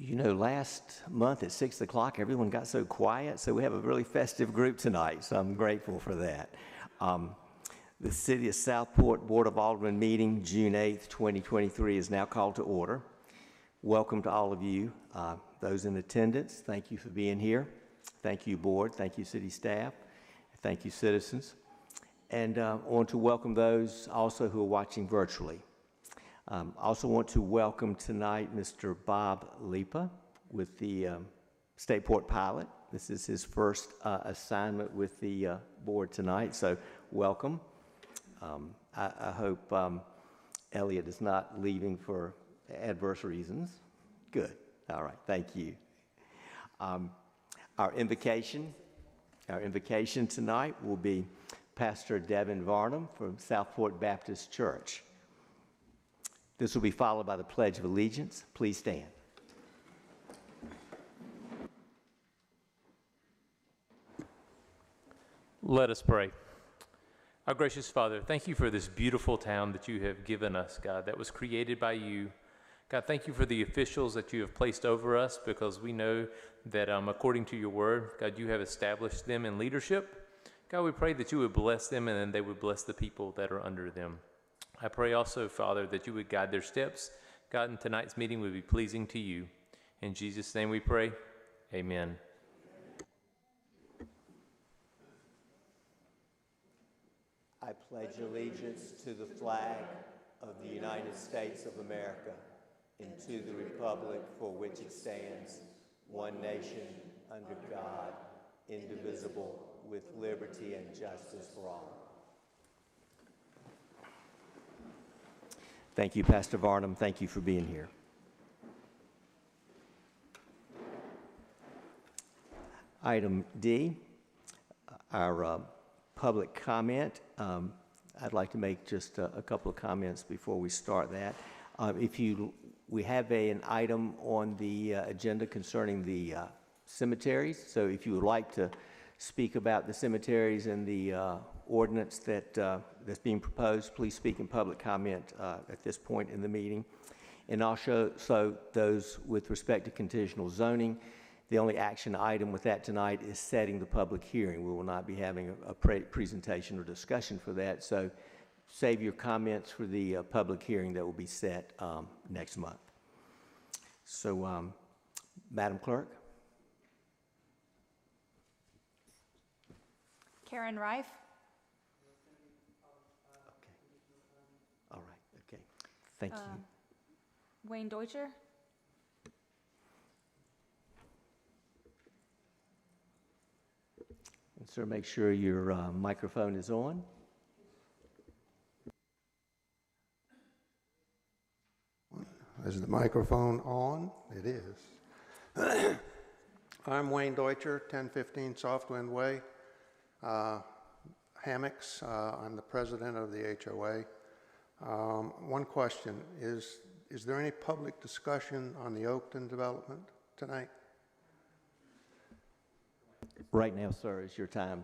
You know, last month at 6 o'clock, everyone got so quiet, so we have a really festive group tonight, so I'm grateful for that. The City of Southport Board of Aldermen meeting, June 8th, 2023, is now called to order. Welcome to all of you. Those in attendance, thank you for being here. Thank you, Board. Thank you, City staff. Thank you, citizens. And I want to welcome those also who are watching virtually. Also want to welcome tonight Mr. Bob Lipa with the State Port Pilot. This is his first assignment with the board tonight, so welcome. I hope Elliot is not leaving for adverse reasons. Good. All right. Thank you. Our invocation tonight will be Pastor Devin Varnum from Southport Baptist Church. This will be followed by the Pledge of Allegiance. Please stand. Let us pray. Our gracious Father, thank you for this beautiful town that you have given us, God, that was created by you. God, thank you for the officials that you have placed over us, because we know that according to your word, God, you have established them in leadership. God, we pray that you would bless them and then they would bless the people that are under them. I pray also, Father, that you would guide their steps. God, in tonight's meeting would be pleasing to you. In Jesus' name we pray. Amen. I pledge allegiance to the flag of the United States of America and to the republic for which it stands, one nation, under God, indivisible, with liberty and justice for all. Thank you, Pastor Varnum. Thank you for being here. Item D, our public comment. I'd like to make just a couple of comments before we start that. We have an item on the agenda concerning the cemeteries. So if you would like to speak about the cemeteries and the ordinance that's being proposed, please speak in public comment at this point in the meeting. And also, those with respect to conditional zoning, the only action item with that tonight is setting the public hearing. We will not be having a presentation or discussion for that, so save your comments for the public hearing that will be set next month. So, Madam Clerk. Karen Reif. Okay. All right. Okay. Thank you. Wayne Deutscher. And sir, make sure your microphone is on. Is the microphone on? It is. I'm Wayne Deutscher, 1015 Southwind Way. Hammocks. I'm the president of the HOA. One question, is there any public discussion on the Oakton development tonight? Right now, sir, is your time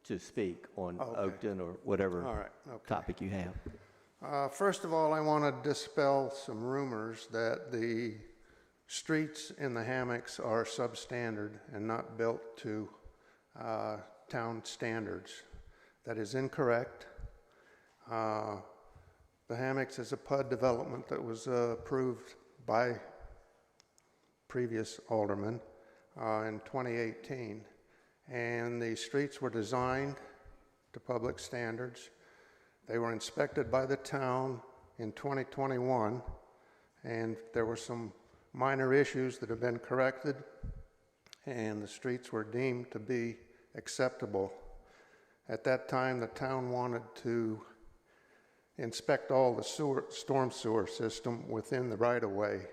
to speak on Oakton or whatever topic you have. First of all, I want to dispel some rumors that the streets in the hammocks are substandard and not built to town standards. That is incorrect. The hammocks is a PUD development that was approved by previous aldermen in 2018, and the streets were designed to public standards. They were inspected by the town in 2021, and there were some minor issues that have been corrected, and the streets were deemed to be acceptable. At that time, the town wanted to inspect all the storm sewer system within the right-of-way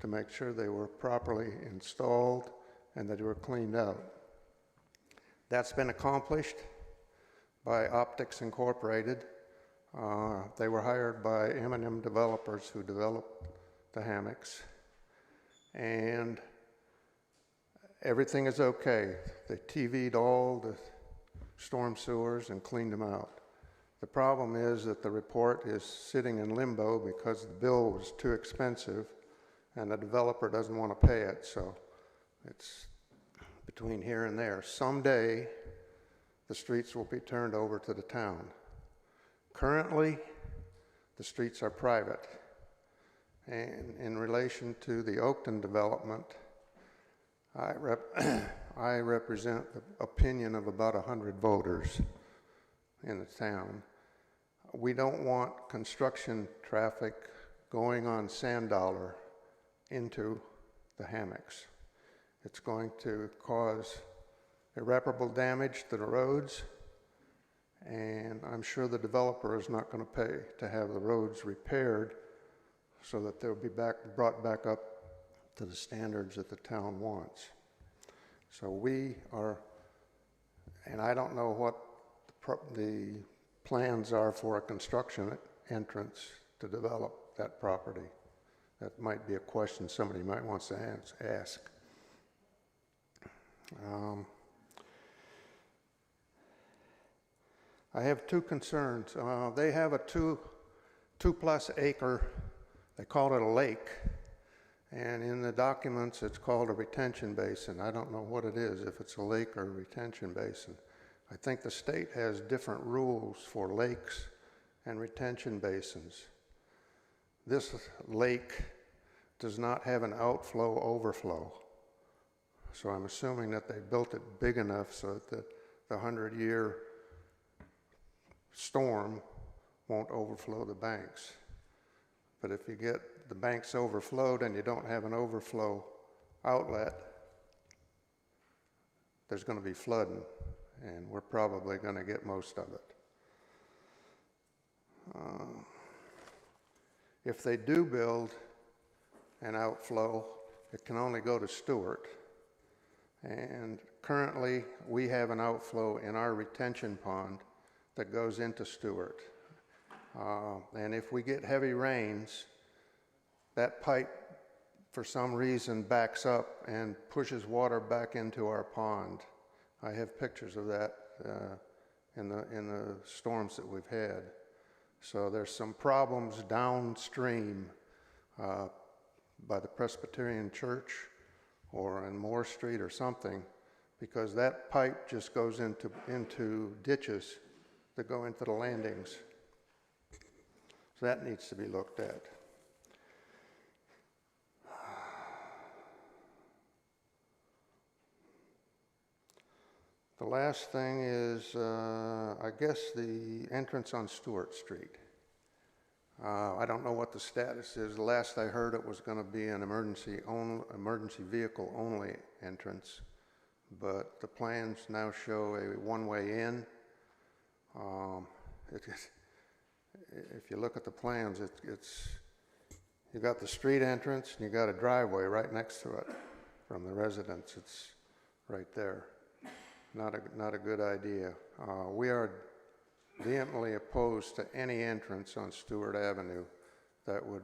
to make sure they were properly installed and that they were cleaned out. That's been accomplished by Optics Incorporated. They were hired by M&M developers who developed the hammocks, and everything is okay. They TV'd all the storm sewers and cleaned them out. The problem is that the report is sitting in limbo because the bill was too expensive and the developer doesn't want to pay it, so it's between here and there. Someday, the streets will be turned over to the town. Currently, the streets are private. And in relation to the Oakton Development, I represent the opinion of about 100 voters in the town. We don't want construction traffic going on Sand Dollar into the hammocks. It's going to cause irreparable damage to the roads, and I'm sure the developer is not going to pay to have the roads repaired so that they'll be brought back up to the standards that the town wants. So we are, and I don't know what the plans are for a construction entrance to develop that property. That might be a question somebody might want to ask. I have two concerns. They have a two-plus acre, they call it a lake, and in the documents it's called a retention basin. I don't know what it is, if it's a lake or a retention basin. I think the state has different rules for lakes and retention basins. This lake does not have an outflow overflow. So I'm assuming that they built it big enough so that the 100-year storm won't overflow the banks. But if you get the banks overflowed and you don't have an overflow outlet, there's going to be flooding, and we're probably going to get most of it. If they do build an outflow, it can only go to Stewart. And currently, we have an outflow in our retention pond that goes into Stewart. And if we get heavy rains, that pipe, for some reason, backs up and pushes water back into our pond. I have pictures of that in the storms that we've had. So there's some problems downstream by the Presbyterian Church or in Moore Street or something, because that pipe just goes into ditches that go into the landings. So that needs to be looked at. The last thing is, I guess, the entrance on Stewart Street. I don't know what the status is. The last I heard, it was going to be an emergency vehicle only entrance, but the plans now show a one-way in. If you look at the plans, you got the street entrance and you got a driveway right next to it from the residence. It's right there. Not a good idea. We are vehemently opposed to any entrance on Stewart Avenue that would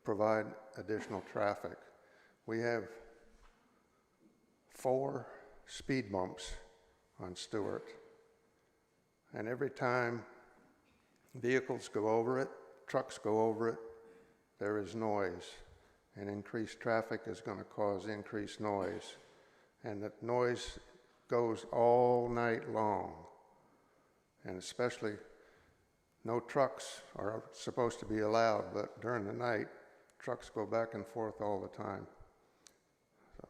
provide additional traffic. We have 4 speed bumps on Stewart, and every time vehicles go over it, trucks go over it, there is noise, and increased traffic is going to cause increased noise, and that noise goes all night long. And especially, no trucks are supposed to be allowed, but during the night, trucks go back and forth all the time. So,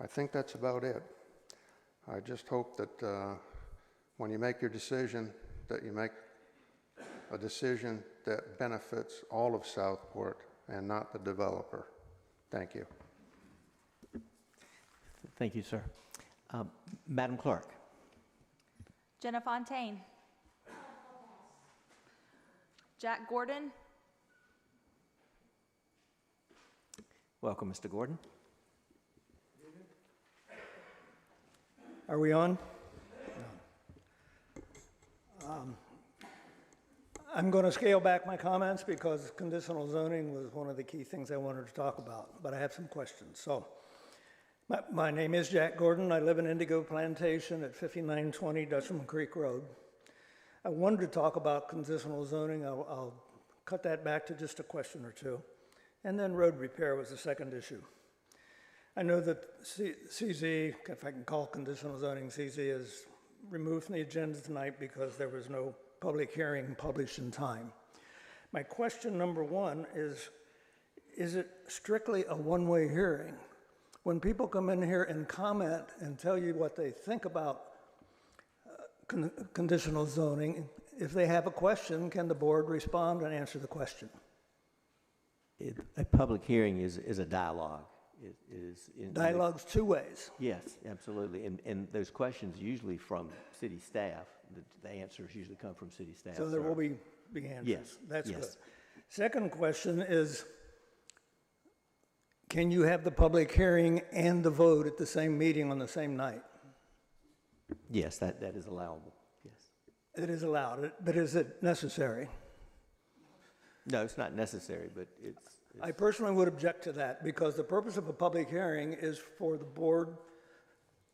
I think that's about it. I just hope that when you make your decision, that you make a decision that benefits all of Southport and not the developer. Thank you. Thank you, sir. Madam Clerk. Jenna Fontaine. Jack Gordon. Welcome, Mr. Gordon. Are we on? I'm going to scale back my comments because conditional zoning was one of the key things I wanted to talk about, but I have some questions. So, my name is Jack Gordon. I live in Indigo Plantation at 5920 Dutchman Creek Road. I wanted to talk about conditional zoning. I'll cut that back to just a question or two. And then road repair was the second issue. I know that CZ, if I can call conditional zoning CZ, is removed from the agenda tonight because there was no public hearing published in time. My question number one is it strictly a one-way hearing? When people come in here and comment and tell you what they think about conditional zoning, if they have a question, can the board respond and answer the question? A public hearing is a dialogue. It is Dialogue's two ways. Yes, absolutely. And those questions usually from city staff. The answers usually come from city staff. So there will be answers. Yes. That's yes. good. Second question is, can you have the public hearing and the vote at the same meeting on the same night? Yes, that is allowable. Yes. It is allowed, but is it necessary? No, it's not necessary, but it's I personally would object to that because the purpose of a public hearing is for the board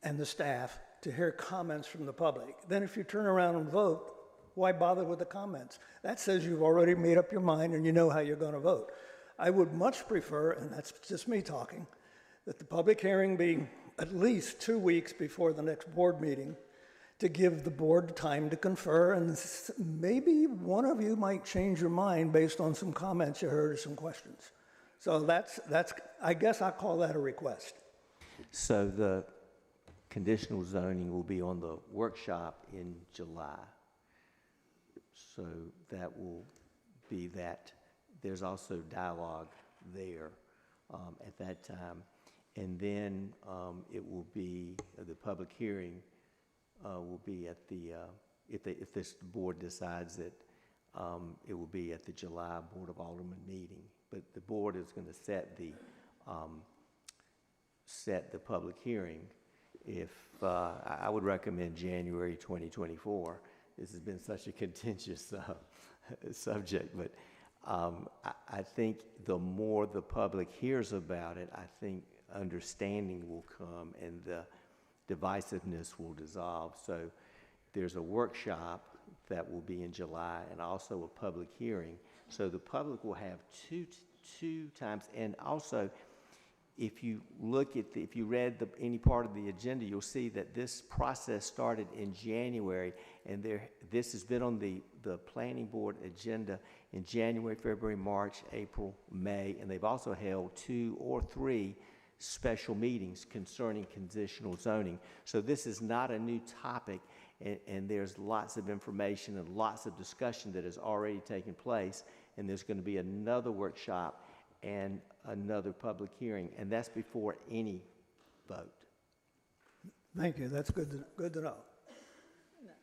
and the staff to hear comments from the public. Then if you turn around and vote, why bother with the comments? That says you've already made up your mind and you know how you're going to vote. I would much prefer, and that's just me talking, that the public hearing be at least 2 weeks before the next board meeting to give the board time to confer, and maybe one of you might change your mind based on some comments you heard or some questions. So that's I guess I call that a request. So the conditional zoning will be on the workshop in July. So that will be that. There's also dialogue there at that time. And then it will be, the public hearing will be at the, if this board decides that it will be at the July Board of Aldermen meeting. But the board is going to set the public hearing. If I would recommend January 2024. This has been such a contentious subject, but I think the more the public hears about it, I think understanding will come and the divisiveness will dissolve. So there's a workshop that will be in July and also a public hearing. So the public will have two times. And also, if you look at if you read any part of the agenda, you'll see that this process started in January, and this has been on the planning board agenda in January, February, March, April, May, and they've also held 2 or 3 special meetings concerning conditional zoning. So this is not a new topic, and there's lots of information and lots of discussion that has already taken place, and there's going to be another workshop and another public hearing, and that's before any vote. Thank you. That's good to know.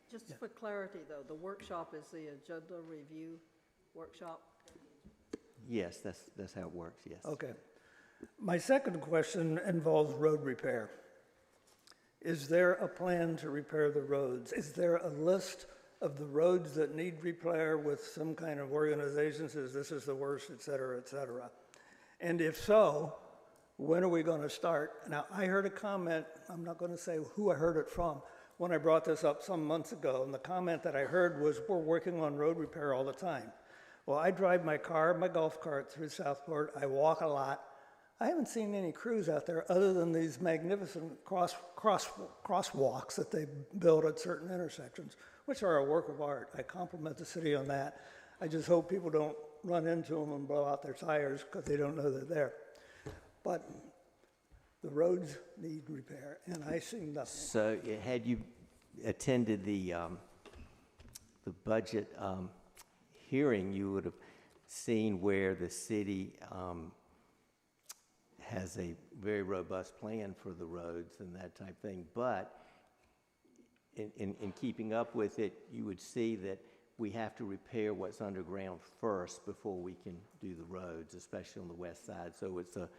Just for clarity, though, the workshop is the agenda review workshop? Yes, that's how it works, yes. Okay. My second question involves road repair. Is there a plan to repair the roads? Is there a list of the roads that need repair with some kind of organization says this is the worst, et cetera, et cetera? And if so, when are we going to start? Now, I heard a comment, I'm not going to say who I heard it from, when I brought this up some months ago, and the comment that I heard was, we're working on road repair all the time. Well, I drive my golf cart through Southport, I walk a lot. I haven't seen any crews out there other than these magnificent crosswalks that they build at certain intersections, which are a work of art. I compliment the city on that. I just hope people don't run into them and blow out their tires because they don't know they're there. But the roads need repair, and I see nothing. So had you attended the budget hearing, you would have seen where the city has a very robust plan for the roads and that type thing. But in keeping up with it, you would see that we have to repair what's underground first before we can do the roads, especially on the west side. So it's a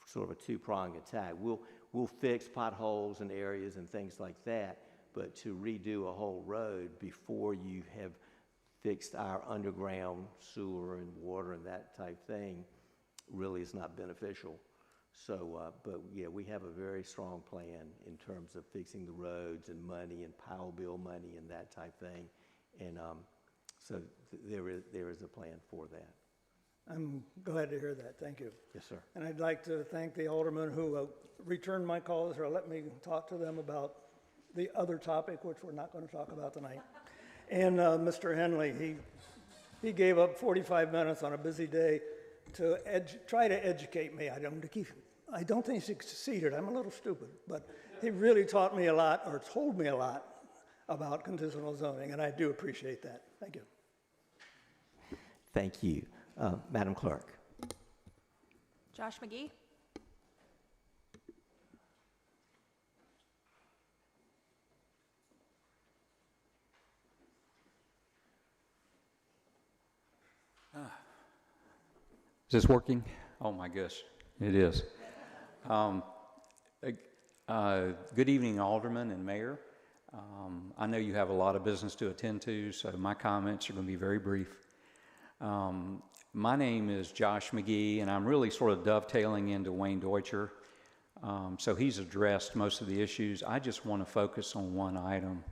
sort of a two-pronged attack. We'll fix potholes and areas and things like that, but to redo a whole road before you have fixed our underground sewer and water and that type thing really is not beneficial. So, but yeah, we have a very strong plan in terms of fixing the roads and money and Powell bill money and that type thing. And so there is a plan for that. I'm glad to hear that. Thank you. Yes, sir. And I'd like to thank the aldermen who returned my calls or let me talk to them about the other topic, which we're not going to talk about tonight. And Mr. Henley, he gave up 45 minutes on a busy day to try to educate me. I don't think he succeeded. I'm a little stupid, but he really taught me a lot, or told me a lot about conditional zoning, and I do appreciate that. Thank you. Thank you. Madam Clerk. Josh McGee. Is this working? Oh my gosh, it is. Good evening, Aldermen and Mayor. I know you have a lot of business to attend to, so my comments are going to be very brief. My name is Josh McGee, and I'm really sort of dovetailing into Wayne Deutscher. So he's addressed most of the issues. I just want to focus on one item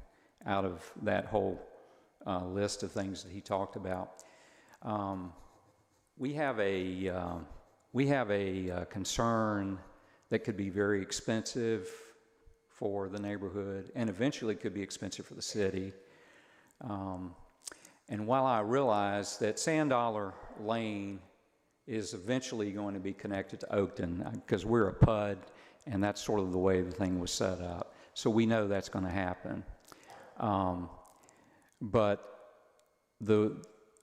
out of that whole list of things that he talked about. We have a concern that could be very expensive for the neighborhood and eventually could be expensive for the city. And while I realize that Sand Dollar Lane is eventually going to be connected to Oakton, because we're a PUD and that's sort of the way the thing was set up. So we know that's going to happen. But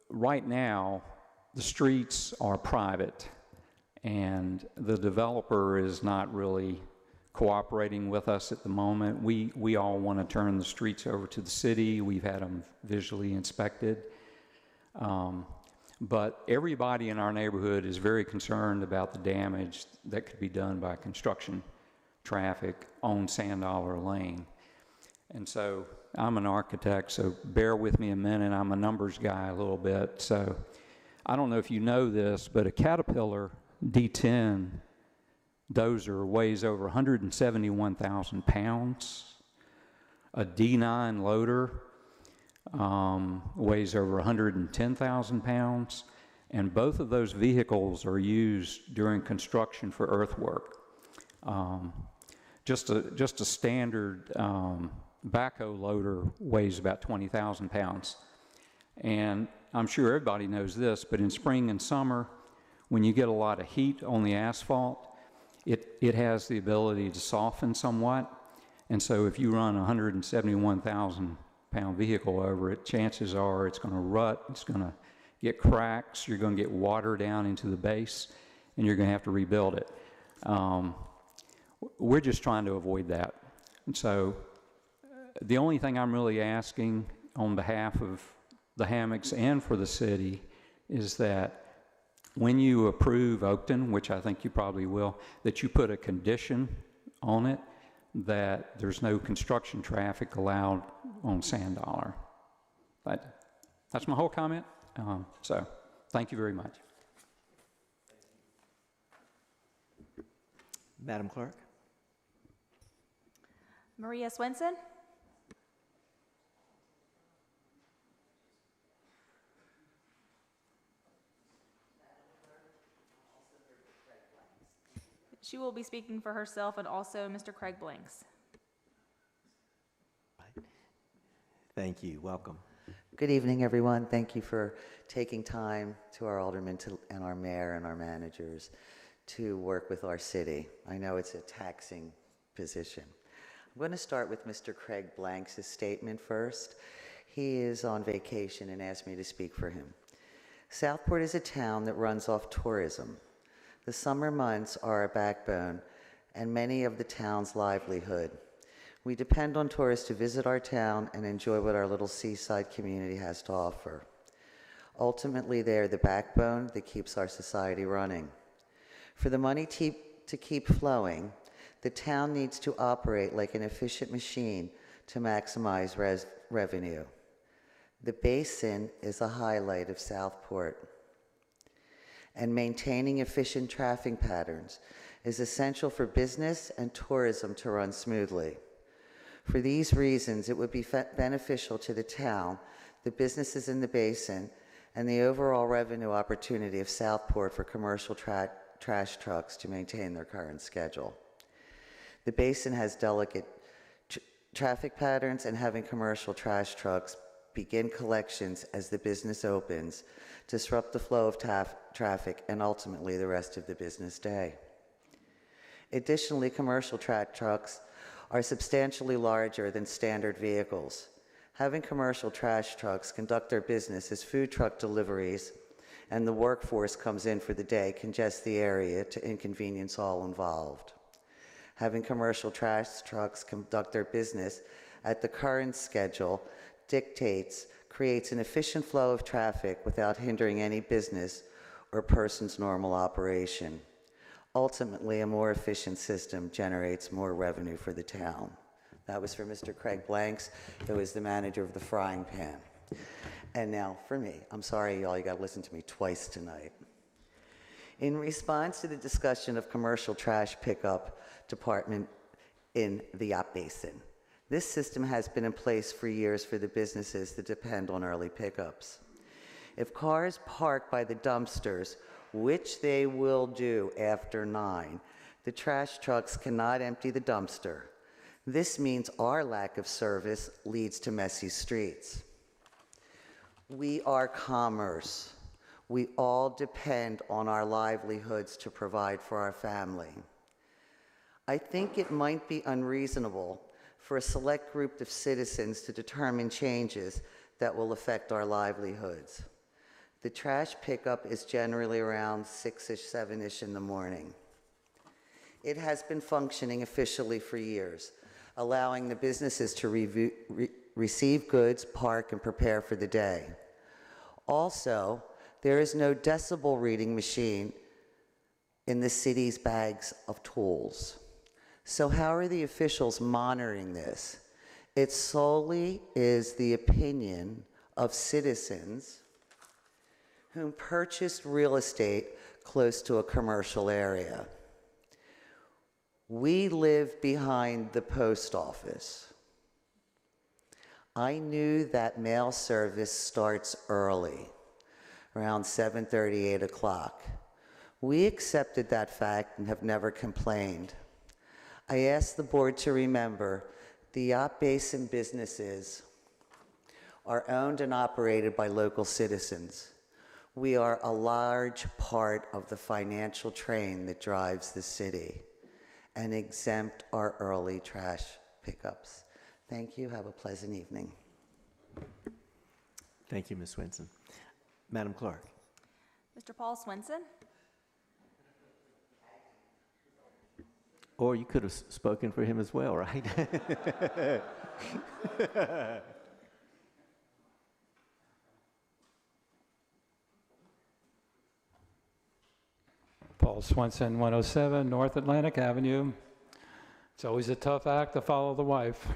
right now, the streets are private, and the developer is not really cooperating with us at the moment. We all want to turn the streets over to the city. We've had them visually inspected. But everybody in our neighborhood is very concerned about the damage that could be done by construction traffic on Sand Dollar Lane. And so I'm an architect, so bear with me a minute. I'm a numbers guy a little bit. So I don't know if you know this, but a Caterpillar D10 dozer weighs over 171,000 pounds. A D9 loader weighs over 110,000 pounds. And both of those vehicles are used during construction for earthwork. Just a standard backhoe loader weighs about 20,000 pounds. And I'm sure everybody knows this, but in spring and summer, when you get a lot of heat on the asphalt, it has the ability to soften somewhat. And so if you run a 171,000 pound vehicle over it, chances are it's going to rut, it's going to get cracks, you're going to get water down into the base, and you're going to have to rebuild it. We're just trying to avoid that. And so the only thing I'm really asking on behalf of the hammocks and for the city is that when you approve Oakton, which I think you probably will, that you put a condition on it that there's no construction traffic allowed on Sand Dollar. That's my whole comment. So thank you very much. Madam Clerk. Maria Swanson. She will be speaking for herself and also Mr. Craig Blanks. Thank you. Welcome. Good evening, everyone. Thank you for taking time to our aldermen and our mayor and our managers to work with our city. I know it's a taxing position. I'm going to start with Mr. Craig Blanks' statement first. He is on vacation and asked me to speak for him. Southport is a town that runs off tourism. The summer months are a backbone and many of the town's livelihood. We depend on tourists to visit our town and enjoy what our little seaside community has to offer. Ultimately, they are the backbone that keeps our society running. For the money to keep flowing, the town needs to operate like an efficient machine to maximize revenue. The basin is a highlight of Southport, and maintaining efficient traffic patterns is essential for business and tourism to run smoothly. For these reasons, it would be beneficial to the town the businesses in the basin, and the overall revenue opportunity of Southport for commercial trash trucks to maintain their current schedule. The basin has delicate traffic patterns, and having commercial trash trucks begin collections as the business opens disrupt the flow of traffic and ultimately the rest of the business day. Additionally, commercial trash trucks are substantially larger than standard vehicles. Having commercial trash trucks conduct their business as food truck deliveries and the workforce comes in for the day congest the area to inconvenience all involved. Having commercial trash trucks conduct their business at the current schedule creates an efficient flow of traffic without hindering any business or person's normal operation. Ultimately, a more efficient system generates more revenue for the town. That was for Mr. Craig Blanks, who is the manager of the Frying Pan. And now for me. I'm sorry, y'all, you got to listen to me twice tonight. In response to the discussion of commercial trash pickup department in the Yacht Basin, this system has been in place for years for the businesses that depend on early pickups. If cars park by the dumpsters, which they will do after 9, the trash trucks cannot empty the dumpster. This means our lack of service leads to messy streets. We are commerce. We all depend on our livelihoods to provide for our family. I think it might be unreasonable for a select group of citizens to determine changes that will affect our livelihoods. The trash pickup is generally around 6-ish, 7-ish in the morning. It has been functioning officially for years, allowing the businesses to receive goods, park, and prepare for the day. Also, there is no decibel reading machine in the city's bags of tools. So how are the officials monitoring this? It solely is the opinion of citizens who purchased real estate close to a commercial area. We live behind the post office. I knew that mail service starts early, around 7:30, 8 o'clock. We accepted that fact and have never complained. I ask the board to remember the Yacht Basin businesses are owned and operated by local citizens. We are a large part of the financial train that drives the city, and exempt our early trash pickups. Thank you. Have a pleasant evening. Thank you, Ms. Swanson. Madam Clerk. Mr. Paul Swanson. Or you could have spoken for him as well, right? Paul Swanson, 107 North Atlantic Avenue. It's always a tough act to follow the wife.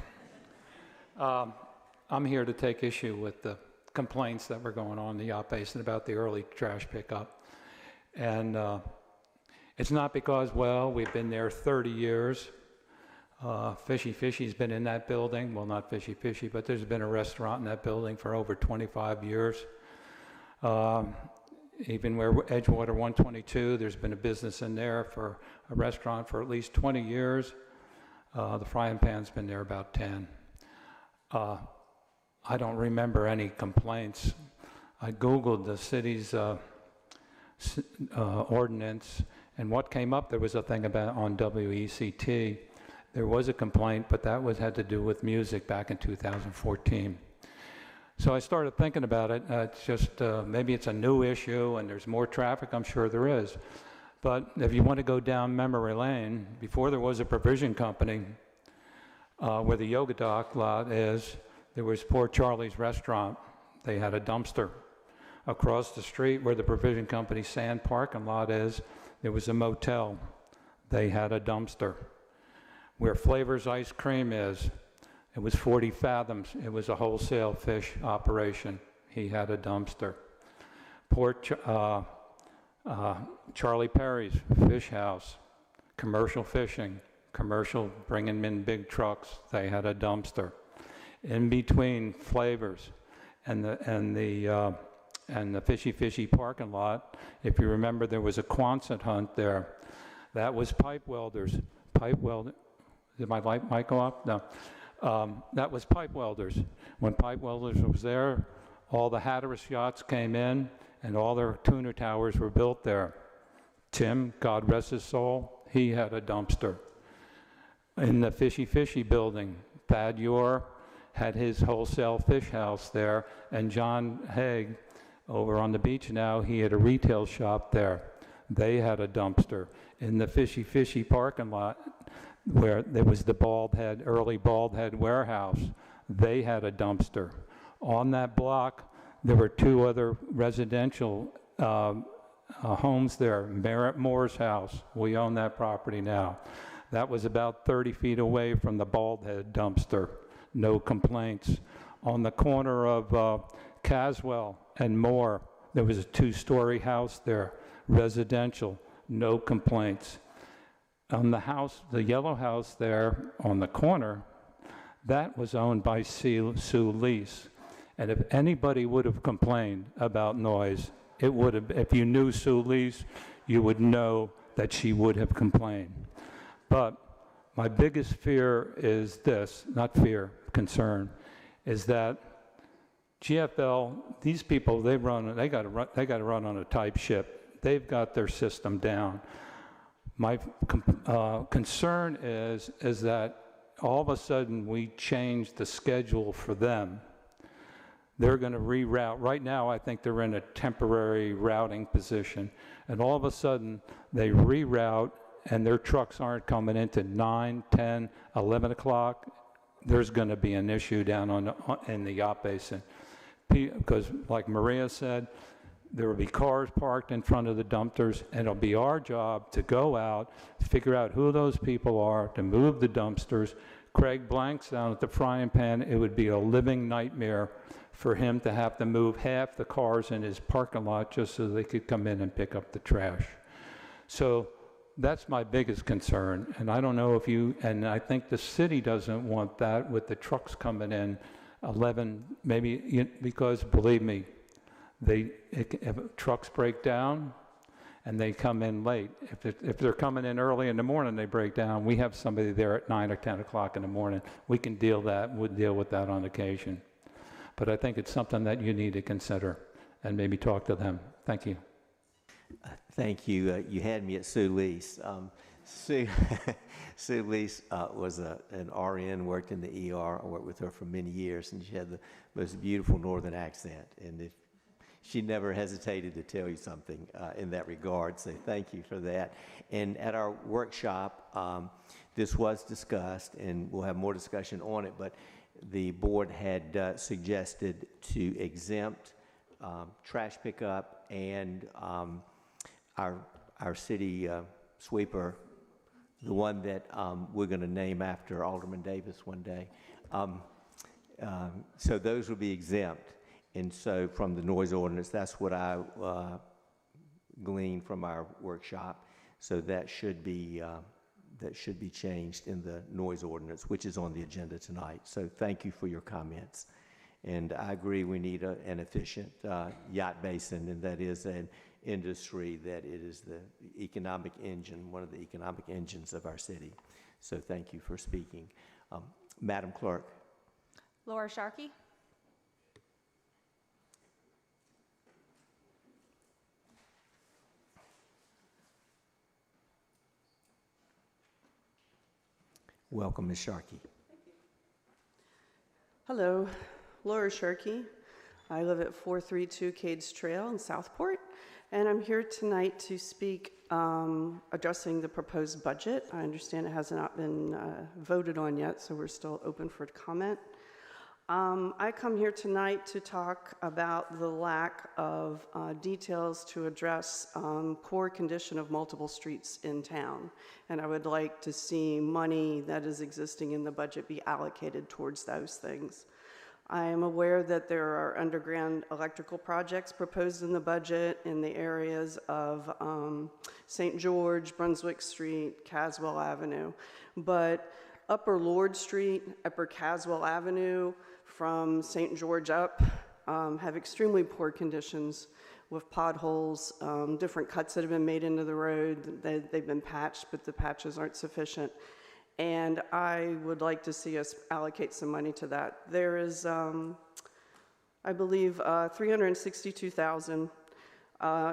I'm here to take issue with the complaints that were going on in the Yacht Basin about the early trash pickup. And it's not because, well, we've been there 30 years. Fishy Fishy's been in that building. Well, not Fishy Fishy, but there's been a restaurant in that building for over 25 years. Even where Edgewater 122, there's been a business in there for a restaurant for at least 20 years. The Frying Pan's been there about 10. I don't remember any complaints. I Googled the city's ordinance, and what came up, there was a thing about on WECT. There was a complaint, but that had to do with music back in 2014. So I started thinking about it. It's just maybe it's a new issue and there's more traffic. I'm sure there is. But if you want to go down memory lane, before there was a provision company, where the Yoga Dock lot is, there was Poor Charlie's Restaurant. They had a dumpster. Across the street where the provision company sand parking lot is, there was a motel. They had a dumpster. Where Flavors Ice Cream is, it was 40 fathoms. It was a wholesale fish operation. He had a dumpster. Charlie Perry's Fish House, commercial fishing, commercial bringing in big trucks. They had a dumpster. In between Flavors and the Fishy parking lot. If you remember, there was a Quonset hunt there. That was pipe welders. Did my light mic go up? No. That was pipe welders. When pipe welders was there, all the Hatteras yachts came in, and all their tuna towers were built there. Tim, God rest his soul, he had a dumpster. In the Fishy building, Thad Yor had his wholesale fish house there, and John Haig, over on the beach now, he had a retail shop there. They had a dumpster. In the Fishy parking lot, where there was the early Bald Head warehouse, they had a dumpster. On that block, there were 2 other residential homes there. Merritt Moore's house, we own that property now. That was about 30 feet away from the Bald Head dumpster. No complaints. On the corner of Caswell and Moore, there was a 2-story house there, residential, no complaints. On the house, the yellow house there on the corner, that was owned by Sue Lease. And if anybody would have complained about noise, it would have, if you knew Sue Lease, you would know that she would have complained. But my biggest fear is this, not fear, concern, is that GFL, these people, they got to run on a tight ship. They've got their system down. My concern is that all of a sudden we change the schedule for them. They're going to reroute. Right now, I think they're in a temporary routing position. And all of a sudden, they reroute, and their trucks aren't coming into 9, 10, 11 o'clock. There's going to be an issue down in the yacht basin. Because, like Maria said, there will be cars parked in front of the dumpsters, and it'll be our job to go out, figure out who those people are, to move the dumpsters. Craig Blanks down at the frying pan, it would be a living nightmare for him to have to move half the cars in his parking lot just so they could come in and pick up the trash. So that's my biggest concern. And I don't know if and I think the city doesn't want that with the trucks coming in 11, maybe, because believe me, if trucks break down and they come in late. If they're coming in early in the morning, they break down. We have somebody there at 9 or 10 o'clock in the morning. We can deal with that on occasion. But I think it's something that you need to consider and maybe talk to them. Thank you. Thank you. You had me at Sue Lease. Sue Lease was an RN, worked in the ER. I worked with her for many years, and she had the most beautiful northern accent. And she never hesitated to tell you something in that regard, so thank you for that. And at our workshop, this was discussed, and we'll have more discussion on it, but the board had suggested to exempt trash pickup and our city sweeper, the one that we're going to name after Alderman Davis one day. So those will be exempt. And so from the noise ordinance, that's what I gleaned from our workshop. So that should be changed in the noise ordinance, which is on the agenda tonight. So thank you for your comments. And I agree we need an efficient yacht basin, and that is an industry that it is the economic engine, one of the economic engines of our city. So thank you for speaking. Madam Clerk. Laura Sharkey. Welcome, Ms. Sharkey. Hello, Laura Shirkey. I live at 432 Cades Trail in Southport, and I'm here tonight to speak addressing the proposed budget. I understand it has not been voted on yet, so we're still open for comment. I come here tonight to talk about the lack of details to address core condition of multiple streets in town. And I would like to see money that is existing in the budget be allocated towards those things. I am aware that there are underground electrical projects proposed in the budget in the areas of St. George, Brunswick Street, Caswell Avenue. But Upper Lord Street, Upper Caswell Avenue, from St. George up, have extremely poor conditions with potholes, different cuts that have been made into the road. They've been patched, but the patches aren't sufficient. And I would like to see us allocate some money to that. There is, I believe, $362,000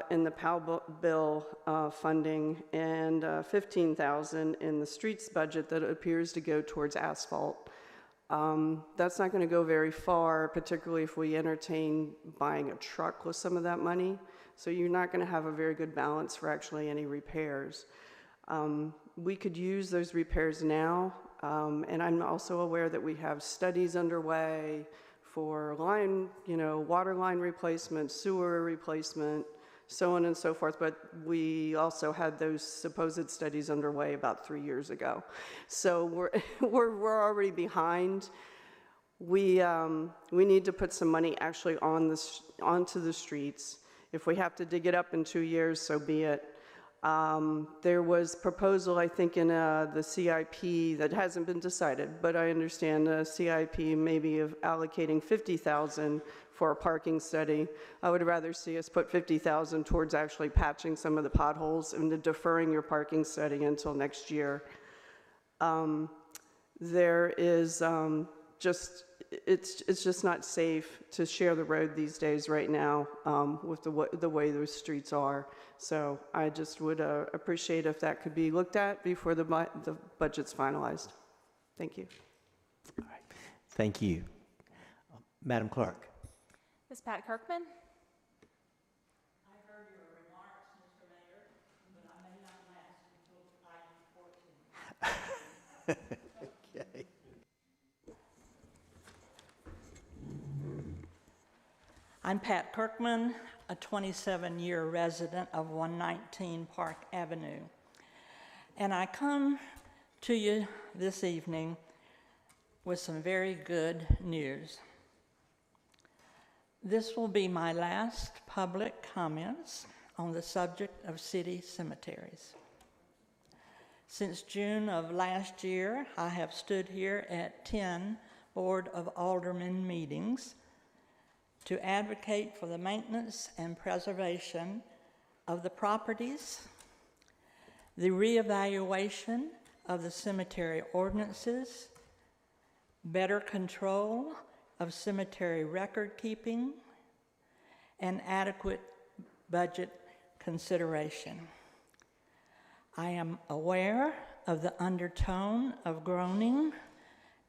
in the POW bill funding and $15,000 in the streets budget that appears to go towards asphalt. That's not going to go very far, particularly if we entertain buying a truck with some of that money. So you're not going to have a very good balance for actually any repairs. We could use those repairs now, and I'm also aware that we have studies underway for line, water line replacement, sewer replacement, so on and so forth, but we also had those supposed studies underway about 3 years ago. So we're already behind. We need to put some money actually onto the streets. If we have to dig it up in 2 years, so be it. There was proposal, I think, in the CIP that hasn't been decided, but I understand the CIP maybe of allocating $50,000 for a parking study. I would rather see us put $50,000 towards actually patching some of the potholes and deferring your parking study until next year. There is it's just not safe to share the road these days right now with the way those streets are. So I just would appreciate if that could be looked at before the budget's finalized. Thank you. All right. Thank you. Madam Clerk. Ms. Pat Kirkman? I heard your remarks, Mr. Mayor, but I may not last until item 14. Okay. I'm Pat Kirkman, a 27-year resident of 119 Park Avenue. And I come to you this evening with some very good news. This will be my last public comments on the subject of city cemeteries. Since June of last year, I have stood here at 10 Board of Aldermen meetings to advocate for the maintenance and preservation of the properties, the reevaluation of the cemetery ordinances, better control of cemetery record keeping, and adequate budget consideration. I am aware of the undertone of groaning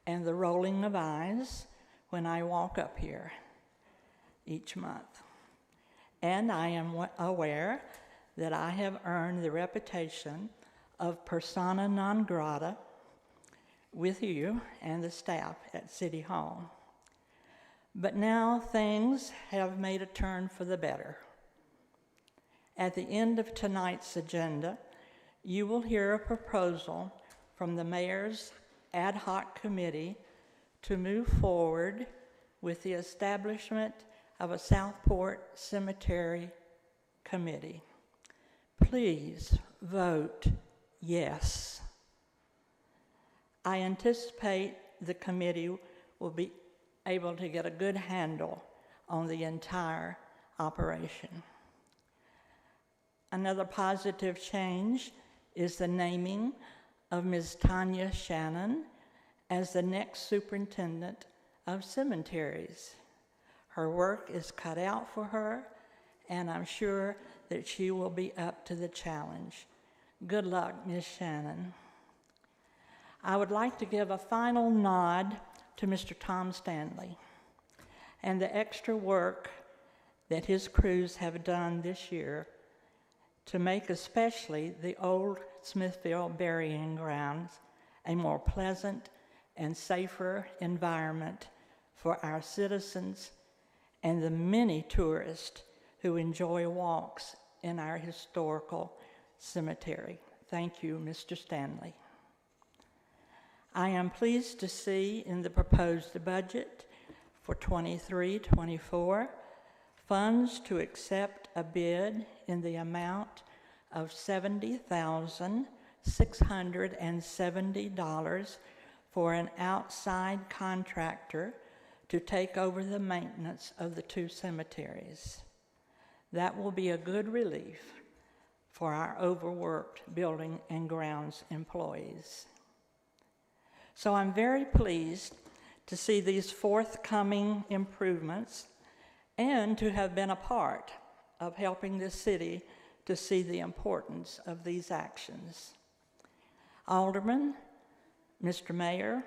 and the rolling of eyes when I walk up here each month. And I am aware that I have earned the reputation of persona non grata with you and the staff at City Hall. But now things have made a turn for the better. At the end of tonight's agenda, you will hear a proposal from the Mayor's ad hoc committee to move forward with the establishment of a Southport Cemetery Committee. Please vote yes. I anticipate the committee will be able to get a good handle on the entire operation. Another positive change is the naming of Ms. Tanya Shannon as the next superintendent of cemeteries. Her work is cut out for her, and I'm sure that she will be up to the challenge. Good luck, Ms. Shannon. I would like to give a final nod to Mr. Tom Stanley and the extra work that his crews have done this year to make especially the old Smithville burying grounds a more pleasant and safer environment for our citizens and the many tourists who enjoy walks in our historical cemetery. Thank you, Mr. Stanley. I am pleased to see in the proposed budget for 23-24 funds to accept a bid in the amount of $70,670 for an outside contractor to take over the maintenance of the 2 cemeteries. That will be a good relief for our overworked building and grounds employees. So I'm very pleased to see these forthcoming improvements and to have been a part of helping the city to see the importance of these actions. Aldermen, Mr. Mayor,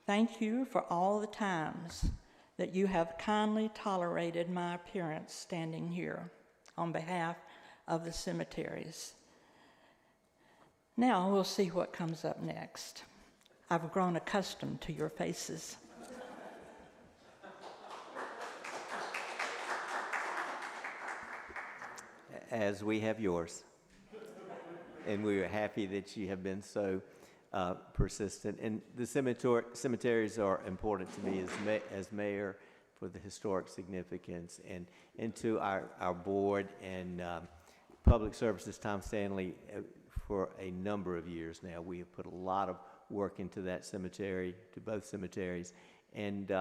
thank you for all the times that you have kindly tolerated my appearance standing here on behalf of the cemeteries. Now we'll see what comes up next. I've grown accustomed to your faces. As we have yours. And we are happy that you have been so persistent. And the cemeteries are important to me as mayor for the historic significance, and to our board and Public Services, Tom Stanley, for a number of years now. We have put a lot of work into that cemetery, to both cemeteries. And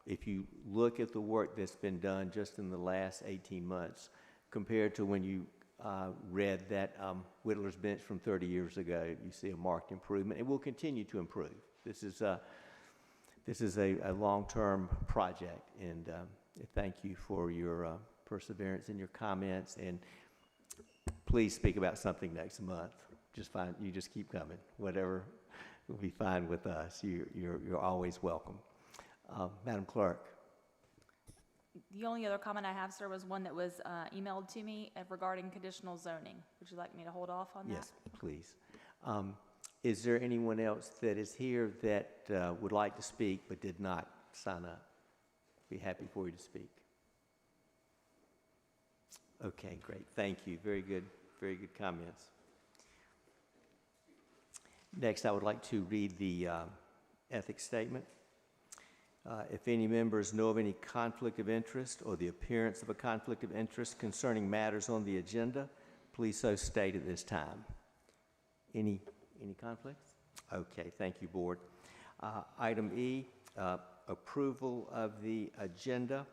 if you look at the work that's been done just in the last 18 months, compared to when you read that Whittler's Bench from 30 years ago, you see a marked improvement. It will continue to improve. This is a long-term project, and thank you for your perseverance and your comments. And please speak about something next month. You just keep coming. Whatever will be fine with us. You're always welcome. Madam Clerk. The only other comment I have, sir, was one that was emailed to me regarding conditional zoning. Would you like me to hold off on that? Yes, please. Is there anyone else that is here that would like to speak but did not sign up? Be happy for you to speak. Okay, great. Thank you. Very good comments. Next, I would like to read the ethics statement. If any members know of any conflict of interest or the appearance of a conflict of interest concerning matters on the agenda, please so state at this time. Any conflicts? Okay, thank you, Board. Item E, approval of the agenda.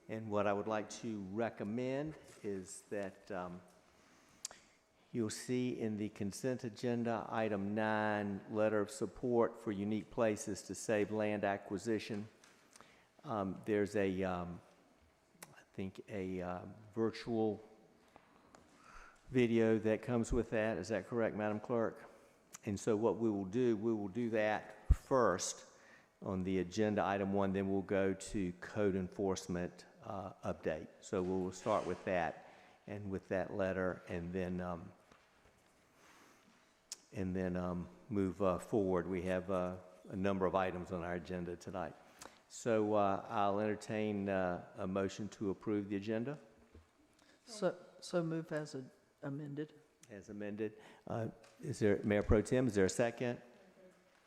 And what I would like to recommend is that you'll see in the consent agenda, item 9, letter of support for Unique Places to Save Land Acquisition. There's I think a virtual video that comes with that. Is that correct, Madam Clerk? And so what we will do that first on the agenda, item 1, then we'll go to code enforcement update. So we'll start with that and with that letter, and then move forward. We have a number of items on our agenda tonight. So I'll entertain a motion to approve the agenda. So move as amended. As amended. Is there, Mayor Pro Tem, is there a second?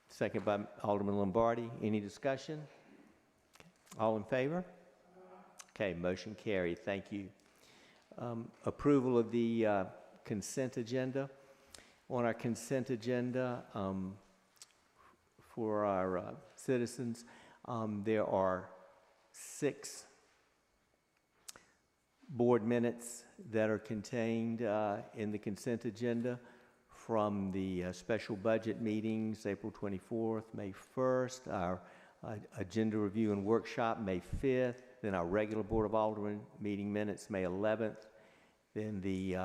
Second by Alderman Lombardi. Any discussion? All in favor? Okay, motion carried. Thank you. Approval of the consent agenda. On our consent agenda, for our citizens, there are 6 board minutes that are contained in the consent agenda from the special budget meetings, April 24th, May 1st, our agenda review and workshop, May 5th, then our regular Board of Aldermen meeting minutes, May 11th, then the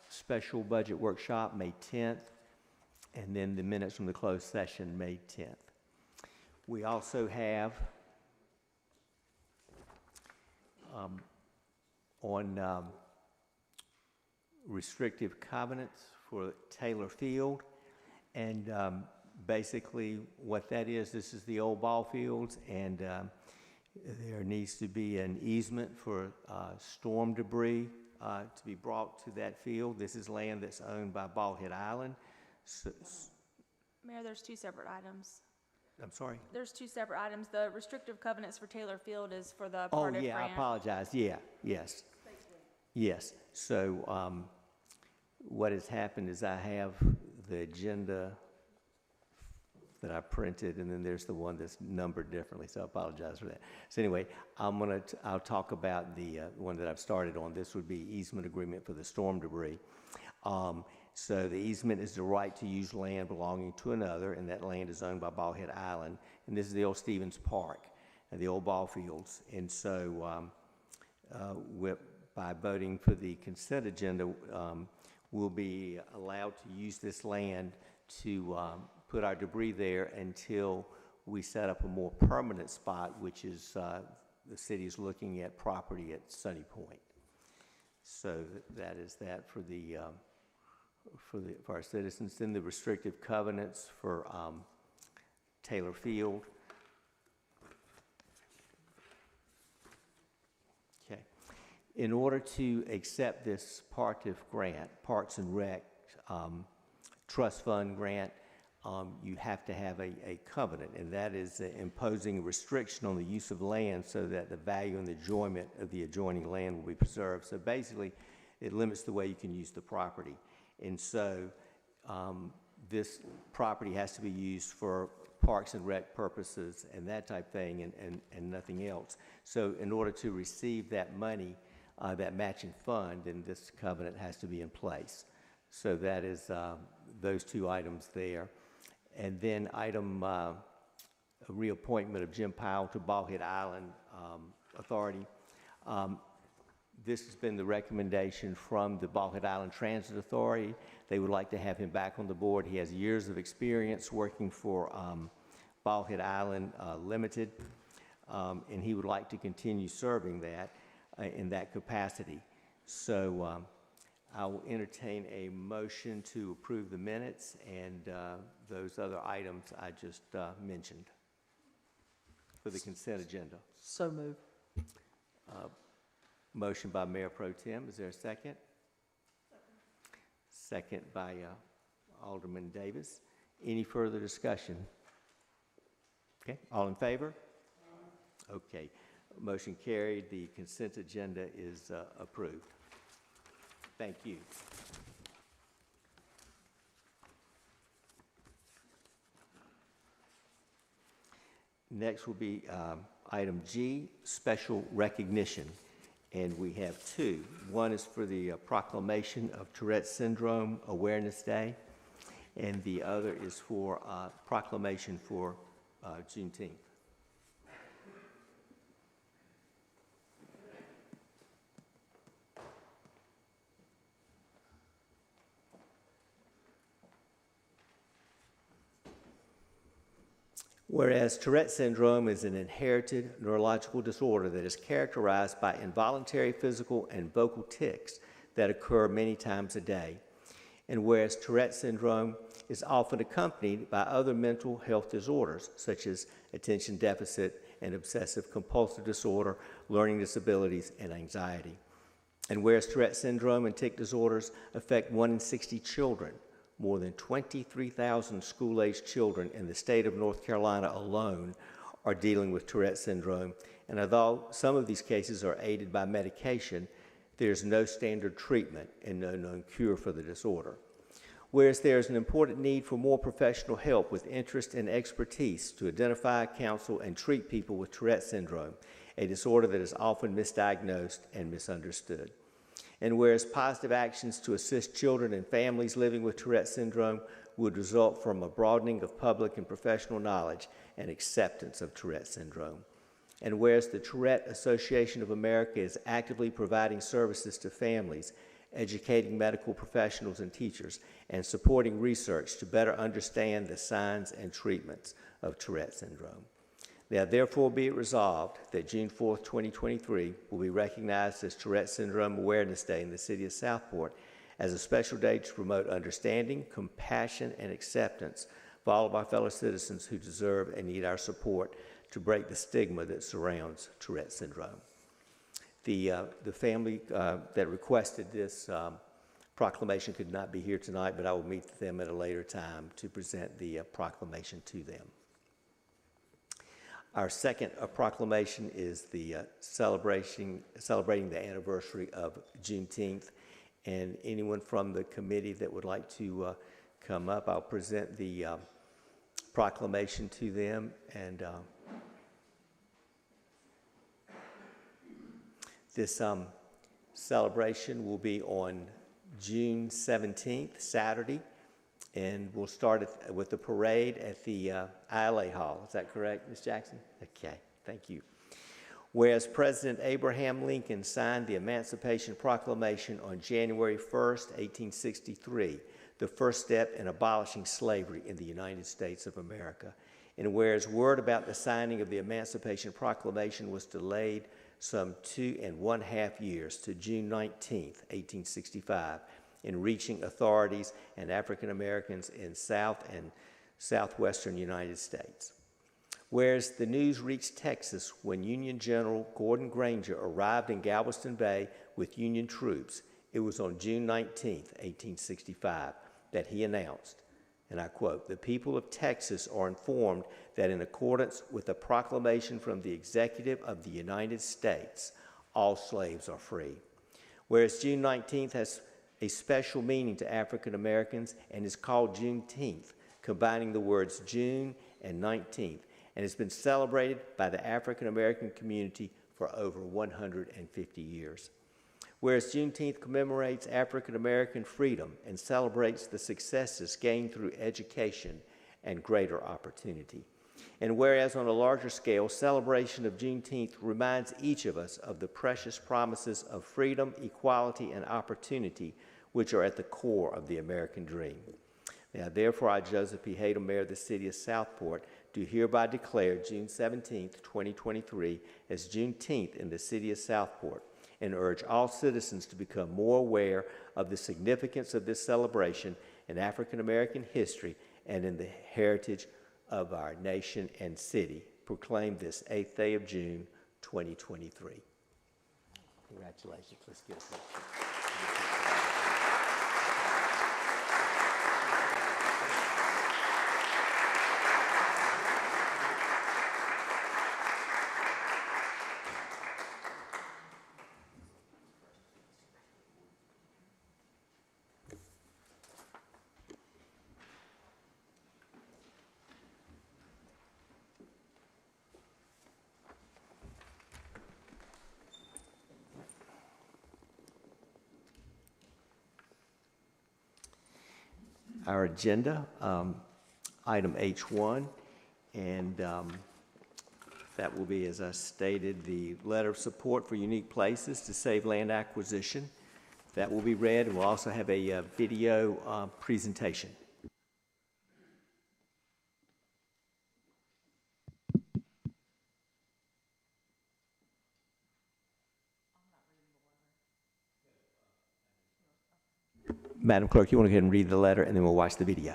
special budget workshop, May 10th, and then the minutes from the closed session, May 10th. We also have on restrictive covenants for Taylor Field, and basically what that is, this is the old ball fields, and there needs to be an easement for storm debris to be brought to that field. This is land that's owned by Ballhead Island. Mayor, there's 2 separate items. I'm sorry? There's 2 separate items. The restrictive covenants for Taylor Field is for the part of yeah, grant. I apologize. Yeah, yes. Yes. So what has happened is I have the agenda that I printed, and then there's the one that's numbered differently, so I apologize for that. So anyway, I'll talk about the one that I've started on. This would be easement agreement for the storm debris. So the easement is the right to use land belonging to another, and that land is owned by Ballhead Island. And this is the old Stevens Park and the old ball fields. And so by voting for the consent agenda, we'll be allowed to use this land to put our debris there until we set up a more permanent spot, which is the city is looking at property at Sunny Point. So that is that for the for our citizens. Then the restrictive covenants for Taylor Field. Okay. In order to accept this PARTIF grant, Parks and Rec Trust Fund grant, you have to have a covenant, and that is imposing a restriction on the use of land so that the value and the enjoyment of the adjoining land will be preserved. So basically, it limits the way you can use the property. And so this property has to be used for Parks and Rec purposes and that type thing, and nothing else. So in order to receive that money, that matching fund, then this covenant has to be in place. So that is those two items there. And then item a reappointment of Jim Powell to Ballhead Island Authority. This has been the recommendation from the Ballhead Island Transit Authority. They would like to have him back on the board. He has years of experience working for Ballhead Island Limited, and he would like to continue serving that in that capacity. So I will entertain a motion to approve the minutes and those other items I just mentioned for the consent agenda. So moved. Motion by Mayor Pro Tem. Is there a second? Second by Alderman Davis. Any further discussion? Okay, all in favor? Okay, motion carried. The consent agenda is approved. Thank you. Next will be item G, special recognition. And we have two. One is for the proclamation of Tourette's Syndrome Awareness Day, and the other is for proclamation for Juneteenth. Whereas Tourette's syndrome is an inherited neurological disorder that is characterized by involuntary physical and vocal tics that occur many times a day. And whereas Tourette's syndrome is often accompanied by other mental health disorders, such as attention deficit and obsessive compulsive disorder, learning disabilities, and anxiety. And whereas Tourette's syndrome and tic disorders affect 1 in 60 children, more than 23,000 school-aged children in the state of North Carolina alone are dealing with Tourette's syndrome. And although some of these cases are aided by medication, there's no standard treatment and no known cure for the disorder. Whereas there's an important need for more professional help with interest and expertise to identify, counsel, and treat people with Tourette's syndrome, a disorder that is often misdiagnosed and misunderstood. And whereas positive actions to assist children and families living with Tourette's syndrome would result from a broadening of public and professional knowledge and acceptance of Tourette's syndrome. And whereas the Tourette Association of America is actively providing services to families, educating medical professionals and teachers, and supporting research to better understand the signs and treatments of Tourette's syndrome. Now, therefore, be it resolved that June 4th, 2023 will be recognized as Tourette's Syndrome Awareness Day in the city of Southport as a special day to promote understanding, compassion, and acceptance for all of our fellow citizens who deserve and need our support to break the stigma that surrounds Tourette's syndrome. The family that requested this proclamation could not be here tonight, but I will meet them at a later time to present the proclamation to them. Our second proclamation is the celebrating the anniversary of Juneteenth, and anyone from the committee that would like to come up, I'll present the proclamation to them. And this celebration will be on June 17th, Saturday, and we'll start with the parade at the ILA Hall. Is that correct, Ms. Jackson? Okay, thank you. Whereas President Abraham Lincoln signed the Emancipation Proclamation on January 1st, 1863, the first step in abolishing slavery in the United States of America. And whereas word about the signing of the Emancipation Proclamation was delayed some 2½ years to June 19th, 1865, in reaching authorities and African Americans in South and Southwestern United States. Whereas the news reached Texas when Union General Gordon Granger arrived in Galveston Bay with Union troops, it was on June 19th, 1865, that he announced, and I quote, "The people of Texas are informed that in accordance with a proclamation from the Executive of the United States, all slaves are free." Whereas June 19th has a special meaning to African Americans and is called Juneteenth, combining the words June and 19th, and has been celebrated by the African American community for over 150 years. Whereas Juneteenth commemorates African American freedom and celebrates the successes gained through education and greater opportunity. And whereas on a larger scale, celebration of Juneteenth reminds each of us of the precious promises of freedom, equality, and opportunity which are at the core of the American dream. Now, therefore, I, Joseph P. Hadle, Mayor of the City of Southport, do hereby declare June 17th, 2023 as Juneteenth in the City of Southport, and urge all citizens to become more aware of the significance of this celebration in African American history and in the heritage of our nation and city. Proclaim this 8th day of June, 2023. Congratulations. Let's get it. Our agenda, item H1, and that will be, as I stated, the letter of support for Unique Places to Save Land Acquisition. That will be read, and we'll also have a video presentation. Madam Clerk, you want to go ahead and read the letter, and then we'll watch the video.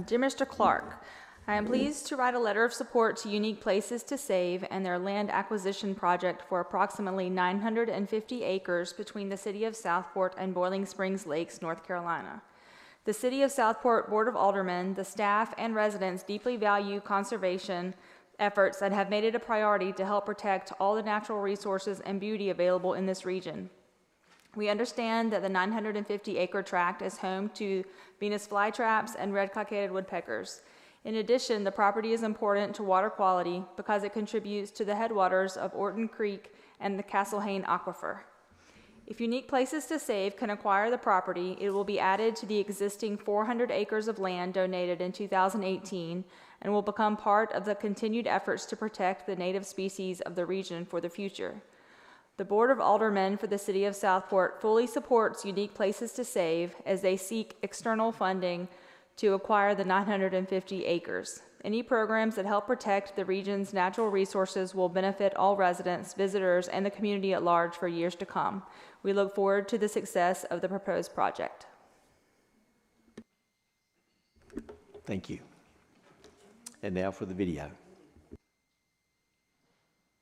Dear Mr. Clark, I am pleased to write a letter of support to Unique Places to Save and their land acquisition project for approximately 950 acres between the City of Southport and Boiling Springs Lakes, North Carolina. The City of Southport Board of Aldermen, the staff, and residents deeply value conservation efforts that have made it a priority to help protect all the natural resources and beauty available in this region. We understand that the 950-acre tract is home to Venus flytraps and red-cockaded woodpeckers. In addition, the property is important to water quality because it contributes to the headwaters of Orton Creek and the Castlehane Aquifer. If Unique Places to Save can acquire the property, it will be added to the existing 400 acres of land donated in 2018 and will become part of the continued efforts to protect the native species of the region for the future. The Board of Aldermen for the City of Southport fully supports Unique Places to Save as they seek external funding to acquire the 950 acres. Any programs that help protect the region's natural resources will benefit all residents, visitors, and the community at large for years to come. We look forward to the success of the proposed project. Thank you. And now for the video.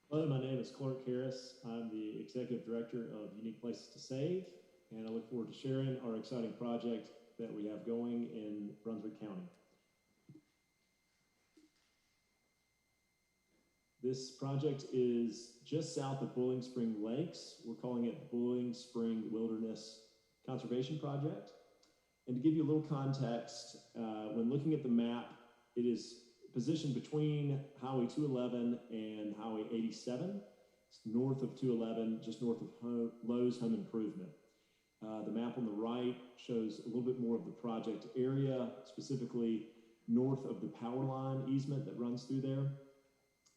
Hello, my name is Clark Harris. I'm the Executive Director of Unique Places to Save, and I look forward to sharing our exciting project that we have going in Brunswick County. This project is just south of Bowling Spring Lakes. We're calling it Bowling Spring Wilderness Conservation Project. And to give you a little context, when looking at the map, it is positioned between Highway 211 and Highway 87. It's north of 211, just north of Lowe's Home Improvement. The map on the right shows a little bit more of the project area, specifically north of the power line easement that runs through there.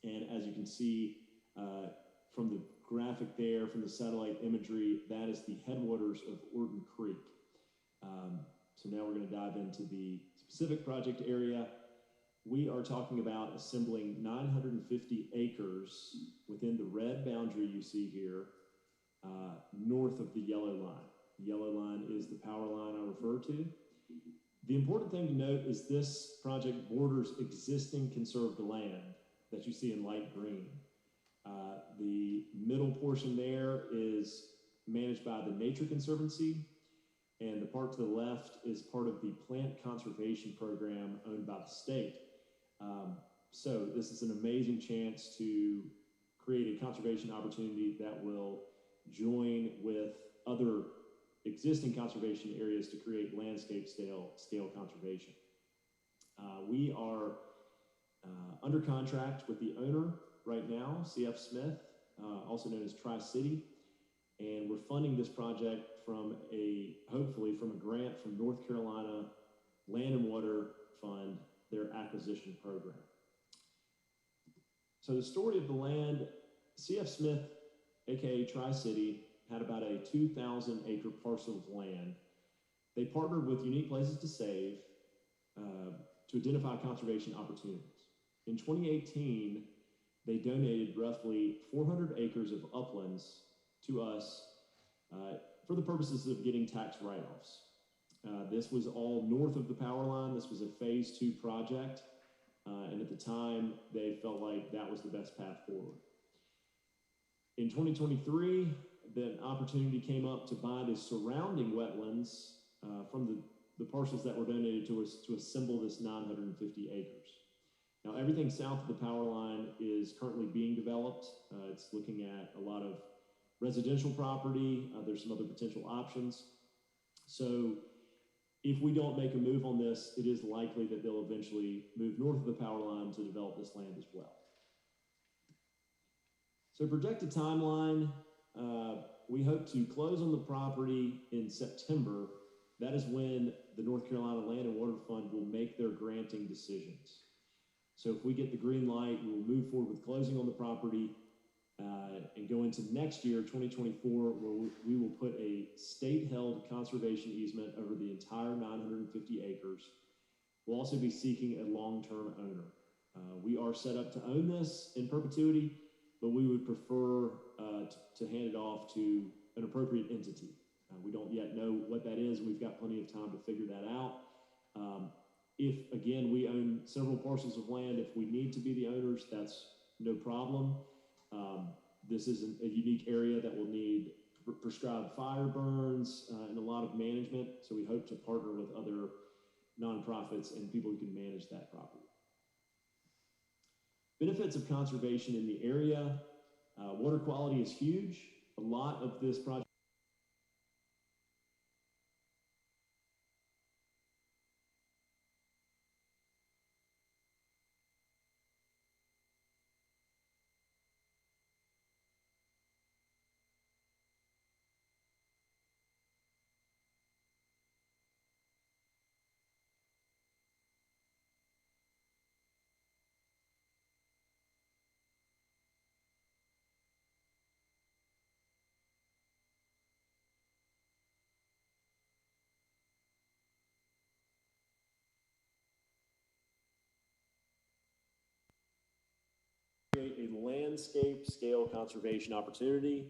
And as you can see from the graphic there, from the satellite imagery, that is the headwaters of Orton Creek. So now we're going to dive into the specific project area. We are talking about assembling 950 acres within the red boundary you see here, north of the yellow line. The yellow line is the power line I referred to. The important thing to note is this project borders existing conserved land that you see in light green. The middle portion there is managed by the Nature Conservancy, and the part to the left is part of the plant conservation program owned by the state. So this is an amazing chance to create a conservation opportunity that will join with other existing conservation areas to create landscape scale conservation. We are under contract with the owner right now, CF Smith, also known as Tri-City, and we're funding this project from hopefully from a grant from North Carolina Land and Water Fund, their acquisition program. So the story of the land, CF Smith, aka Tri-City, had about a 2,000 acre parcel of land. They partnered with Unique Places to Save to identify conservation opportunities. In 2018, they donated roughly 400 acres of uplands to us for the purposes of getting tax write-offs. This was all north of the power line. This was a phase 2 project. And at the time, they felt like that was the best path forward. In 2023, the opportunity came up to buy the surrounding wetlands from the parcels that were donated to us to assemble this 950 acres. Now, everything south of the power line is currently being developed. It's looking at a lot of residential property. There's some other potential options. So if we don't make a move on this, it is likely that they'll eventually move north of the power line to develop this land as well. So projected timeline, we hope to close on the property in September. That is when the North Carolina Land and Water Fund will make their granting decisions. So if we get the green light, we'll move forward with closing on the property and go into next year, 2024, where we will put a state-held conservation easement over the entire 950 acres. We'll also be seeking a long-term owner. We are set up to own this in perpetuity, but we would prefer to hand it off to an appropriate entity. We don't yet know what that is. We've got plenty of time to figure that out. If, again, we own several parcels of land, if we need to be the owners, that's no problem. This is a unique area that will need prescribed fire burns and a lot of management, so we hope to partner with other nonprofits and people who can manage that property. Benefits of conservation in the area. Water quality is huge. A lot of this project create a landscape scale conservation opportunity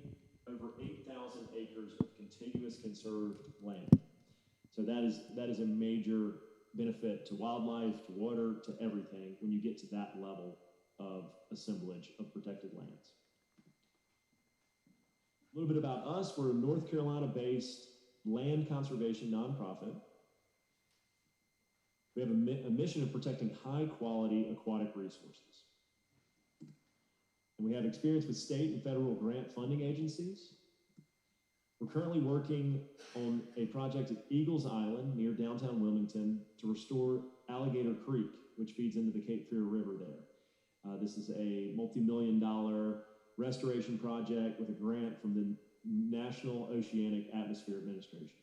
over 8,000 acres of contiguous conserved land. So that is a major benefit to wildlife, to water, to everything when you get to that level of assemblage of protected lands. A little bit about us. We're a North Carolina-based land conservation nonprofit. We have a mission of protecting high-quality aquatic resources. And we have experience with state and federal grant funding agencies. We're currently working on a project at Eagles Island near downtown Wilmington to restore Alligator Creek, which feeds into the Cape Fear River there. This is a multi-million-dollar restoration project with a grant from the National Oceanic Atmosphere Administration.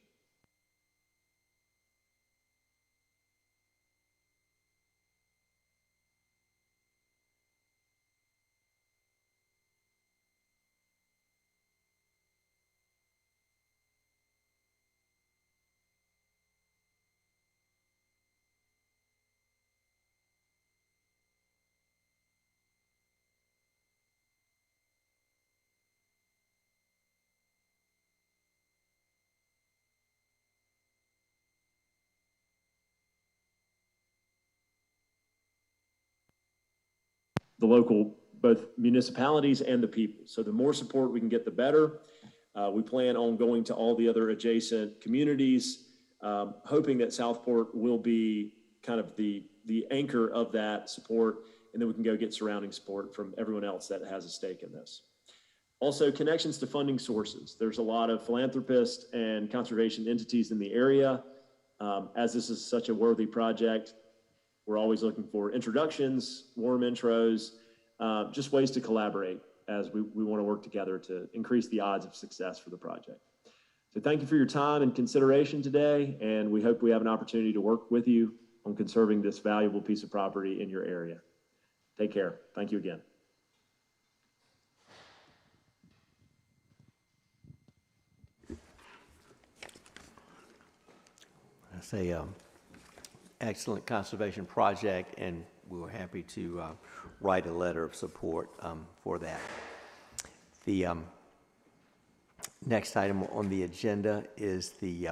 The local, both municipalities and the people. So the more support we can get, the better. We plan on going to all the other adjacent communities, hoping that Southport will be kind of the anchor of that support, and then we can go get surrounding support from everyone else that has a stake in this. Also, connections to funding sources. There's a lot of philanthropists and conservation entities in the area. As this is such a worthy project, we're always looking for introductions, warm intros, just ways to collaborate as we want to work together to increase the odds of success for the project. So thank you for your time and consideration today, and we hope we have an opportunity to work with you on conserving this valuable piece of property in your area. Take care. Thank you again. That's a excellent conservation project, and we were happy to write a letter of support for that. The next item on the agenda is the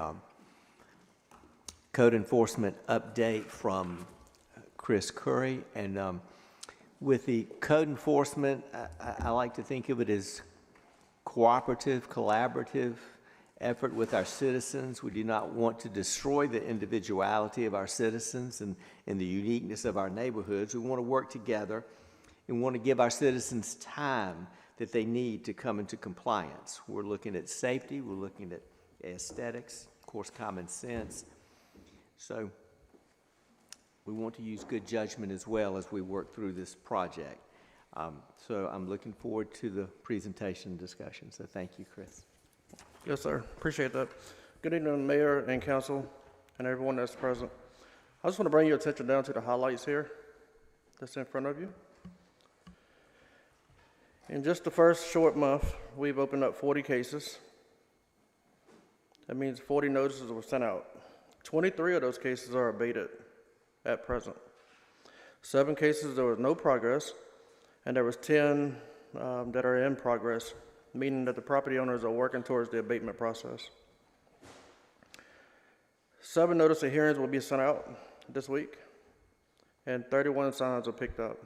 code enforcement update from Chris Curry. And with the code enforcement, I like to think of it as cooperative, collaborative effort with our citizens. We do not want to destroy the individuality of our citizens and the uniqueness of our neighborhoods. We want to work together and want to give our citizens time that they need to come into compliance. We're looking at safety, we're looking at aesthetics, of course, common sense. So we want to use good judgment as well as we work through this project. So I'm looking forward to the presentation and discussion. So thank you, Chris. Yes, sir. Appreciate that. Good evening, Mayor and Council and everyone that's present. I just want to bring your attention down to the highlights here that's in front of you. In just the first short month, we've opened up 40 cases. That means 40 notices were sent out. 23 of those cases are abated at present. 7 cases there was no progress, and there was 10 that are in progress, meaning that the property owners are working towards the abatement process. 7 notice of hearings will be sent out this week, and 31 signs are picked up.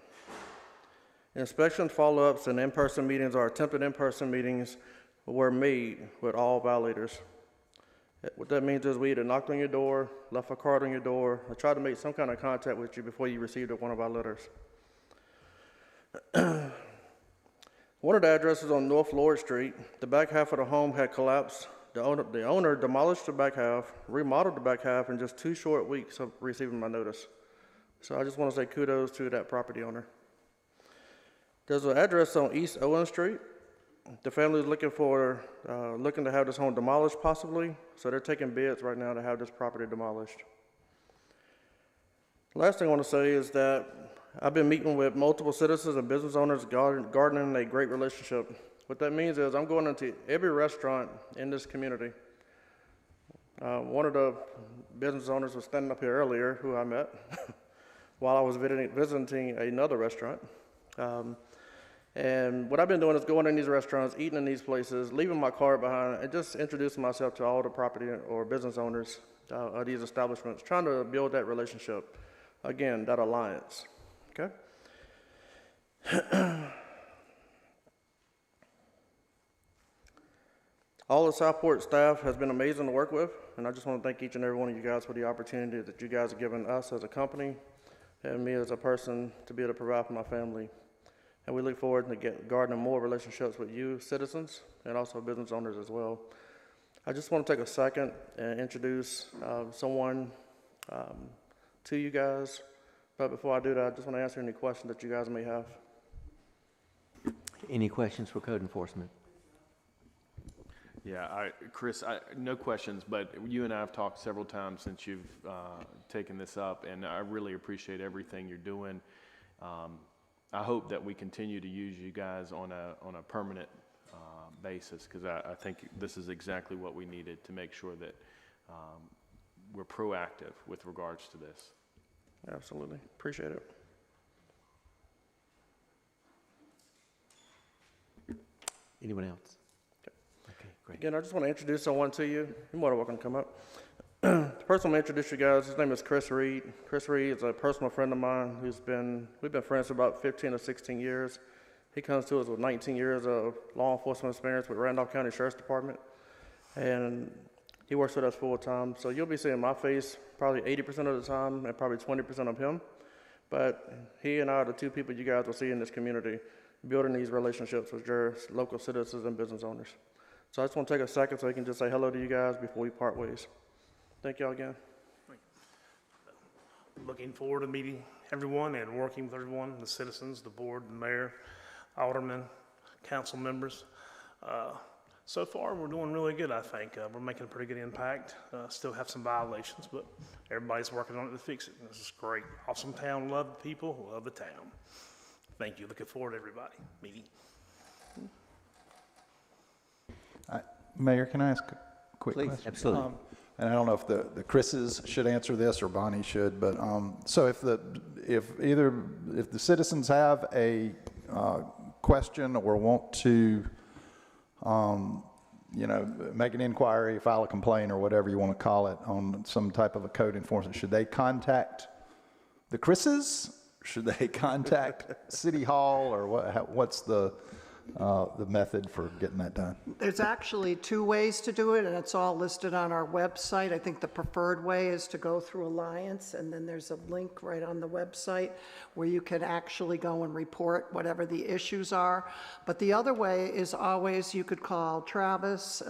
Inspection follow-ups and in-person meetings or attempted in-person meetings were made with all violators. What that means is we either knocked on your door, left a card on your door, or tried to make some kind of contact with you before you received one of our letters. One of the addresses on North Lord Street, the back half of the home had collapsed. The owner demolished the back half, remodeled the back half in just 2 short weeks of receiving my notice. So I just want to say kudos to that property owner. There's an address on East Owen Street. The family is looking to have this home demolished possibly, so they're taking bids right now to have this property demolished. Last thing I want to say is that I've been meeting with multiple citizens and business owners, garnering a great relationship. What that means is I'm going into every restaurant in this community. One of the business owners was standing up here earlier, who I met, while I was visiting another restaurant. And what I've been doing is going in these restaurants, eating in these places, leaving my card behind, and just introducing myself to all the property or business owners of these establishments, trying to build that relationship. Again, that alliance, okay? All the Southport staff has been amazing to work with, and I just want to thank each and every one of you guys for the opportunity that you guys have given us as a company and me as a person to be able to provide for my family. And we look forward to garnering more relationships with you, citizens, and also business owners as well. I just want to take a second and introduce someone to you guys. But before I do that, I just want to answer any questions that you guys may have. Any questions for code enforcement? Yeah, Chris, no questions, but you and I have talked several times since you've taken this up, and I really appreciate everything you're doing. I hope that we continue to use you guys on a permanent basis, because I think this is exactly what we needed to make sure that we're proactive with regards to this. Absolutely. Appreciate it. Anyone else? Okay, great. Again, I just want to introduce someone to you. You're more than welcome to come up. The person I'm going to introduce you guys, his name is Chris Reed. Chris Reed is a personal friend of mine we've been friends for about 15 or 16 years. He comes to us with 19 years of law enforcement experience with Randolph County Sheriff's Department. And he works with us full time. So you'll be seeing my face probably 80% of the time and probably 20% of him. But he and I are the two people you guys will see in this community building these relationships with your local citizens and business owners. So I just want to take a second so I can just say hello to you guys before we part ways. Thank y'all again. Looking forward to meeting everyone and working with everyone, the citizens, the board, the mayor, aldermen, council members. So far, we're doing really good, I think. We're making a pretty good impact. Still have some violations, but everybody's working on it to fix it. This is great. Awesome town. Love the people. Love the town. Thank you. Looking forward to everybody meeting. Mayor, can I ask a quick Please, question? absolutely. And I don't know if the Chris's should answer this or Bonnie should, but so if the citizens have a question or want to make an inquiry, file a complaint, or whatever you want to call it on some type of a code enforcement, should they contact the Chris's? Should they contact City Hall, or what's the method for getting that done? There's actually two ways to do it, and it's all listed on our website. I think the preferred way is to go through Alliance, and then there's a link right on the website where you can actually go and report whatever the issues are. But the other way is always, you could call Travis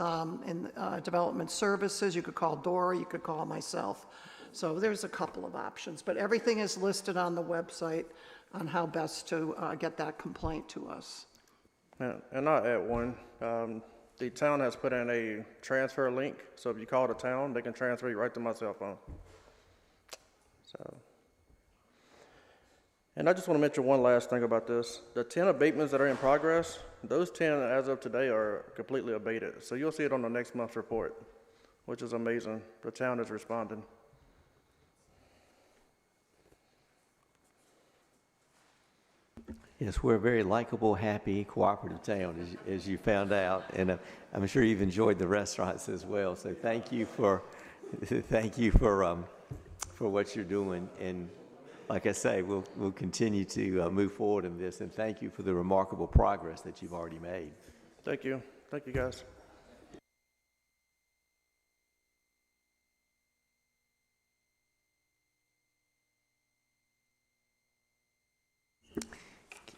in Development Services, you could call Dora, you could call myself. So there's a couple of options, but everything is listed on the website on how best to get that complaint to us. Yeah, and I'll add one. The town has put in a transfer link, so if you call the town, they can transfer you right to my cell phone. So, and I just want to mention one last thing about this. The 10 abatements that are in progress, those 10 as of today are completely abated. So you'll see it on the next month's report, which is amazing. The town is responding. Yes, we're a very likable, happy, cooperative town, as you found out, and I'm sure you've enjoyed the restaurants as well. So thank you for what you're doing, and like I say, we'll continue to move forward in this. And thank you for the remarkable progress that you've already made. Thank you, guys.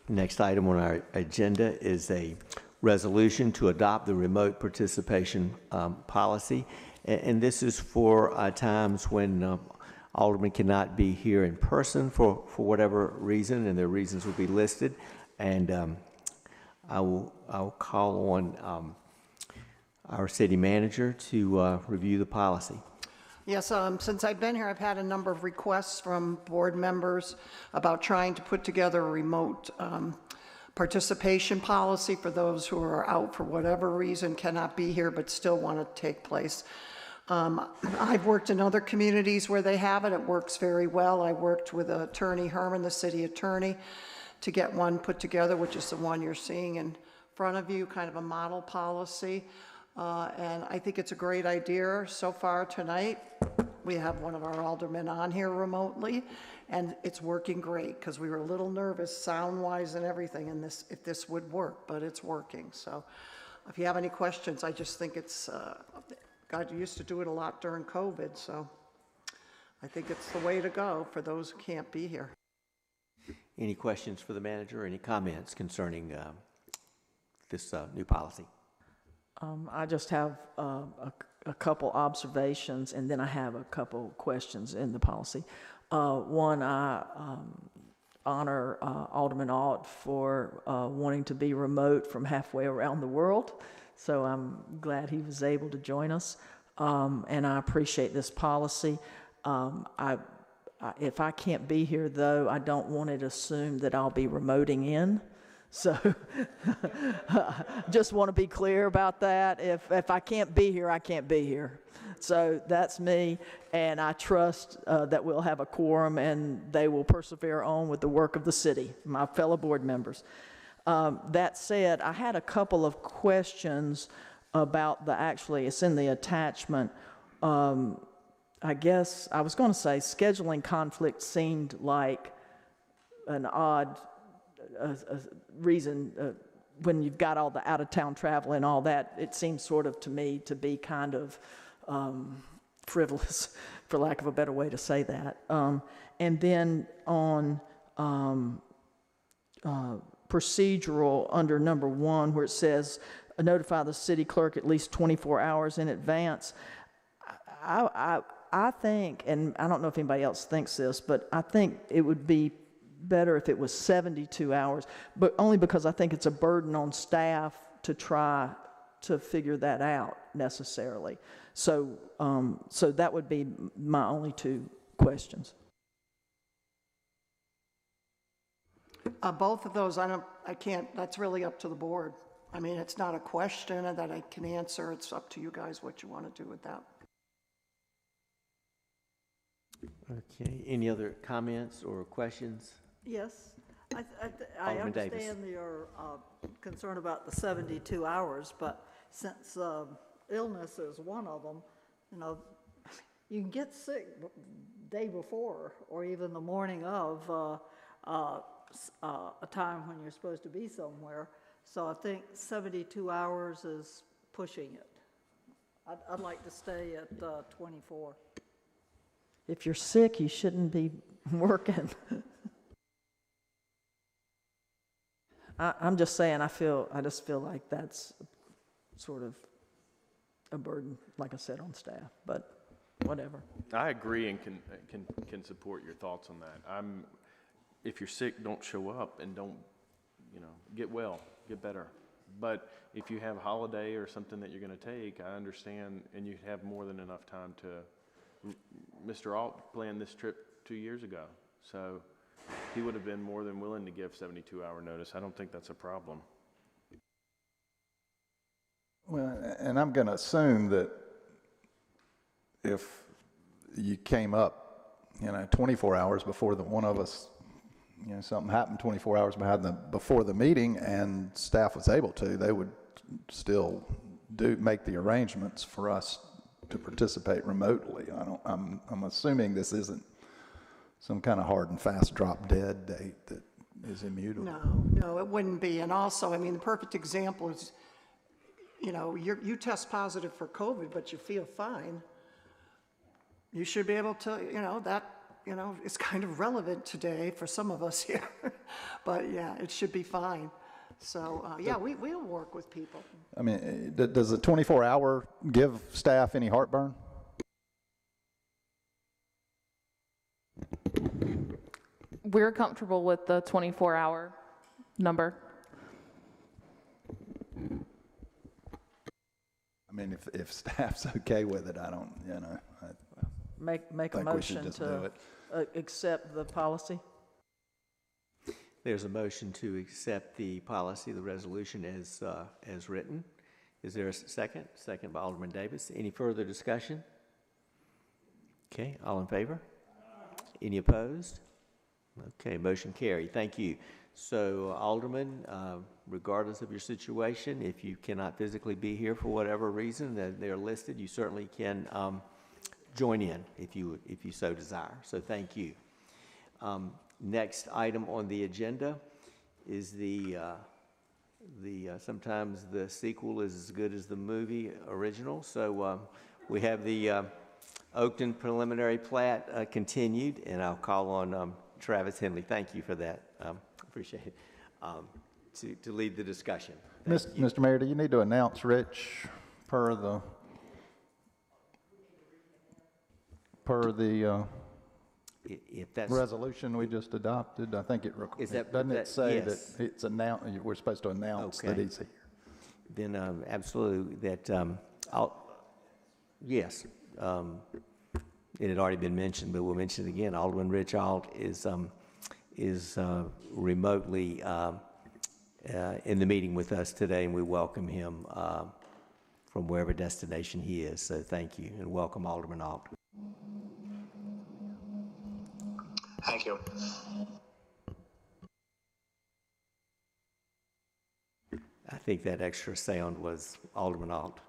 Next item on our agenda is a resolution to adopt the remote participation policy. And this is for times when aldermen cannot be here in person for whatever reason, and their reasons will be listed. And I'll call on our city manager to review the policy. Yes, since I've been here, I've had a number of requests from board members about trying to put together a remote participation policy for those who are out for whatever reason, cannot be here, but still want to take place. I've worked in other communities where they have it. It works very well. I worked with Attorney Herman, the city attorney, to get one put together, which is the one you're seeing in front of you, kind of a model policy. And I think it's a great idea. So far tonight, we have one of our aldermen on here remotely, and it's working great, because we were a little nervous sound-wise and everything, and if this would work, but it's working. So if you have any questions, I just think it's, God used to do it a lot during COVID, so I think it's the way to go for those who can't be here. Any questions for the manager or any comments concerning this new policy? I just have a couple observations, and then I have a couple questions in the policy. One, I honor Alderman Alt for wanting to be remote from halfway around the world, so I'm glad he was able to join us, and I appreciate this policy. If I can't be here, though, I don't want it assumed that I'll be remoting in. So just want to be clear about that. If I can't be here, I can't be here. So that's me, and I trust that we'll have a quorum and they will persevere on with the work of the city, my fellow board members. That said, I had a couple of questions about it's in the attachment. I guess I was going to say scheduling conflict seemed like an odd reason when you've got all the out-of-town travel and all that. It seems sort of to me to be kind of frivolous, for lack of a better way to say that. And then on procedural under number 1, where it says notify the city clerk at least 24 hours in advance, I think, and I don't know if anybody else thinks this, but I think it would be better if it was 72 hours, but only because I think it's a burden on staff to try to figure that out necessarily. So, so that would be my only 2 questions. Both of those, I can't, that's really up to the board. I mean, it's not a question that I can answer. It's up to you guys what you want to do with that. Okay, any other comments or questions? Yes, I understand your concern about the 72 hours, but since illness is one of them, you can get sick day before or even the morning of a time when you're supposed to be somewhere. So I think 72 hours is pushing it. I'd like to stay at 24. If you're sick, you shouldn't be working. I'm just saying, I just feel like that's sort of a burden, like I said, on staff, but whatever. I agree and can support your thoughts on that. If you're sick, don't show up and don't, get well, get better. But if you have a holiday or something that you're going to take, I understand, and you have more than enough time to. Mr. Alt planned this trip 2 years ago, so he would have been more than willing to give 72-hour notice. I don't think that's a problem. Well, and I'm going to assume that if you came up, 24 hours before one of us, something happened 24 hours before the meeting and staff was able to, they would still make the arrangements for us to participate remotely. I'm assuming this isn't some kind of hard and fast drop dead date that is immutable. No, it wouldn't be. And also, I mean, the perfect example is, you test positive for COVID, but you feel fine. You should be able to, it's kind of relevant today for some of us here, but yeah, it should be fine. So, we'll work with people. I mean, does the 24-hour give staff any heartburn? We're comfortable with the 24-hour number. I mean, if staff's okay with it, I don't, Make a motion to accept the policy. There's a motion to accept the policy, the resolution as written. Is there a second? Second by Alderman Davis. Any further discussion? Okay, all in favor? Any opposed? Okay, motion carried. Thank you. So, Alderman, regardless of your situation, if you cannot physically be here for whatever reason that they're listed, you certainly can join in if you so desire. So, thank you. Next item on the agenda is the sometimes the sequel is as good as the movie original. So we have the Oakton preliminary plat continued, and I'll call on Travis Henley. Thank you for that. Appreciate it. To lead the discussion. Mr. Mayor, do you need to announce Rich per the if that's resolution we just adopted? I think it Is that- doesn't it that- say yes. that it's announced, we're supposed to announce that Okay. he's here? Then absolutely, that, yes, it had already been mentioned, but we'll mention it again. Alderman Rich Alt is remotely in the meeting with us today, and we welcome him from wherever destination he is. So thank you, and welcome Alderman Alt. Thank you. I think that extra sound was Alderman Alt.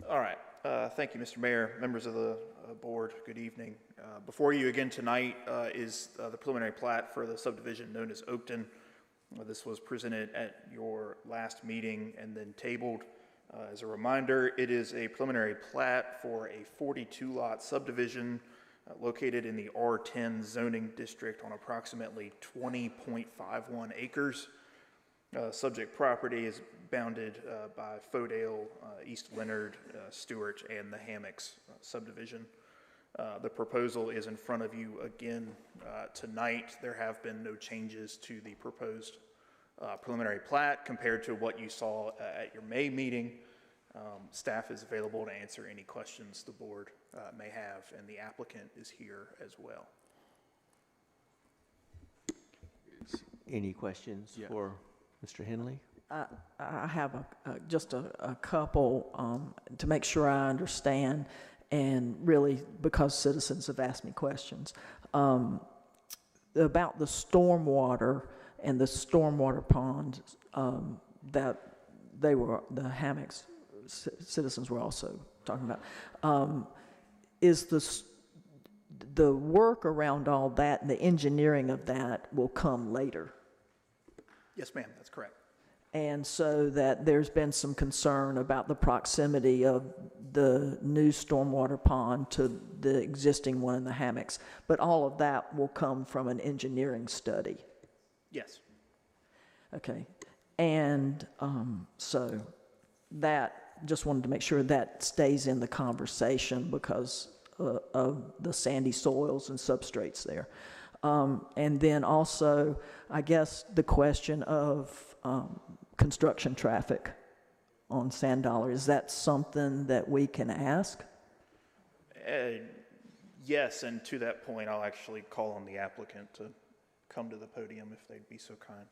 All right. Thank you, Mr. Mayor, members of the board. Good evening. Before you again tonight is the preliminary plat for the subdivision known as Oakton. This was presented at your last meeting and then tabled. As a reminder, it is a preliminary plat for a 42-lot subdivision located in the R10 zoning district on approximately 20.51 acres. Subject property is bounded by Fodale, East Leonard, Stewart, and the Hammocks subdivision. The proposal is in front of you again tonight. There have been no changes to the proposed preliminary plat compared to what you saw at your May meeting. Staff is available to answer any questions the board may have, and the applicant is here as well. Any questions for Mr. Henley? I have just a couple to make sure I understand, and really because citizens have asked me questions about the stormwater and the stormwater pond that the Hammocks citizens were also talking about. Is the work around all that and the engineering of that will come later? Yes, ma'am, that's correct. And so that there's been some concern about the proximity of the new stormwater pond to the existing one in the Hammocks, but all of that will come from an engineering study. Yes. Okay, and so that, just wanted to make sure that stays in the conversation because of the sandy soils and substrates there. And then also, I guess the question of construction traffic on Sand Dollar, is that something that we can ask? Yes, and to that point, I'll actually call on the applicant to come to the podium if they'd be so kind.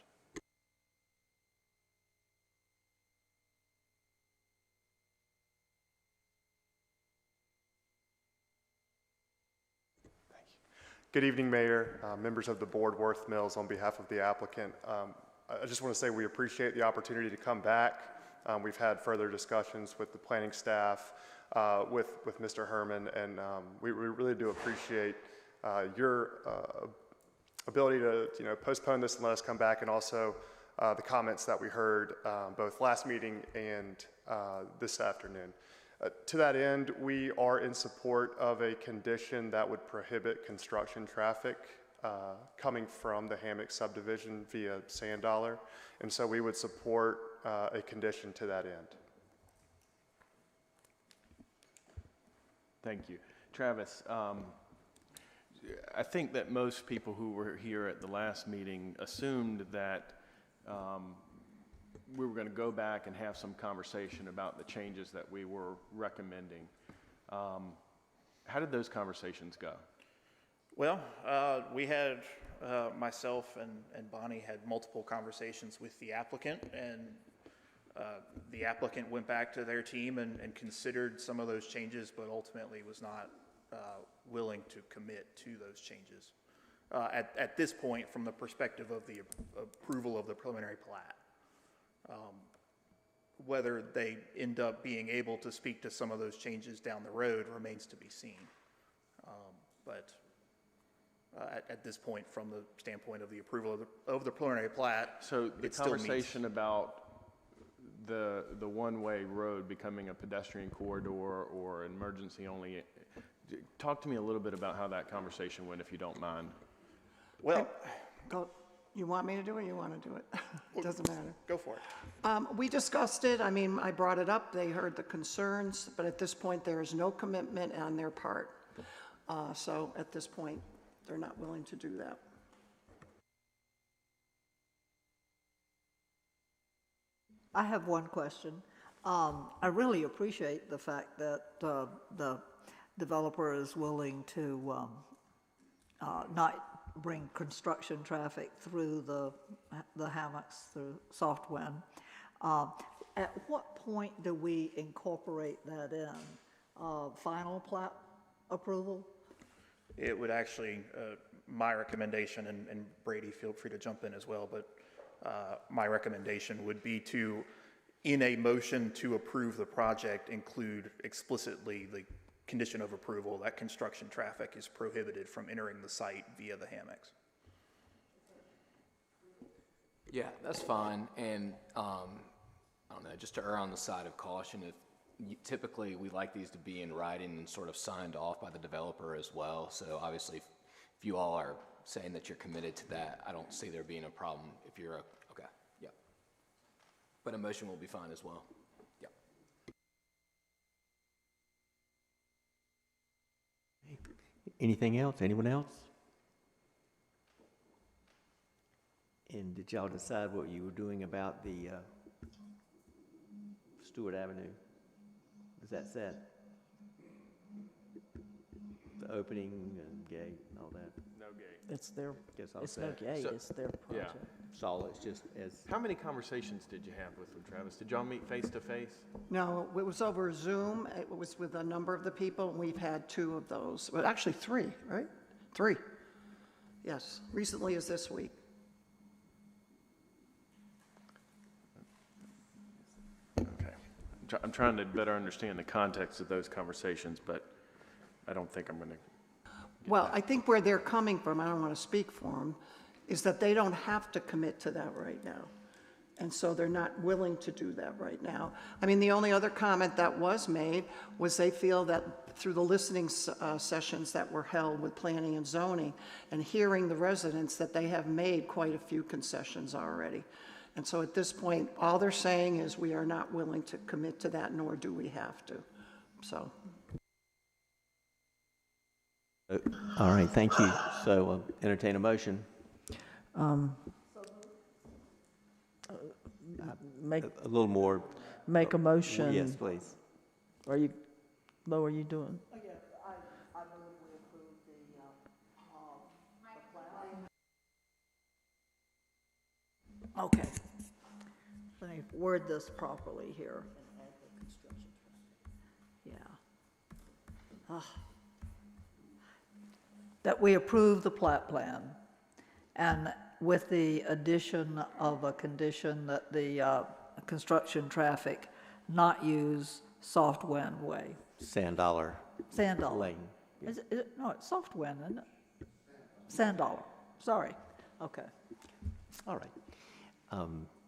Good evening, Mayor, members of the board, Worth Mills, on behalf of the applicant. I just want to say we appreciate the opportunity to come back. We've had further discussions with the planning staff, with Mr. Herman, and we really do appreciate your ability to postpone this and let us come back, and also the comments that we heard both last meeting and this afternoon. To that end, we are in support of a condition that would prohibit construction traffic coming from the Hammock subdivision via Sand Dollar, and so we would support a condition to that end. Thank you. Travis, I think that most people who were here at the last meeting assumed that we were going to go back and have some conversation about the changes that we were recommending. How did those conversations go? Well, we had, myself and Bonnie had multiple conversations with the applicant, and the applicant went back to their team and considered some of those changes, but ultimately was not willing to commit to those changes. At this point, from the perspective of the approval of the preliminary plat. Whether they end up being able to speak to some of those changes down the road remains to be seen. But at this point, from the standpoint of the approval of the preliminary plat, so the conversation about the one-way road becoming a pedestrian corridor or emergency only. Talk to me a little bit about how that conversation went, if you don't mind. Well, Go. You want me to do it, or you want to do it? It doesn't matter. go for it. We discussed it. I mean, I brought it up. They heard the concerns, but at this point, there is no commitment on their part. So at this point, they're not willing to do that. I have one question. I really appreciate the fact that the developer is willing to not bring construction traffic through the hammocks, through soft wind. At what point do we incorporate that in? Final plat approval? It would actually, my recommendation, and Brady, feel free to jump in as well, but my recommendation would be to, in a motion to approve the project, include explicitly the condition of approval that construction traffic is prohibited from entering the site via the hammocks. Yeah, that's fine. And I don't know, just to err on the side of caution, typically we like these to be in writing and sort of signed off by the developer as well. So obviously, if you all are saying that you're committed to that, I don't see there being a problem if you're okay, yeah. But a motion will be fine as well. Yeah. Anything else? Anyone else? And did y'all decide what you were doing about the Stewart Avenue? Is that set? The opening and gate and all that? No gate. It's their, Guess I'll it's say. no gate, So- it's their Yeah. project. So it's just as. How many conversations did you have with them, Travis? Did y'all meet face to face? No, it was over Zoom. It was with a number of the people, and we've had 2 of those. Well, actually 3, right? 3. Yes, recently as this week. I'm trying to better understand the context of those conversations, but I don't think I'm going to. Well, I think where they're coming from, I don't want to speak for them, is that they don't have to commit to that right now. And so they're not willing to do that right now. I mean, the only other comment that was made was they feel that through the listening sessions that were held with planning and zoning and hearing the residents, that they have made quite a few concessions already. And so at this point, all they're saying is we are not willing to commit to that, nor do we have to. So. All right, thank you. So entertain a motion. Make a little more. Make a motion. Yes, please. Are you, Lo, are you doing? I believe we approved the Okay. Let me word this properly here. Yeah. That we approve the plat plan, and with the addition of a condition that the construction traffic not use Soft Wind Way. Sand-Dollar Lane. Is it, no, it's Soft Wind, isn't it? Sand-Dollar, sorry. Okay. All right.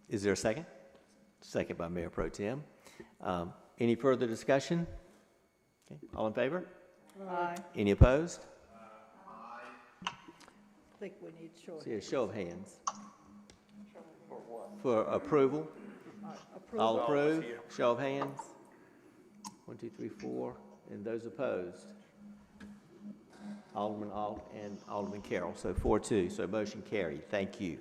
Is there a second? Second by Mayor Pro Tem. Any further discussion? Okay. All in favor? Aye. Any opposed? I think we need See a show of hands. For what? For approval? Approval. All approved? Show of hands? 1, 2, 3, 4. And those opposed? Alderman Alt and Alderman Carroll. So 4-2. So motion carried. Thank you.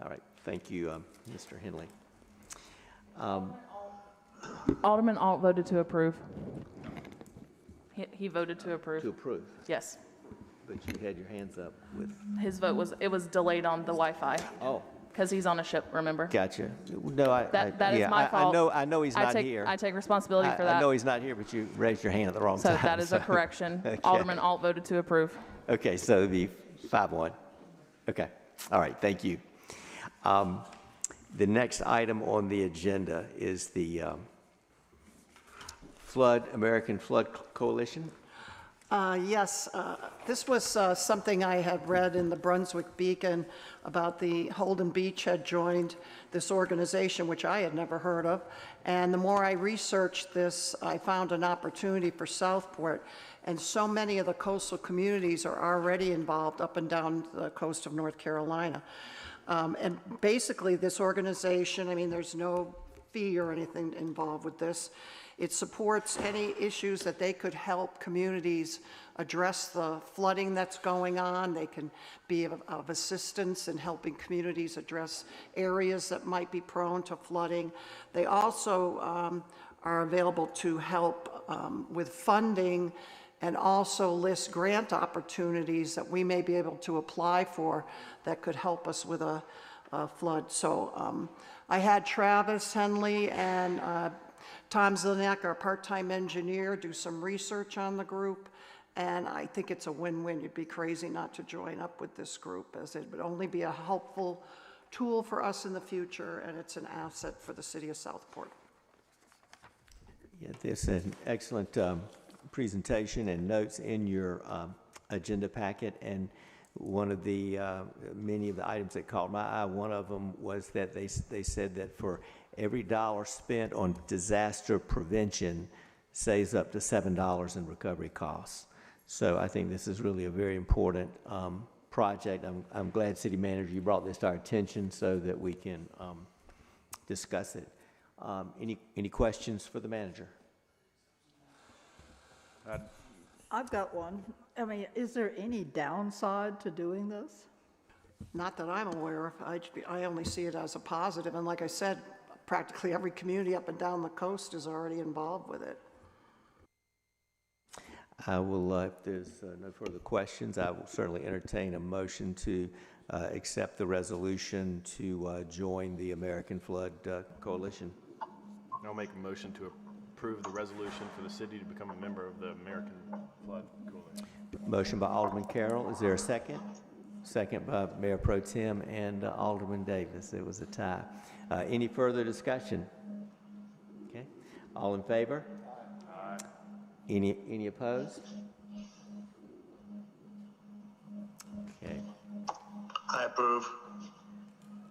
All right. Thank you, Mr. Henley. Alderman Alt voted to approve. He voted to approve. To approve. Yes. But you had your hands up with. His vote was delayed on the Wi-Fi. Oh. Because he's on a ship, remember? Gotcha. No, That is my fault. I know he's not here. I take responsibility for that. I know he's not here, but you raised your hand at the wrong time. So that is a correction. Okay. Alderman Alt voted to approve. Okay, so it'd be 5-1. Okay. All right. Thank you. The next item on the agenda is the American Flood Coalition. Yes, this was something I had read in the Brunswick Beacon about the Holden Beach had joined this organization, which I had never heard of. And the more I researched this, I found an opportunity for Southport. And so many of the coastal communities are already involved up and down the coast of North Carolina. And basically this organization, I mean, there's no fee or anything involved with this. It supports any issues that they could help communities address the flooding that's going on. They can be of assistance in helping communities address areas that might be prone to flooding. They also are available to help with funding and also list grant opportunities that we may be able to apply for that could help us with a flood. So I had Travis Henley and Tom Zilniak, our part-time engineer, do some research on the group, and I think it's a win-win. You'd be crazy not to join up with this group, as it would only be a helpful tool for us in the future, and it's an asset for the city of Southport. Yeah, there's an excellent presentation and notes in your agenda packet, and one of the many of the items that caught my eye, one of them was that they said that for every dollar spent on disaster prevention saves up to $7 in recovery costs. So I think this is really a very important project. I'm glad, City Manager, you brought this to our attention so that we can discuss it. Any questions for the manager? I've got one. I mean, is there any downside to doing this? Not that I'm aware of. I only see it as a positive, and like I said, practically every community up and down the coast is already involved with it. I will, if there's no further questions, I will certainly entertain a motion to accept the resolution to join the American Flood Coalition. I'll make a motion to approve the resolution for the city to become a member of the American Flood Coalition. Motion by Alderman Carroll. Is there a second? Second by Mayor Pro Tem and Alderman Davis. It was a tie. Any further discussion? Okay. All in favor? Aye. Any opposed? Okay. I approve.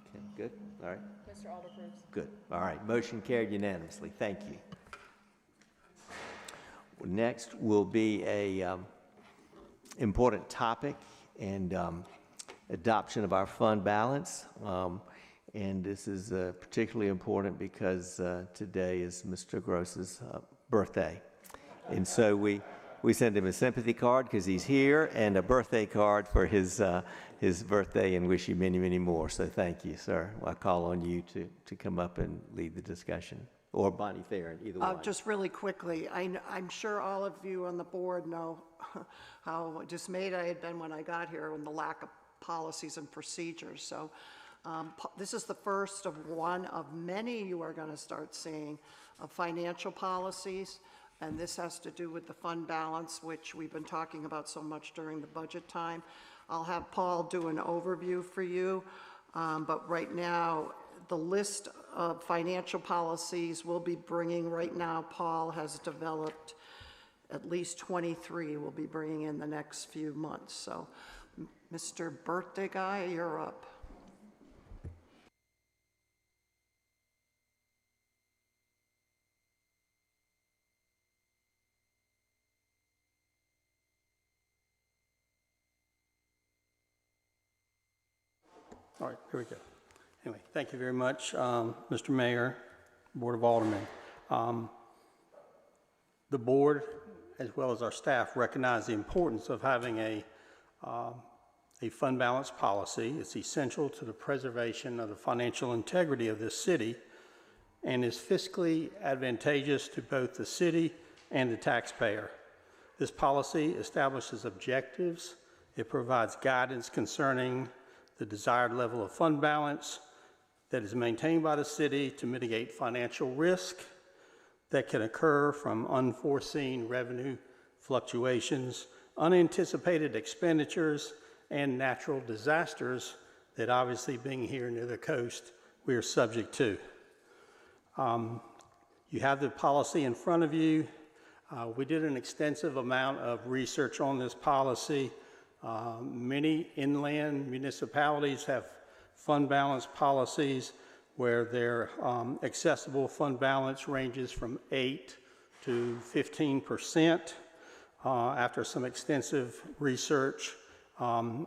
Okay, good. All right. Mr. Alder approves. Good. All right. Motion carried unanimously. Thank you. Next will be a important topic and adoption of our fund balance. And this is particularly important because today is Mr. Gross's birthday. And so we send him a sympathy card because he's here and a birthday card for his birthday and wish you many, many more. So thank you, sir. I call on you to come up and lead the discussion. Or Bonnie Theron, either one. Just really quickly, I'm sure all of you on the board know how dismayed I had been when I got here and the lack of policies and procedures. So this is the first of one of many you are going to start seeing of financial policies. And this has to do with the fund balance, which we've been talking about so much during the budget time. I'll have Paul do an overview for you. But right now, the list of financial policies we'll be bringing right now, Paul has developed at least 23 we'll be bringing in the next few months. So, Mr. Birthday Guy, you're up. All right, here we go. Anyway, thank you very much, Mr. Mayor, Board of Aldermen. The board, as well as our staff, recognize the importance of having a fund balance policy. It's essential to the preservation of the financial integrity of this city and is fiscally advantageous to both the city and the taxpayer. This policy establishes objectives. It provides guidance concerning the desired level of fund balance that is maintained by the city to mitigate financial risk that can occur from unforeseen revenue fluctuations, unanticipated expenditures, and natural disasters that obviously being here near the coast, we are subject to. You have the policy in front of you. We did an extensive amount of research on this policy. Many inland municipalities have fund balance policies where their accessible fund balance ranges from 8 to 15%. After some extensive research,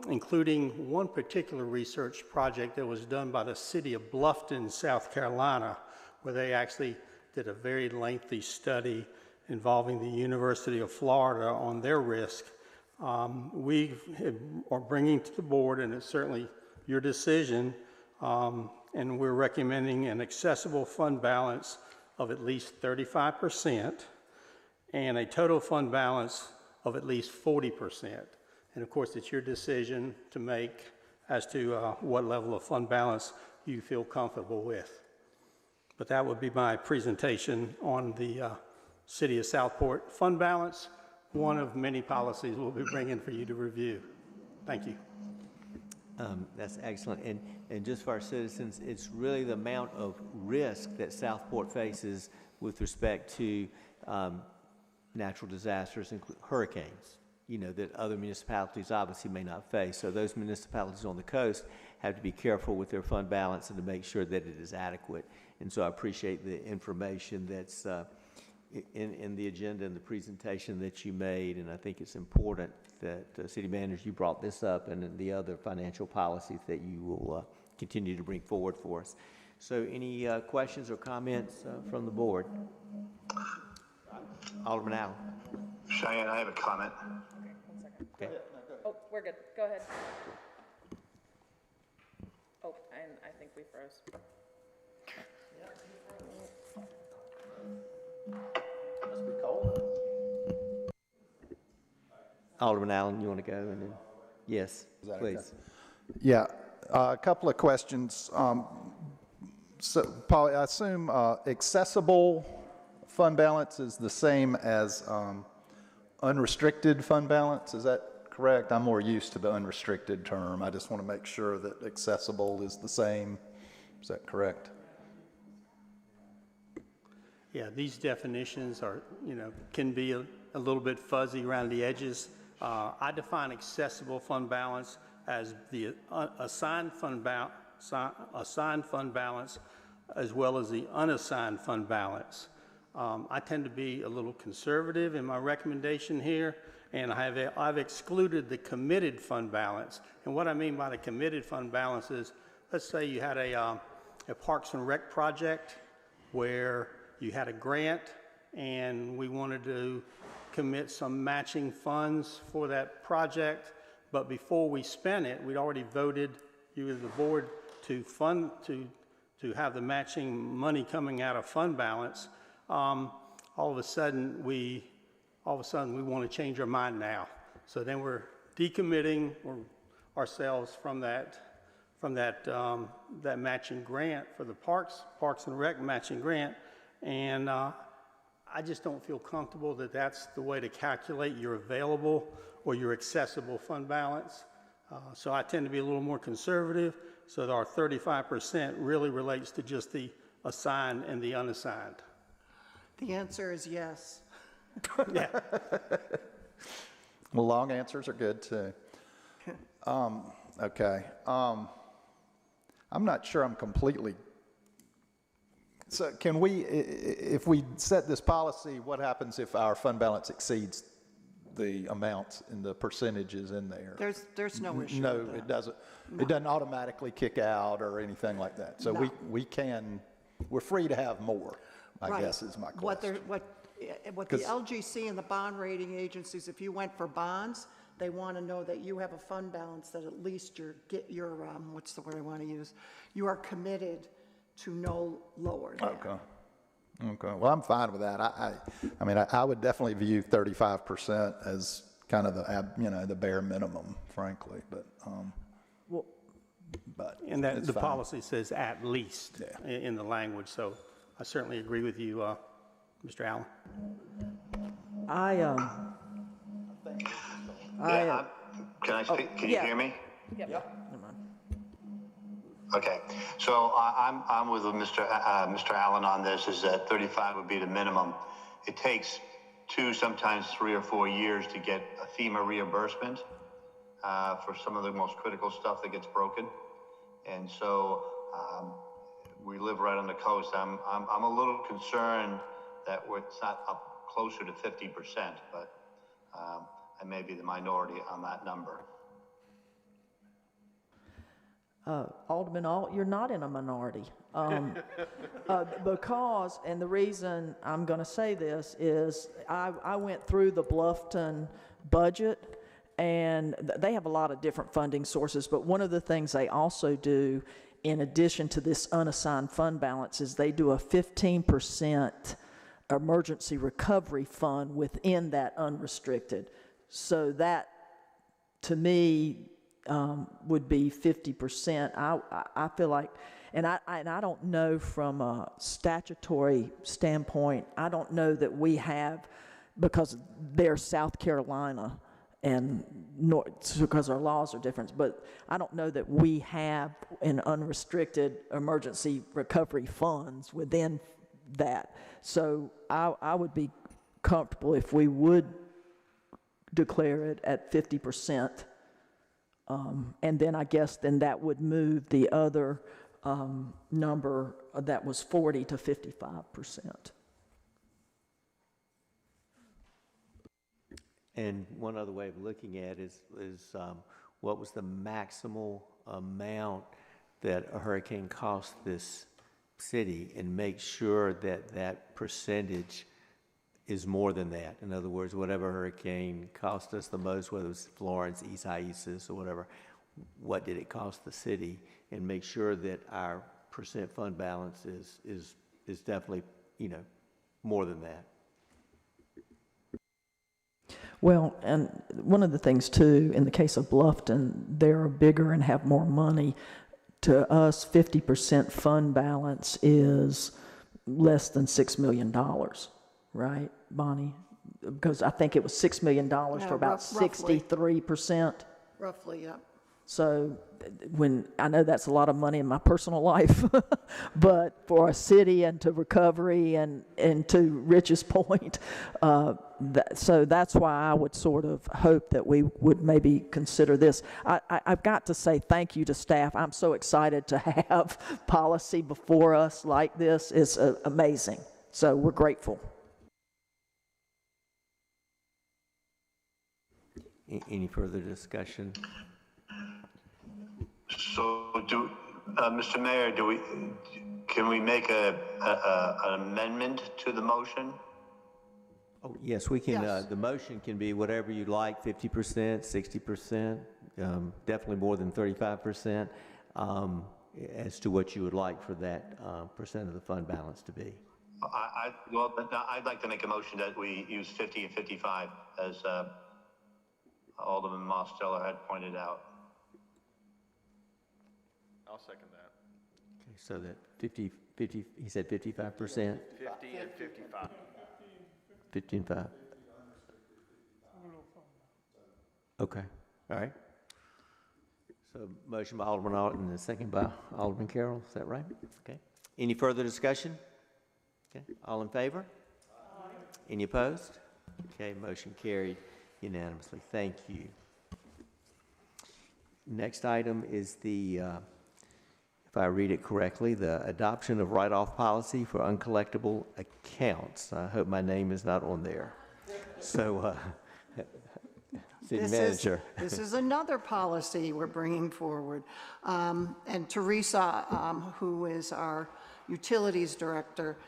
including one particular research project that was done by the city of Bluffton, South Carolina, where they actually did a very lengthy study involving the University of Florida on their risk. We are bringing to the board, and it's certainly your decision, and we're recommending an accessible fund balance of at least 35% and a total fund balance of at least 40%. And of course, it's your decision to make as to what level of fund balance you feel comfortable with. But that would be my presentation on the City of Southport fund balance, one of many policies we'll be bringing for you to review. Thank you. That's excellent. And just for our citizens, it's really the amount of risk that Southport faces with respect to natural disasters, including hurricanes, that other municipalities obviously may not face. So those municipalities on the coast have to be careful with their fund balance and to make sure that it is adequate. And so I appreciate the information that's in the agenda and the presentation that you made, and I think it's important that City Manager, you brought this up, and the other financial policies that you will continue to bring forward for us. So any questions or comments from the board? Alderman Allen. Cheyenne, I have a comment. Okay. Oh, we're good. Go ahead. Oh, and I think we froze. Must be cold. Alderman Allen, you want to go? And then, yes, please. Okay? Yeah, a couple of questions. So, Paul, I assume accessible fund balance is the same as unrestricted fund balance. Is that correct? I'm more used to the unrestricted term. I just want to make sure that accessible is the same. Is that correct? Yeah, these definitions are, can be a little bit fuzzy around the edges. I define accessible fund balance as the assigned fund balance as well as the unassigned fund balance. I tend to be a little conservative in my recommendation here, and I've excluded the committed fund balance. And what I mean by the committed fund balance is, let's say you had a Parks and Rec project where you had a grant and we wanted to commit some matching funds for that project, but before we spent it, we'd already voted, you as the board, to have the matching money coming out of fund balance. All of a sudden we want to change our mind now. So then we're decommitting ourselves from that matching grant for the Parks and Rec matching grant, and I just don't feel comfortable that that's the way to calculate your available or your accessible fund balance. So I tend to be a little more conservative, so that our 35% really relates to just the assigned and the unassigned. The answer is yes. Yeah. Well, long answers are good too. Okay. I'm not sure I'm completely. So can we, if we set this policy, what happens if our fund balance exceeds the amounts and the percentages in there? There's no issue. No, with that. it doesn't. No. It doesn't automatically kick out or anything like that. So No. we're free to have more, I Right. guess is my question. What the LGC and the bond rating agencies, if you went for bonds, they want to know that you have a fund balance that at least what's the word I want to use? You are committed to no lower than. Okay. Well, I'm fine with that. I mean, I would definitely view 35% as kind of the bare minimum, frankly. But And that the policy says at least in the language. So I certainly agree with you, Mr. Allen. Can I speak? Can you hear me? Yep. Okay, so I'm with Mr. Allen on this, is that 35 would be the minimum. It takes 2, sometimes 3 or 4 years to get a FEMA reimbursement for some of the most critical stuff that gets broken. And so we live right on the coast. I'm a little concerned that it's not up closer to 50%, but I may be the minority on that number. Alderman Alt, you're not in a minority. Because, and the reason I'm going to say this is I went through the Bluffton budget, and they have a lot of different funding sources, but one of the things they also do, in addition to this unassigned fund balance, is they do a 15% emergency recovery fund within that unrestricted. So that, to me, would be 50%. I feel like, and I don't know from a statutory standpoint, I don't know that we have, because they're South Carolina and because our laws are different, but I don't know that we have an unrestricted emergency recovery funds within that. So I would be comfortable if we would declare it at 50%. And then I guess then that would move the other number that was 40 to 55%. And one other way of looking at it is what was the maximal amount that a hurricane cost this city, and make sure that that percentage is more than that. In other words, whatever hurricane cost us the most, whether it was Florence, Isaias, or whatever, what did it cost the city? And make sure that our percent fund balance is definitely, more than that. Well, and one of the things too, in the case of Bluffton, they're bigger and have more money. To us, 50% fund balance is less than $6 million. Right, Bonnie? Because I think it was $6 million for about 63%. Roughly, yeah. So when I know that's a lot of money in my personal life, but for a city and to recovery and to Rich's point, so that's why I would sort of hope that we would maybe consider this. I've got to say thank you to staff. I'm so excited to have policy before us like this. It's amazing. So we're grateful. Any further discussion? So, Mr. Mayor, can we make an amendment to the motion? Oh, yes, we can. Yes. The motion can be whatever you like, 50%, 60%, definitely more than 35%, as to what you would like for that percent of the fund balance to be. I'd like to make a motion that we use 50 and 55, as Alderman Mosteller had pointed out. I'll second that. Okay, so that 50, he said 55%? 50 and 55. 50 and 5. Okay, all right. So motion by Alderman Alton and a second by Alderman Carroll, is that right? Okay. Any further discussion? Okay, all in favor? Aye. Any opposed? Okay, motion carried unanimously. Thank you. Next item is the, if I read it correctly, the adoption of write-off policy for uncollectible accounts. I hope my name is not on there. So, City Manager. This is another policy we're bringing forward. And Teresa, who is our Utilities Director,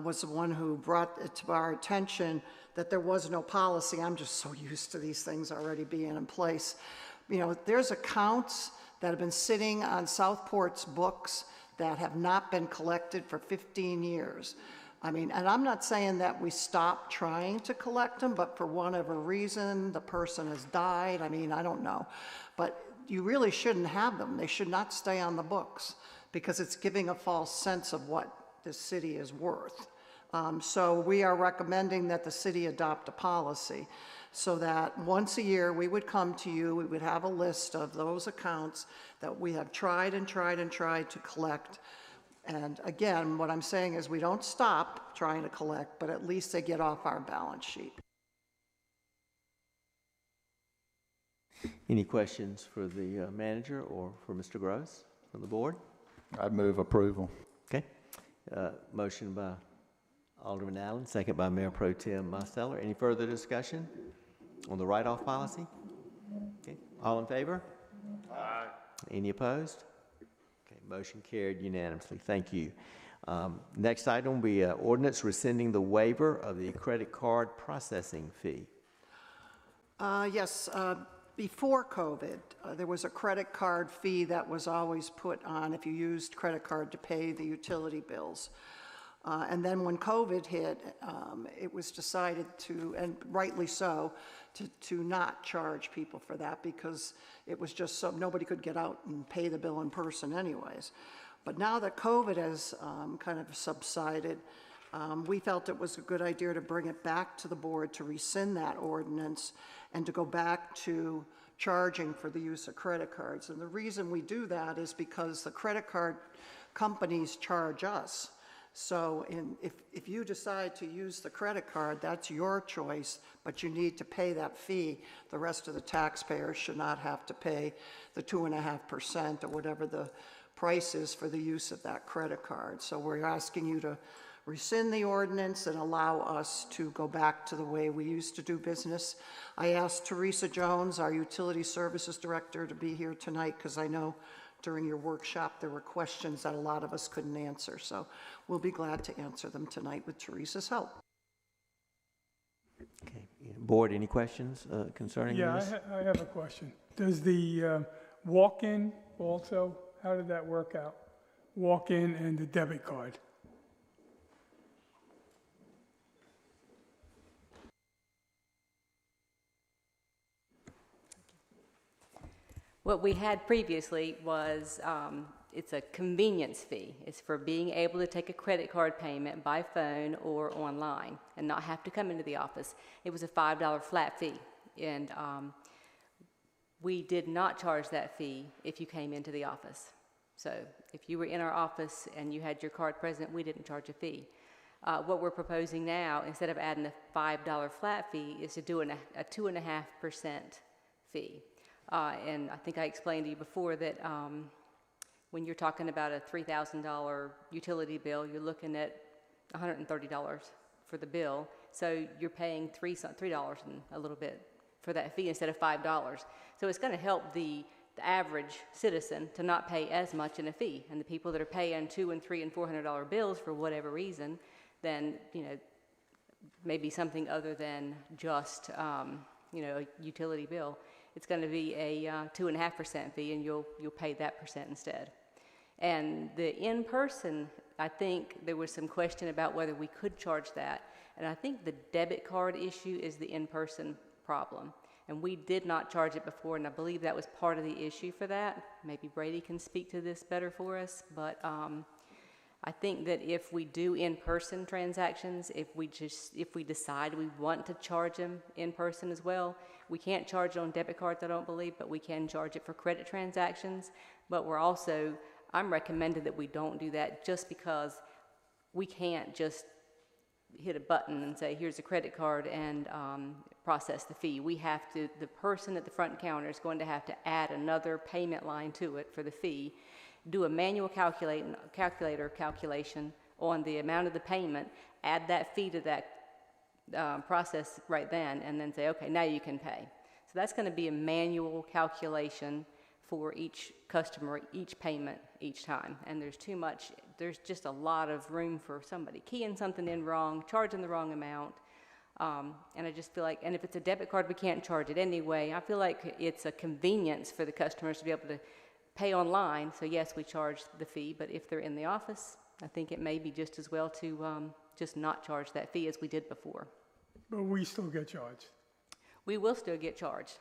was the one who brought it to our attention that there was no policy. I'm just so used to these things already being in place. There's accounts that have been sitting on Southport's books that have not been collected for 15 years. And I'm not saying that we stop trying to collect them, but for whatever reason, the person has died. I don't know. But you really shouldn't have them. They should not stay on the books because it's giving a false sense of what this city is worth. So we are recommending that the city adopt a policy so that once a year we would come to you, we would have a list of those accounts that we have tried and tried and tried to collect, And again, what I'm saying is we don't stop trying to collect, but at least they get off our balance sheet. Any questions for the manager or for Mr. Gross from the board? I'd move approval. Okay. Motion by Alderman Allen, second by Mayor Pro Tem Mosteller. Any further discussion on the write-off policy? Okay. All in favor? Aye. Any opposed? Okay. Motion carried unanimously. Thank you. Next item will be ordinance rescinding the waiver of the credit card processing fee. Yes. Before COVID, there was a credit card fee that was always put on if you used credit card to pay the utility bills. And then when COVID hit, it was decided to, and rightly so, to not charge people for that because it was just so nobody could get out and pay the bill in person anyways. But now that COVID has kind of subsided, we felt it was a good idea to bring it back to the board to rescind that ordinance and to go back to charging for the use of credit cards. And the reason we do that is because the credit card companies charge us. So if you decide to use the credit card, that's your choice, but you need to pay that fee. The rest of the taxpayers should not have to pay the 2.5% or whatever the price is for the use of that credit card. So we're asking you to rescind the ordinance and allow us to go back to the way we used to do business. I asked Teresa Jones, our Utility Services Director, to be here tonight because I know during your workshop there were questions that a lot of us couldn't answer. So we'll be glad to answer them tonight with Teresa's help. Okay. Board, any questions concerning this? Yeah, I have a question. Does the walk-in also, how did that work out? Walk-in and the debit card? What we had previously was it's a convenience fee. It's for being able to take a credit card payment by phone or online and not have to come into the office. It was a $5 flat fee, and we did not charge that fee if you came into the office. So if you were in our office and you had your card present, we didn't charge a fee. What we're proposing now, instead of adding a $5 flat fee, is to do a 2.5% fee. And I think I explained to you before that when you're talking about a $3,000 utility bill, you're looking at $130 for the bill. So you're paying $3 and a little bit for that fee instead of $5. So it's going to help the average citizen to not pay as much in a fee. And the people that are paying $200 and $300 and $400 bills for whatever reason, then, you know, maybe something other than just, you know, a utility bill. It's going to be a 2.5% fee, and you'll pay that percent instead. And the in-person, I think there was some question about whether we could charge that. And I think the debit card issue is the in-person problem. And we did not charge it before, and I believe that was part of the issue for that. Maybe Brady can speak to this better for us, but I think that if we do in-person transactions, if we decide we want to charge them in person as well, we can't charge it on debit cards, I don't believe, but we can charge it for credit transactions. But I'm recommending that we don't do that just because we can't just hit a button and say, here's a credit card and process the fee. The person at the front counter is going to have to add another payment line to it for the fee, do a manual calculator calculation on the amount of the payment, add that fee to that process right then, and then say, okay, now you can pay. So that's going to be a manual calculation for each customer, each payment, each time. And there's just a lot of room for somebody keying something in wrong, charging the wrong amount. And I just feel like, and if it's a debit card, we can't charge it anyway. I feel like it's a convenience for the customers to be able to pay online. So yes, we charge the fee, but if they're in the office, I think it may be just as well to just not charge that fee as we did before. But we still get charged. We will still get charged,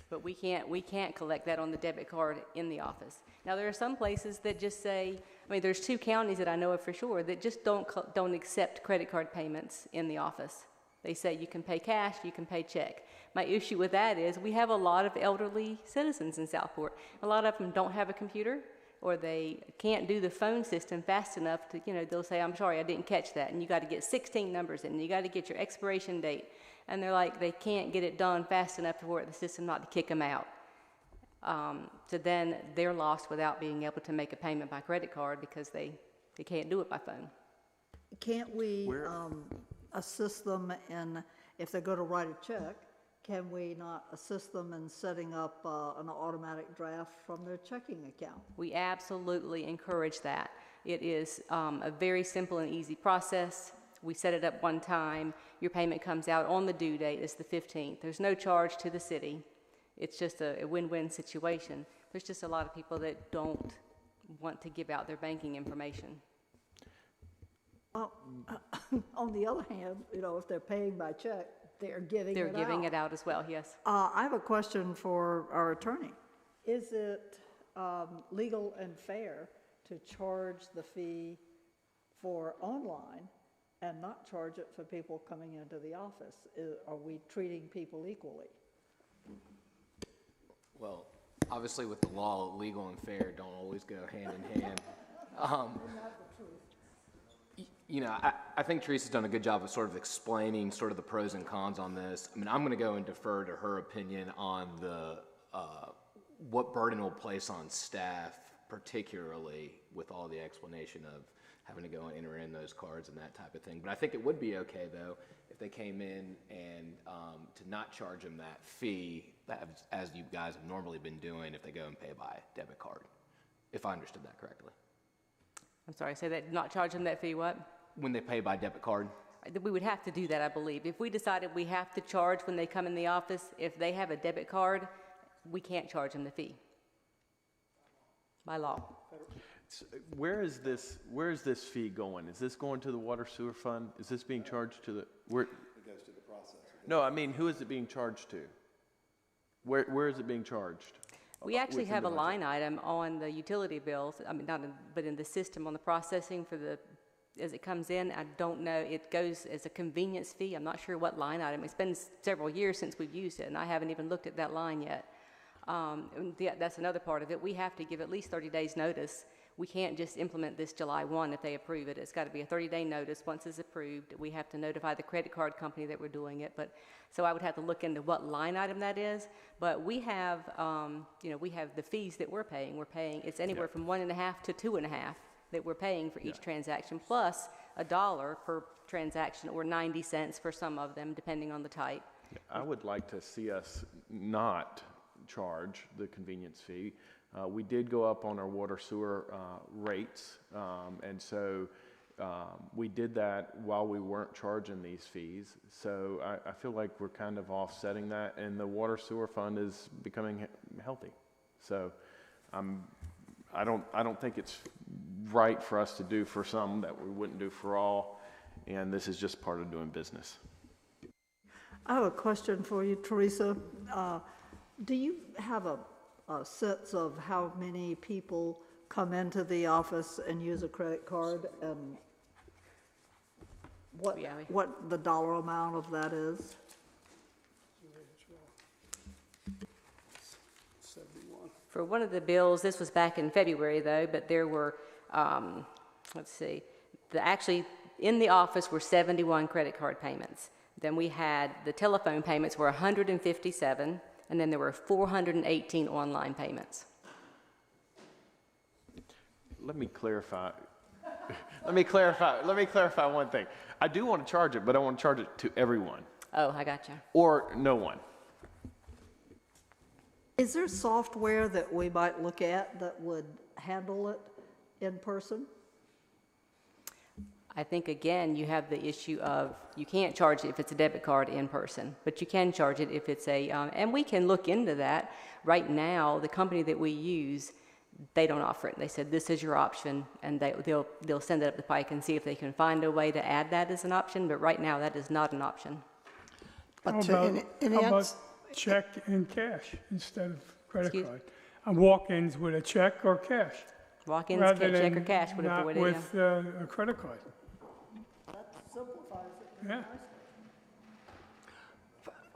but we can't collect that on the debit card in the office. Now there are some places that just say, there's 2 counties that I know of for sure that just don't accept credit card payments in the office. They say you can pay cash, you can pay check. My issue with that is we have a lot of elderly citizens in Southport. A lot of them don't have a computer. or they can't do the phone system fast enough to, they'll say, I'm sorry, I didn't catch that. And you got to get 16 numbers in, and you got to get your expiration date. And they're like, they can't get it done fast enough for the system not to kick them out. So then they're lost without being able to make a payment by credit card because they can't do it by phone. Can't we assist them in, if they go to write a check, can we not assist them in setting up an automatic draft from their checking account? We absolutely encourage that. It is a very simple and easy process. We set it up one time. Your payment comes out on the due date. It's the 15th. There's no charge to the city. It's just a win-win situation. There's just a lot of people that don't want to give out their banking information. On the other hand, if they're paying by check, they're giving it out as well, yes. I have a question for our attorney. Is it legal and fair to charge the fee for online and not charge it for people coming into the office? Are we treating people equally? Well, obviously with the law, legal and fair don't always go hand in hand. I think Teresa's done a good job of sort of explaining sort of the pros and cons on this. I mean, I'm going to go and defer to her opinion on the what burden will place on staff, particularly with all the explanation of having to go and enter in those cards and that type of thing. But I think it would be okay, though, if they came in and to not charge them that fee, as you guys have normally been doing if they go and pay by debit card, if I understood that correctly. I'm sorry, say that, not charge them that fee, what? When they pay by debit card? We would have to do that, I believe. If we decided we have to charge when they come in the office, if they have a debit card, we can't charge them the fee by law. Where is this fee going? Is this going to the water sewer fund? Is this being charged to the, where? It goes to the processor. No, I mean, who is it being charged to? Where is it being charged? We actually have a line item on the utility bills, but in the system on the processing as it comes in, I don't know, it goes as a convenience fee. I'm not sure what line item. It's been several years since we've used it, and I haven't even looked at that line yet. That's another part of it. We have to give at least 30 days notice. We can't just implement this July 1 if they approve it. It's got to be a 30-day notice. Once it's approved, we have to notify the credit card company that we're doing it. So I would have to look into what line item that is. But we have, we have the fees that we're paying. It's anywhere from 1.5 to 2.5 that we're paying for each transaction, plus $1 per transaction, or 90 cents for some of them, depending on the type. I would like to see us not charge the convenience fee. We did go up on our water sewer rates, and so we did that while we weren't charging these fees. So I feel like we're kind of offsetting that, and the water sewer fund is becoming healthy. So I don't think it's right for us to do for some that we wouldn't do for all, and this is just part of doing business. I have a question for you, Teresa. Do you have a sense of how many people come into the office and use a credit card, and what the dollar amount of that is? 71. For one of the bills, this was back in February though, but there were, actually in the office were 71 credit card payments. Then we had the telephone payments were 157. And then there were 418 online payments. Let me clarify. Let me clarify one thing. I do want to charge it, but I want to charge it to everyone. Oh, I gotcha. Or no one. Is there software that we might look at that would handle it in person? I think, again, you have the issue of you can't charge it if it's a debit card in person, but you can charge it if it's and we can look into that. Right now, the company that we use, they don't offer it. They said, this is your option, and they'll send it up the pike and see if they can find a way to add that as an option, but right now that is not an option. How about check and cash instead of credit card? Walk-ins with a check or cash? Walk-ins, check or cash would avoid it. With a credit card. Simplifies it. Yeah.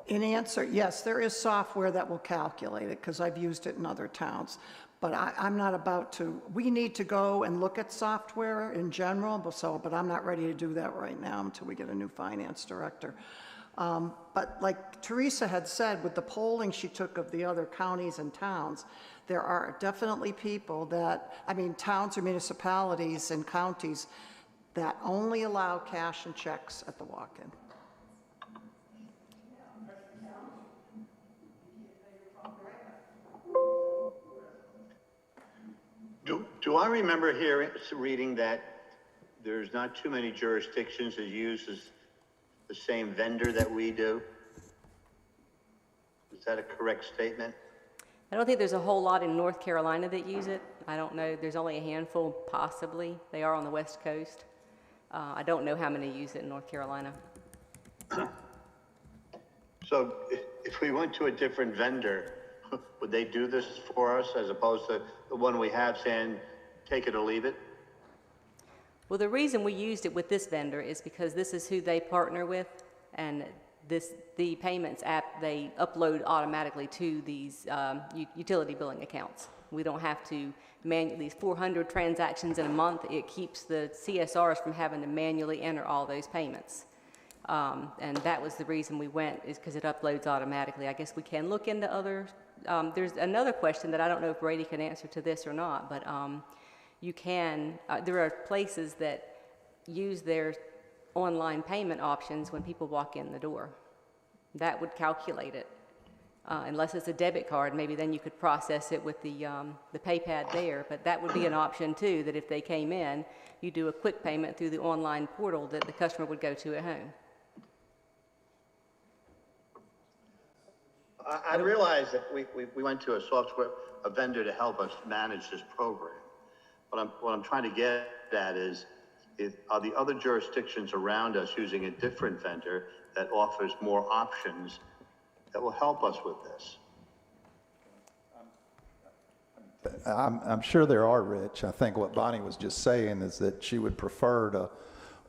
In answer, yes, there is software that will calculate it because I've used it in other towns. But I'm not about to, we need to go and look at software in general, but I'm not ready to do that right now until we get a new finance director. But like Teresa had said, with the polling she took of the other counties and towns, there are definitely people that, I mean, towns or municipalities and counties that only allow cash and checks at the walk-in. Do I remember reading that there's not too many jurisdictions that uses the same vendor that we do? Is that a correct statement? I don't think there's a whole lot in North Carolina that use it. I don't know. There's only a handful, possibly. They are on the West Coast. I don't know how many use it in North Carolina. So if we went to a different vendor, would they do this for us as opposed to the one we have saying, take it or leave it? Well, the reason we used it with this vendor is because this is who they partner with, and the payments app, they upload automatically to these utility billing accounts. We don't have to manually, these 400 transactions in a month, it keeps the CSRs from having to manually enter all those payments. And that was the reason we went, is because it uploads automatically. I guess we can look into other, there's another question that I don't know if Brady can answer to this or not, but you can, there are places that use their online payment options when people walk in the door. That would calculate it. Unless it's a debit card, maybe then you could process it with the PayPad there, but that would be an option too, that if they came in, you do a quick payment through the online portal that the customer would go to at home. I realize that we went to a vendor to help us manage this program. But what I'm trying to get at is are the other jurisdictions around us using a different vendor that offers more options that will help us with this? I'm sure there are, Rich. I think what Bonnie was just saying is that she would prefer to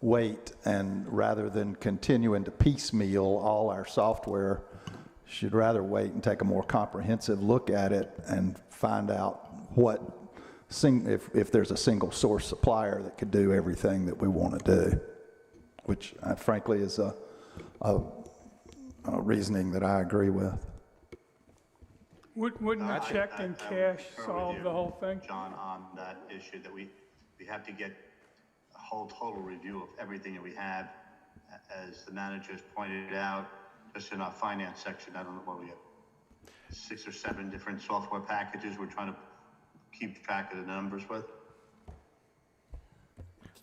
wait, and rather than continuing to piecemeal all our software, she'd rather wait and take a more comprehensive look at it and find out if there's a single source supplier that could do everything that we want to do, which frankly is a reasoning that I agree with. Wouldn't a check and cash solve the whole thing? John, on that issue, that we have to get a whole total review of everything that we have. As the managers pointed out, just in our finance section, I don't know what we have, 6 or 7 different software packages we're trying to keep track of the numbers with.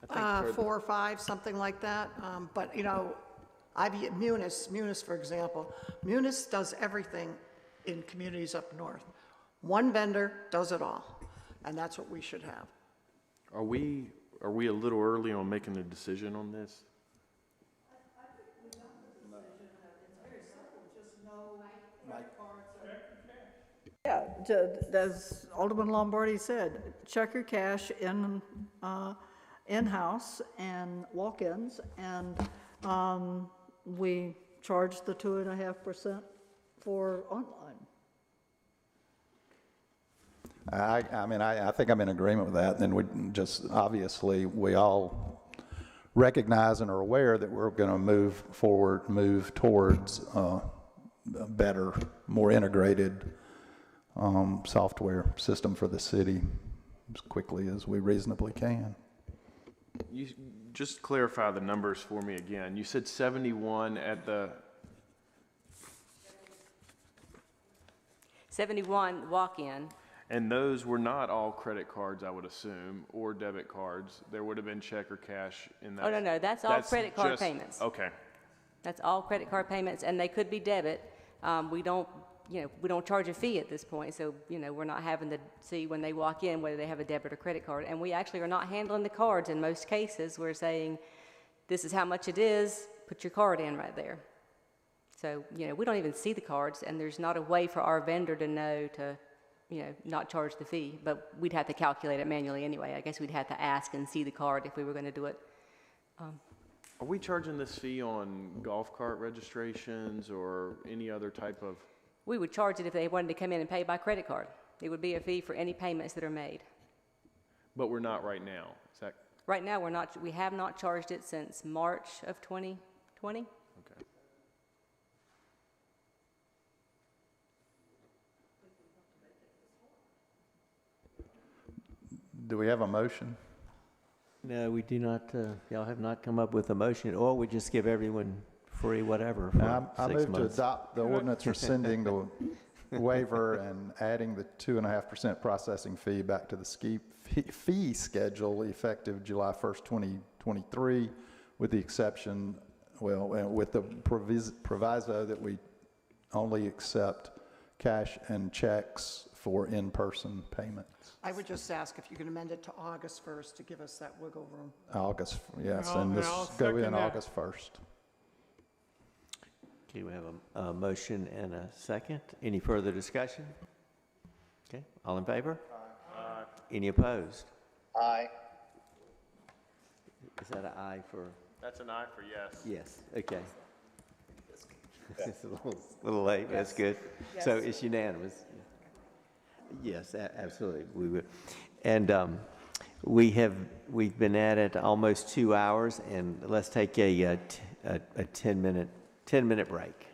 4 or 5, something like that. But you know, Munis, for example, Munis does everything in communities up north. One vendor does it all, and that's what we should have. Are we a little early on making a decision on this? Yeah, as Alderman Lombardi said, check your cash in-house and walk-ins, and we charge the 2.5% for online. I think I'm in agreement with that. And we just, obviously, we all recognize and are aware that we're going to move towards a better, more integrated software system for the city as quickly as we reasonably can. You just clarify the numbers for me again. You said 71 at the 71 walk-in. And those were not all credit cards, I would assume, or debit cards. There would have been check or cash in that. Oh, no, that's all credit card payments. Okay. That's all credit card payments, and they could be debit. We don't charge a fee at this point, so, we're not having to see when they walk in whether they have a debit or credit card. And we actually are not handling the cards in most cases. We're saying, this is how much it is, put your card in right there. So, we don't even see the cards, and there's not a way for our vendor to know to, not charge the fee, but we'd have to calculate it manually anyway. I guess we'd have to ask and see the card if we were going to do it. Are we charging this fee on golf cart registrations or any other type of? We would charge it if they wanted to come in and pay by credit card. It would be a fee for any payments that are made. But we're not right now. Is that Right now, we have not charged it since March of 2020. okay? Do we have a motion? No, we do not, y'all have not come up with a motion, or we just give everyone free whatever for I 6 move to months. adopt the ordinance rescinding the waiver and adding the 2.5% processing fee back to the fee schedule effective July 1st, 2023, with the exception, with the proviso that we only accept cash and checks for in-person payments. I would just ask if you could amend it to August 1st to give us that wiggle room. August, yes, I'll and this go second in that. August 1st. Okay, we have a motion and a second. Any further discussion? Okay, all in favor? Aye. Any opposed? Aye. Is that an aye for? That's an aye for yes. Yes, okay. It's a little late, but that's good. So it's unanimous. Yes, absolutely, we would. And we've been at it almost 2 hours, and let's take a 10-minute break.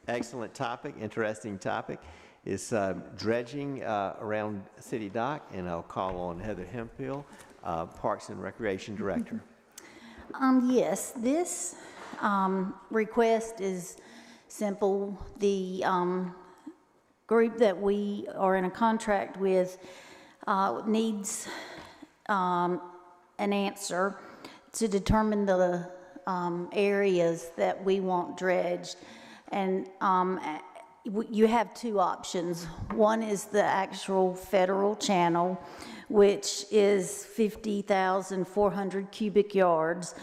excellent topic, interesting topic. It's dredging around City Dock, and I'll call on Heather Hemphill, Parks and Recreation Director. Yes, this request is simple. The group that we are in a contract with needs an answer to determine the areas that we want dredged. And you have two options. One is the actual federal channel, which is 50,400 cubic yards.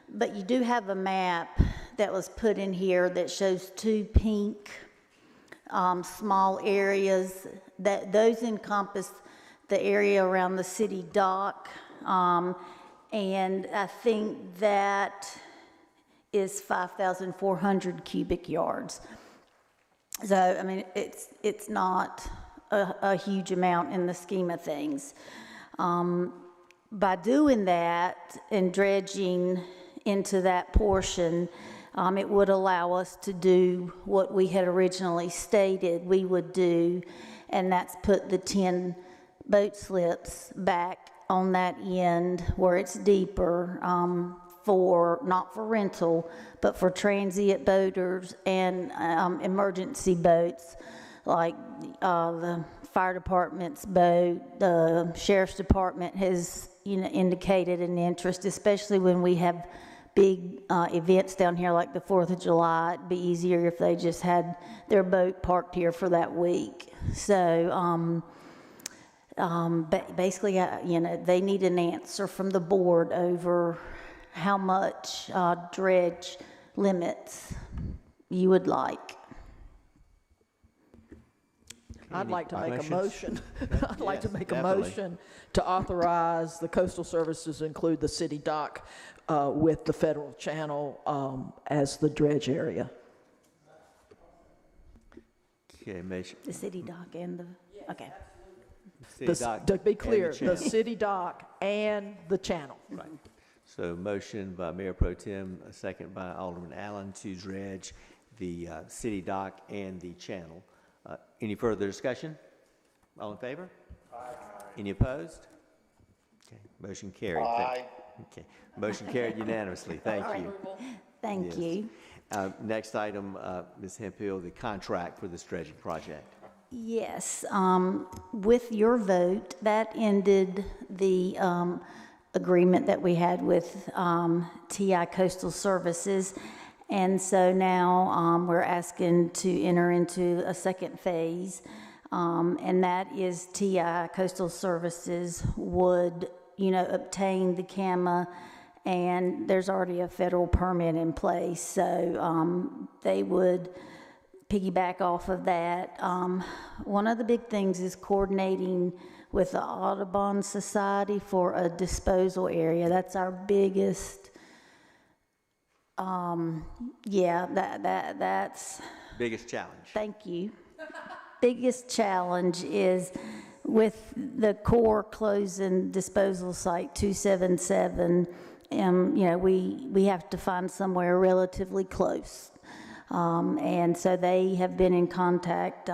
But you do have a map that was put in here that shows two pink small areas. Those encompass the area around the city dock. And I think that is 5,400 cubic yards. So, I mean, it's not a huge amount in the scheme of things. By doing that and dredging into that portion, it would allow us to do what we had originally stated we would do, and that's put the 10 boat slips back on that end where it's deeper, not for rental, but for transient boaters and emergency boats, like the fire department's boat. The sheriff's department has indicated an interest, especially when we have big events down here like the 4th of July. It'd be easier if they just had their boat parked here for that week. So basically, they need an answer from the board over how much dredge limits you would like. I'd like to make a motion. I'd like to make definitely. a motion to authorize the coastal services to include the city dock with the federal channel as the dredge area. Okay, motion. The city dock and the, okay. City dock To be and clear, channel. the city dock and the channel. Right. So motion by Mayor Pro Tem, a second by Alderman Allen to dredge the city dock and the channel. Any further discussion? All in favor? Aye. Any opposed? Okay, motion carried. Aye. Okay, motion carried unanimously. Thank you. Thank Yes. you. Next item, Ms. Hemphill, the contract for this dredging project. Yes, with your vote, that ended the agreement that we had with TI Coastal Services. And so now we're asking to enter into a second phase, and that is TI Coastal Services would, obtain the CAMA, and there's already a federal permit in place, so they would piggyback off of that. One of the big things is coordinating with the Audubon Society for a disposal area. That's our biggest, that's... Biggest challenge. Thank you. Biggest challenge is with the core closing disposal site 277, we have to find somewhere relatively close. And so they have been in contact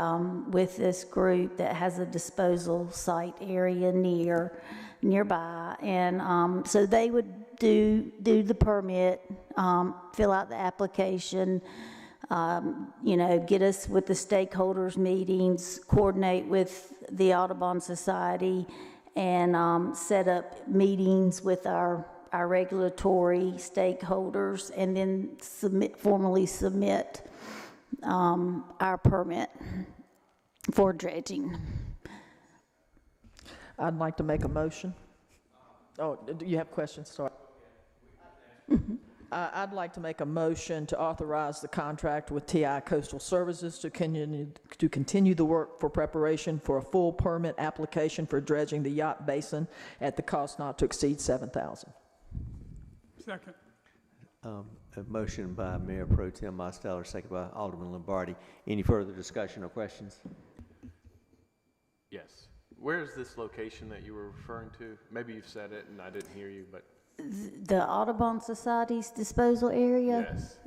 with this group that has a disposal site area nearby. And so they would do the permit, fill out the application, get us with the stakeholders meetings, coordinate with the Audubon Society, and set up meetings with our regulatory stakeholders, and then formally submit our permit for dredging. I'd like to make a motion. Oh, do you have questions? Sorry. I'd like to make a motion to authorize the contract with TI Coastal Services to continue the work for preparation for a full permit application for dredging the yacht basin at the cost not to exceed $7,000. Second. A motion by Mayor Pro Tem Mosteller, second by Alderman Lombardi. Any further discussion or questions? Yes. Where is this location that you were referring to? Maybe you've said it and I didn't hear you, but. The Audubon Society's disposal area? Yes.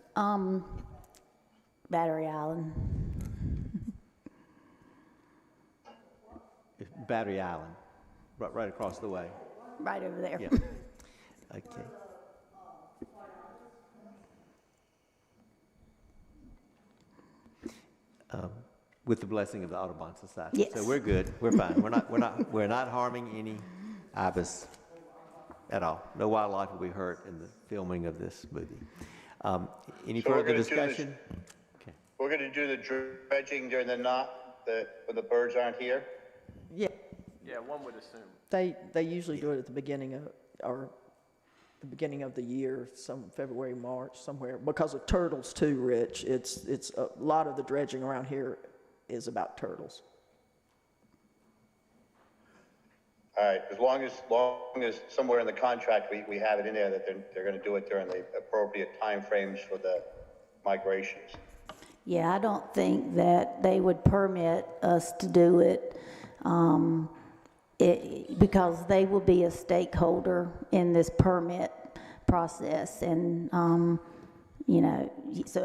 Battery Island. Battery Island, right across the way. Right over there. Yeah. Okay. With the blessing of the Audubon Society. Yes. So we're good. We're fine. We're not harming any ibis at all. No wildlife will be hurt in the filming of this movie. Any So we're further gonna discussion? Okay. We're going to do the dredging during the when the birds aren't here? Yeah, Yeah, one would assume. they usually do it at the beginning of the year, some February, March, somewhere, because of turtles too, Rich. It's a lot of the dredging around here is about turtles. All right, as long as somewhere in the contract we have it in there that they're going to do it during the appropriate timeframes for the migrations. Yeah, I don't think that they would permit us to do it, because they will be a stakeholder in this permit process, and so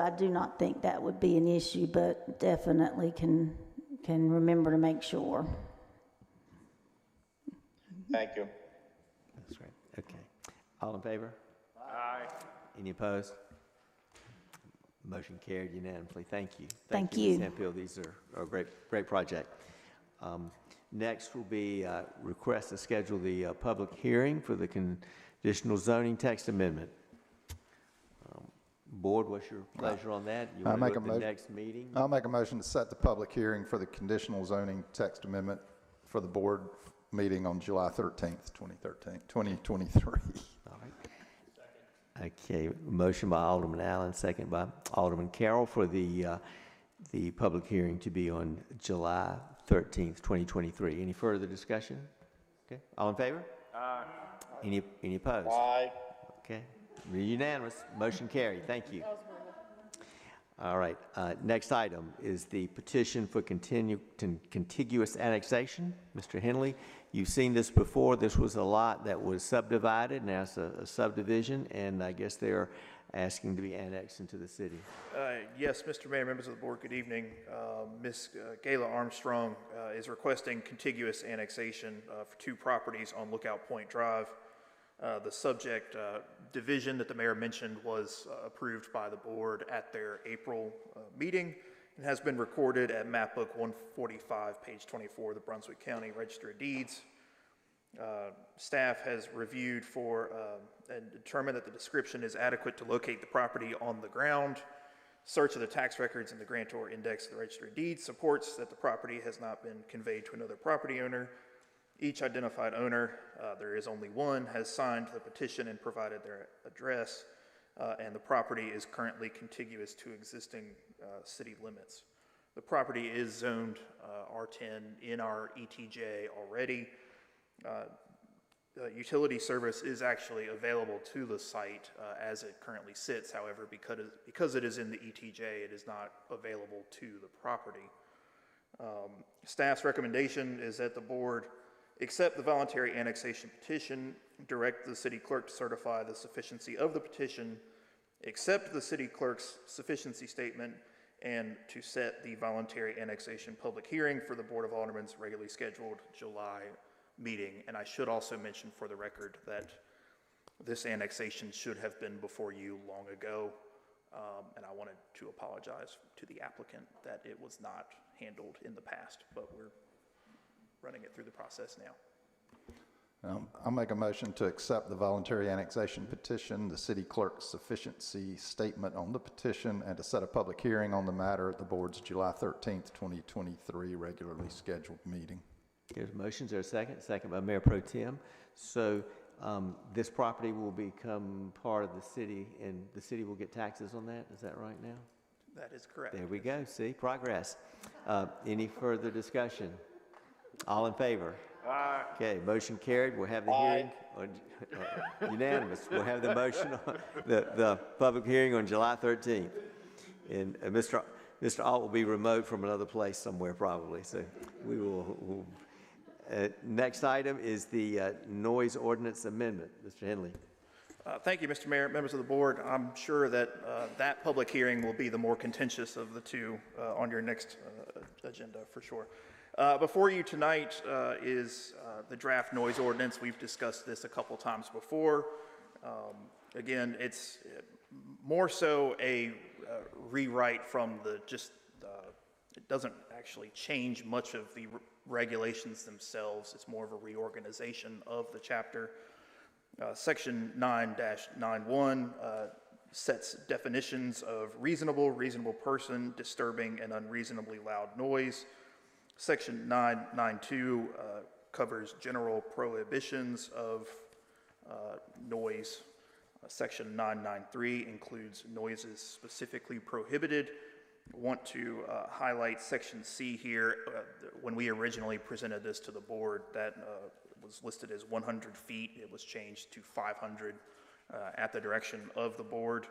I do not think that would be an issue, but definitely can remember to make sure. Thank you. That's right. Okay. All in favor? Aye. Any opposed? Motion carried unanimously. Thank you. Thank you. Ms. Hemphill. These are a great project. Next will be request to schedule the public hearing for the conditional zoning text amendment. Board, what's your pleasure on that? You want to go to the next meeting? I'll make a motion to set the public hearing for the conditional zoning text amendment for the board meeting on July 13th, 2023. All right. Okay, motion by Alderman Allen, second by Alderman Carroll for the public hearing to be on July 13th, 2023. Any further discussion? Okay, all in favor? Aye. Any opposed? Aye. Okay, unanimous, motion carried, thank you. All right, next item is the petition for contiguous annexation. Mr. Henley, you've seen this before. This was a lot that was subdivided, now it's a subdivision, and I guess they're asking to be annexed into the city. Yes, Mr. Mayor, members of the board, good evening. Ms. Gayla Armstrong is requesting contiguous annexation for two properties on Lookout Point Drive. The subject division that the mayor mentioned was approved by the board at their April meeting and has been recorded at map book 145, page 24 of the Brunswick County Register of Deeds. Staff has reviewed and determined that the description is adequate to locate the property on the ground. Search of the tax records in the grantor index of the Register of Deeds supports that the property has not been conveyed to another property owner. Each identified owner, there is only one, has signed the petition and provided their address, and the property is currently contiguous to existing city limits. The property is zoned R10 in our ETJ already. Utility service is actually available to the site as it currently sits. However, because it is in the ETJ, it is not available to the property. Staff's recommendation is that the board accept the voluntary annexation petition, direct the city clerk to certify the sufficiency of the petition, accept the city clerk's sufficiency statement, and to set the voluntary annexation public hearing for the Board of Aldermen's regularly scheduled July meeting. And I should also mention for the record that this annexation should have been before you long ago, and I wanted to apologize to the applicant that it was not handled in the past, but we're running it through the process now. I'll make a motion to accept the voluntary annexation petition, the city clerk's sufficiency statement on the petition, and to set a public hearing on the matter at the board's July 13th, 2023 regularly scheduled meeting. There's motions. There's a second. Second by Mayor Pro Tem. So this property will become part of the city, and the city will get taxes on that. Is that right now? That is correct. There we go. See, progress. Any further discussion? All in favor? Aye. Okay, motion carried. We'll have the hearing unanimous. We'll have the motion on the public hearing on July 13th. And Mr. Alt will be remote from another place somewhere probably. So we will. Next item is the noise ordinance amendment. Mr. Henley. Thank you, Mr. Mayor, members of the board. I'm sure that that public hearing will be the more contentious of the two on your next agenda, for sure. Before you tonight is the draft noise ordinance. We've discussed this a couple times before. Again, it's more so a rewrite from it doesn't actually change much of the regulations themselves. It's more of a reorganization of the chapter. Section 9-91 sets definitions of reasonable person, disturbing and unreasonably loud noise. Section 992 covers general prohibitions of noise. Section 993 includes noises specifically prohibited. I want to highlight Section C here. When we originally presented this to the board, that was listed as 100 feet. It was changed to 500 at the direction of the board.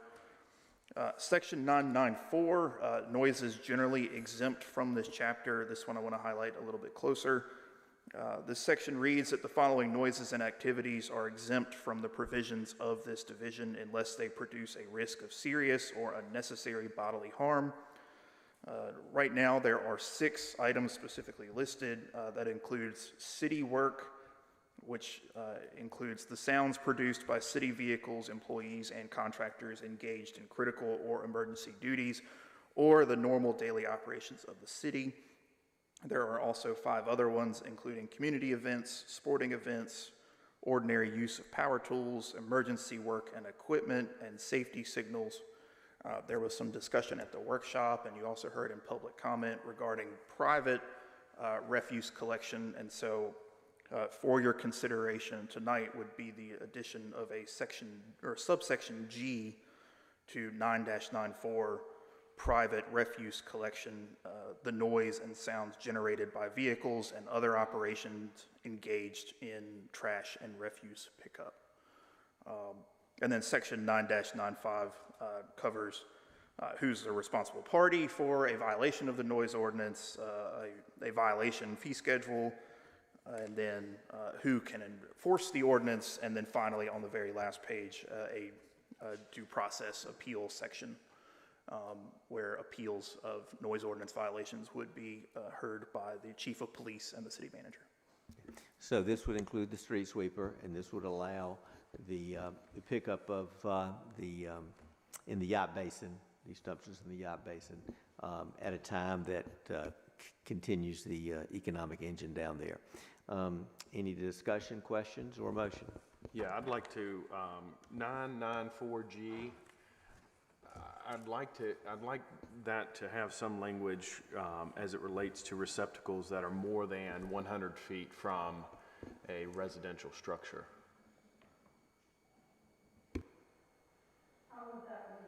Section 994, noises generally exempt from this chapter. This one I want to highlight a little bit closer. This section reads that the following noises and activities are exempt from the provisions of this division unless they produce a risk of serious or unnecessary bodily harm. Right now, there are 6 items specifically listed. That includes city work, which includes the sounds produced by city vehicles, employees, and contractors engaged in critical or emergency duties, or the normal daily operations of the city. There are also 5 other ones, including community events, sporting events, ordinary use of power tools, emergency work and equipment, and safety signals. There was some discussion at the workshop, and you also heard in public comment regarding private refuse collection, and so for your consideration tonight would be the addition of a section or subsection G to 9-94, private refuse collection, the noise and sounds generated by vehicles and other operations engaged in trash and refuse pickup. And then section 9-95 covers who's the responsible party for a violation of the noise ordinance, a violation fee schedule, and then who can enforce the ordinance, and then finally on the very last page, a due process appeal section where appeals of noise ordinance violations would be heard by the chief of police and the city manager. So this would include the street sweeper, and this would allow the pickup of in the yacht basin, these dumpsters in the yacht basin, at a time that continues the economic engine down there. Any discussion, questions, or motion? Yeah, I'd like to 994G. I'd like that to have some language as it relates to receptacles that are more than 100 feet from a residential structure. How would that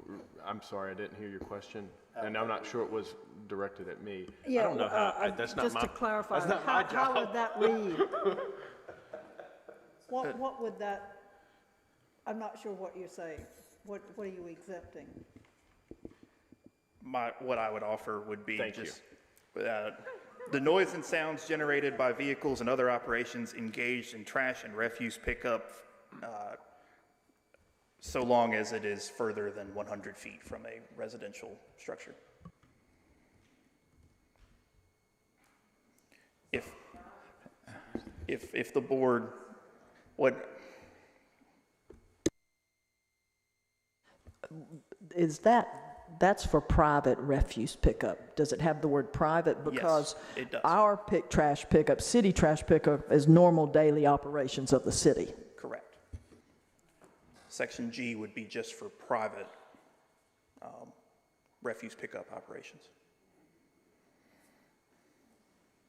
read? I'm sorry, I didn't hear your question, and I'm not sure it was directed at me. Yeah, I don't know how. That's not just my. to clarify, That's not my job. how would that read? What would that? I'm not sure what you're saying. What are you exempting? What I would offer would be the noise and sounds generated by vehicles and other operations engaged in trash and refuse pickup, so long as it is further than 100 feet from a residential structure. If the board would. That's for private refuse pickup? Does it have the word private? Because yes, it does. Our trash pickup, city trash pickup, is normal daily operations of the city. Correct. Section G would be just for private refuse pickup operations.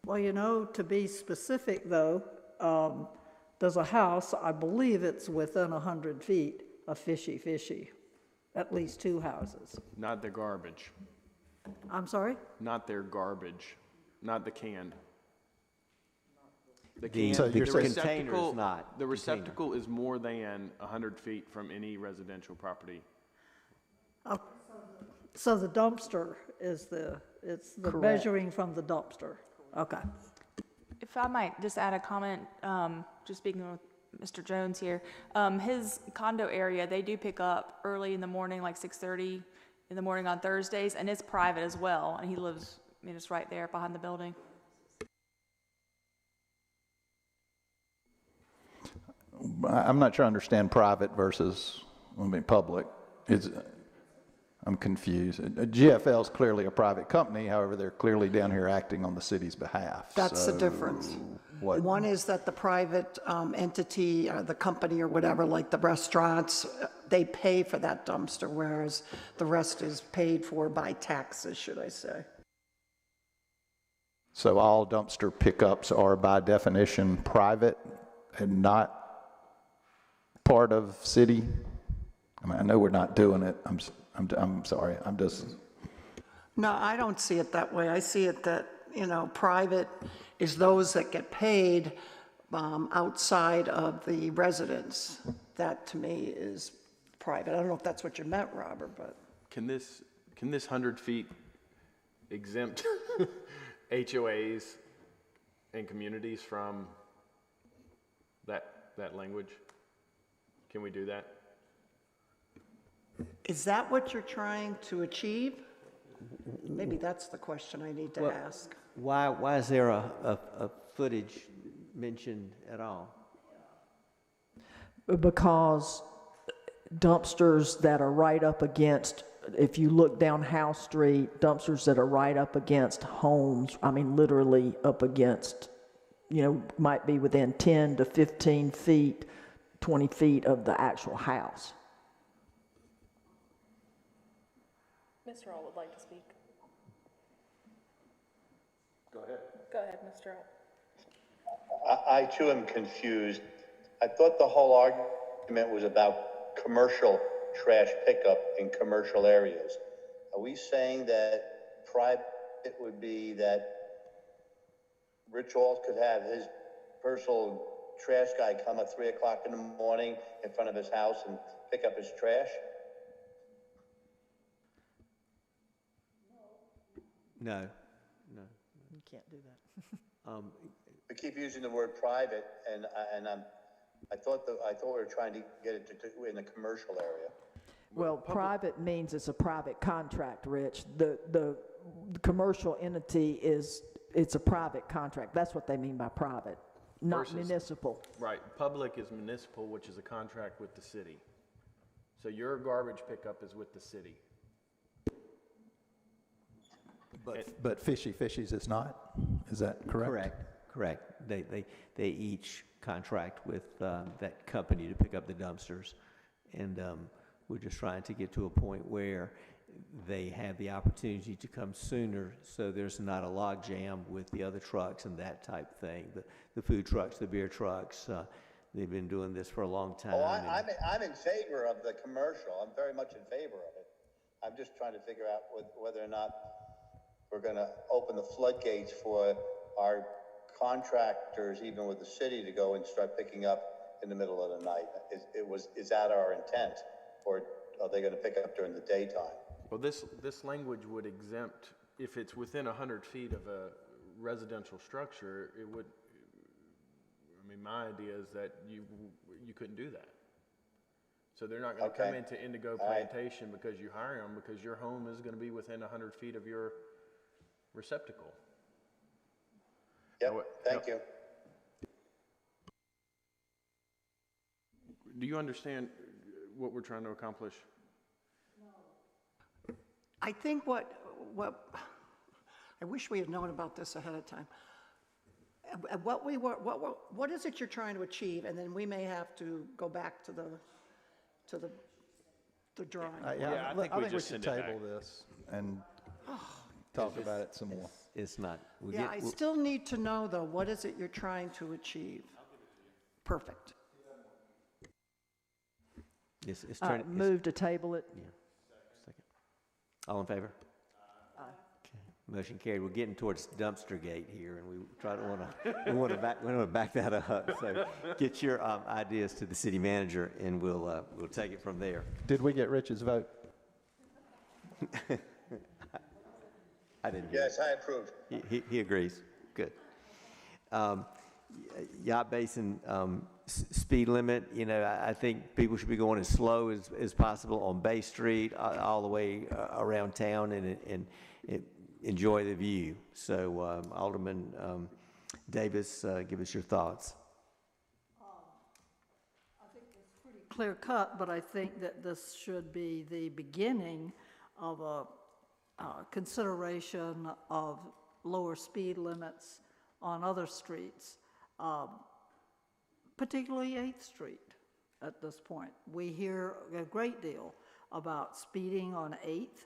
Well, to be specific though, there's a house, I believe it's within 100 feet of Fishy. At least 2 houses. Not their garbage. I'm sorry? Not their garbage. Not the can. The container is not. The receptacle is more than 100 feet from any residential property. Oh, so the dumpster is it's the measuring from the dumpster. Okay. If I might just add a comment, just speaking with Mr. Jones here, his condo area, they do pick up early in the morning, like 6:30 in the morning on Thursdays, and it's private as well, and he lives, I mean, it's right there behind the building. I'm not sure I understand private versus, I mean, public. I'm confused. GFL is clearly a private company, however, they're clearly down here acting on the city's behalf. That's the difference. One is that the private entity, or the company or whatever, like the restaurants, they pay for that dumpster, whereas the rest is paid for by taxes, should I say. So all dumpster pickups are by definition private and not part of city? I mean, I know we're not doing it. I'm sorry. I'm just. No, I don't see it that way. I see it that, private is those that get paid outside of the residence. That to me is private. I don't know if that's what you meant, Robert, but. Can this 100 feet exempt HOAs and communities from that language? Can we do that? Is that what you're trying to achieve? Maybe that's the question I need to ask. Why is there a footage mentioned at all? Because dumpsters that are right up against, if you look down House Street, dumpsters that are right up against homes, I mean literally up against, might be within 10 to 15 feet, 20 feet of the actual house. Mr. Earl would like to speak. Go ahead. Go ahead, Mr. Earl. I too am confused. I thought the whole argument was about commercial trash pickup in commercial areas. Are we saying that private would be that Rich Hall could have his personal trash guy come at 3 o'clock in the morning in front of his house and pick up his trash? No. You can't do that. We keep using the word private, and I thought we were trying to get it to in the commercial area. Well, private means it's a private contract, Rich. The commercial entity it's a private contract. That's what they mean by private, not municipal. Right. Public is municipal, which is a contract with the city. So your garbage pickup is with the city. But Fishy Fishies is not? Is that correct? Correct. They each contract with that company to pick up the dumpsters. And we're just trying to get to a point where they have the opportunity to come sooner so there's not a log jam with the other trucks and that type thing. The food trucks, the beer trucks, they've been doing this for a long time. Oh, I'm in favor of the commercial. I'm very much in favor of it. I'm just trying to figure out whether or not we're going to open the floodgates for our contractors, even with the city, to go and start picking up in the middle of the night. Is that our intent, or are they going to pick up during the daytime? Well, this language would exempt, if it's within 100 feet of a residential structure, it would, I mean, my idea is that you couldn't do that. So they're not going to come into Indigo Plantation because you hire them, because your home is going to be within 100 feet of your receptacle. Yep, thank you. Do you understand what we're trying to accomplish? I think what I wish we had known about this ahead of time. What is it you're trying to achieve? And then we may have to go back to the drawing. I think we should table this and talk about it some more. It's not. I still need to know, though, what is it you're trying to achieve? Perfect. Move to table it. Yeah. Second. All in favor? Aye. Okay. Motion carried. We're getting towards dumpster gate here, and we want to back that up. So get your ideas to the city manager, and we'll take it from there. Did we get Rich's vote? I didn't hear. Yes, I approve. He agrees. Good. Yacht Basin speed limit, you know, I think people should be going as slow as possible on Bay Street, all the way around town, and enjoy the view. So Alderman Davis, give us your thoughts. I think it's pretty clear cut, but I think that this should be the beginning of a consideration of lower speed limits on other streets, particularly 8th Street at this point. We hear a great deal about speeding on 8th.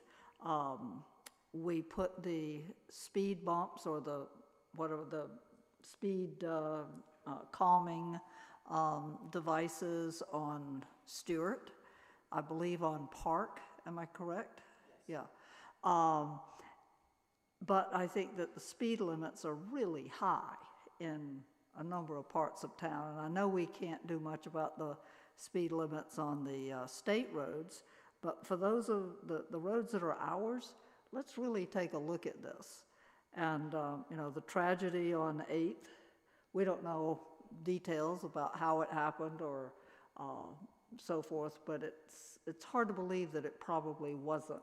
We put the speed bumps or the speed calming devices on Stewart, I believe on Park, am I correct? Yeah. But I think that the speed limits are really high in a number of parts of town, and I know we can't do much about the speed limits on the state roads, but for those of the roads that are ours, let's really take a look at this. And, you know, the tragedy on 8th, we don't know details about how it happened or so forth, but it's hard to believe that it probably wasn't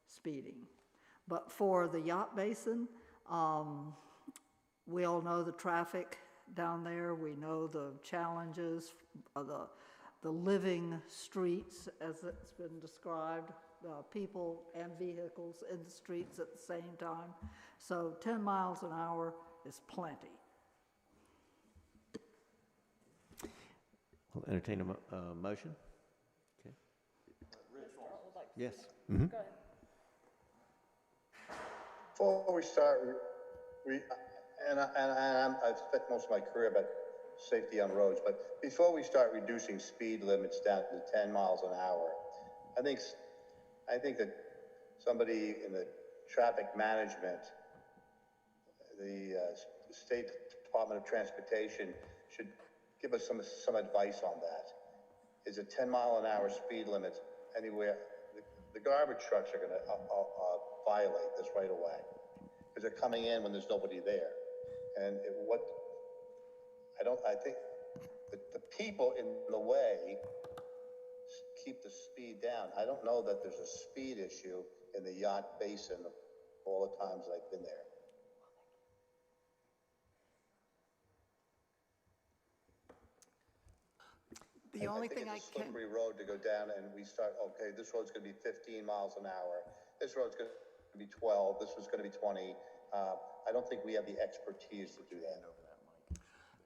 speeding. But for the Yacht Basin, we all know the traffic down there. We know the challenges of the living streets, as it's been described, people and vehicles in the streets at the same time. So 10 miles an hour is plenty. We'll entertain a motion. Okay. Yes. Go ahead. Before we start, I've spent most of my career about safety on roads, but before we start reducing speed limits down to 10 miles an hour, I think that somebody in the traffic management, the State Department of Transportation, should give us some advice on that. Is a 10 mile an hour speed limit anywhere? The garbage trucks are going to violate this right away because they're coming in when there's nobody there. And I think that the people in the way keep the speed down. I don't know that there's a speed issue in the Yacht Basin all the times that I've been there. The only thing it's a slippery road to go down, and we start, okay, this road's going to be 15 miles an hour. This road's going to be 12. This was going to be 20. I don't think we have the expertise to do that.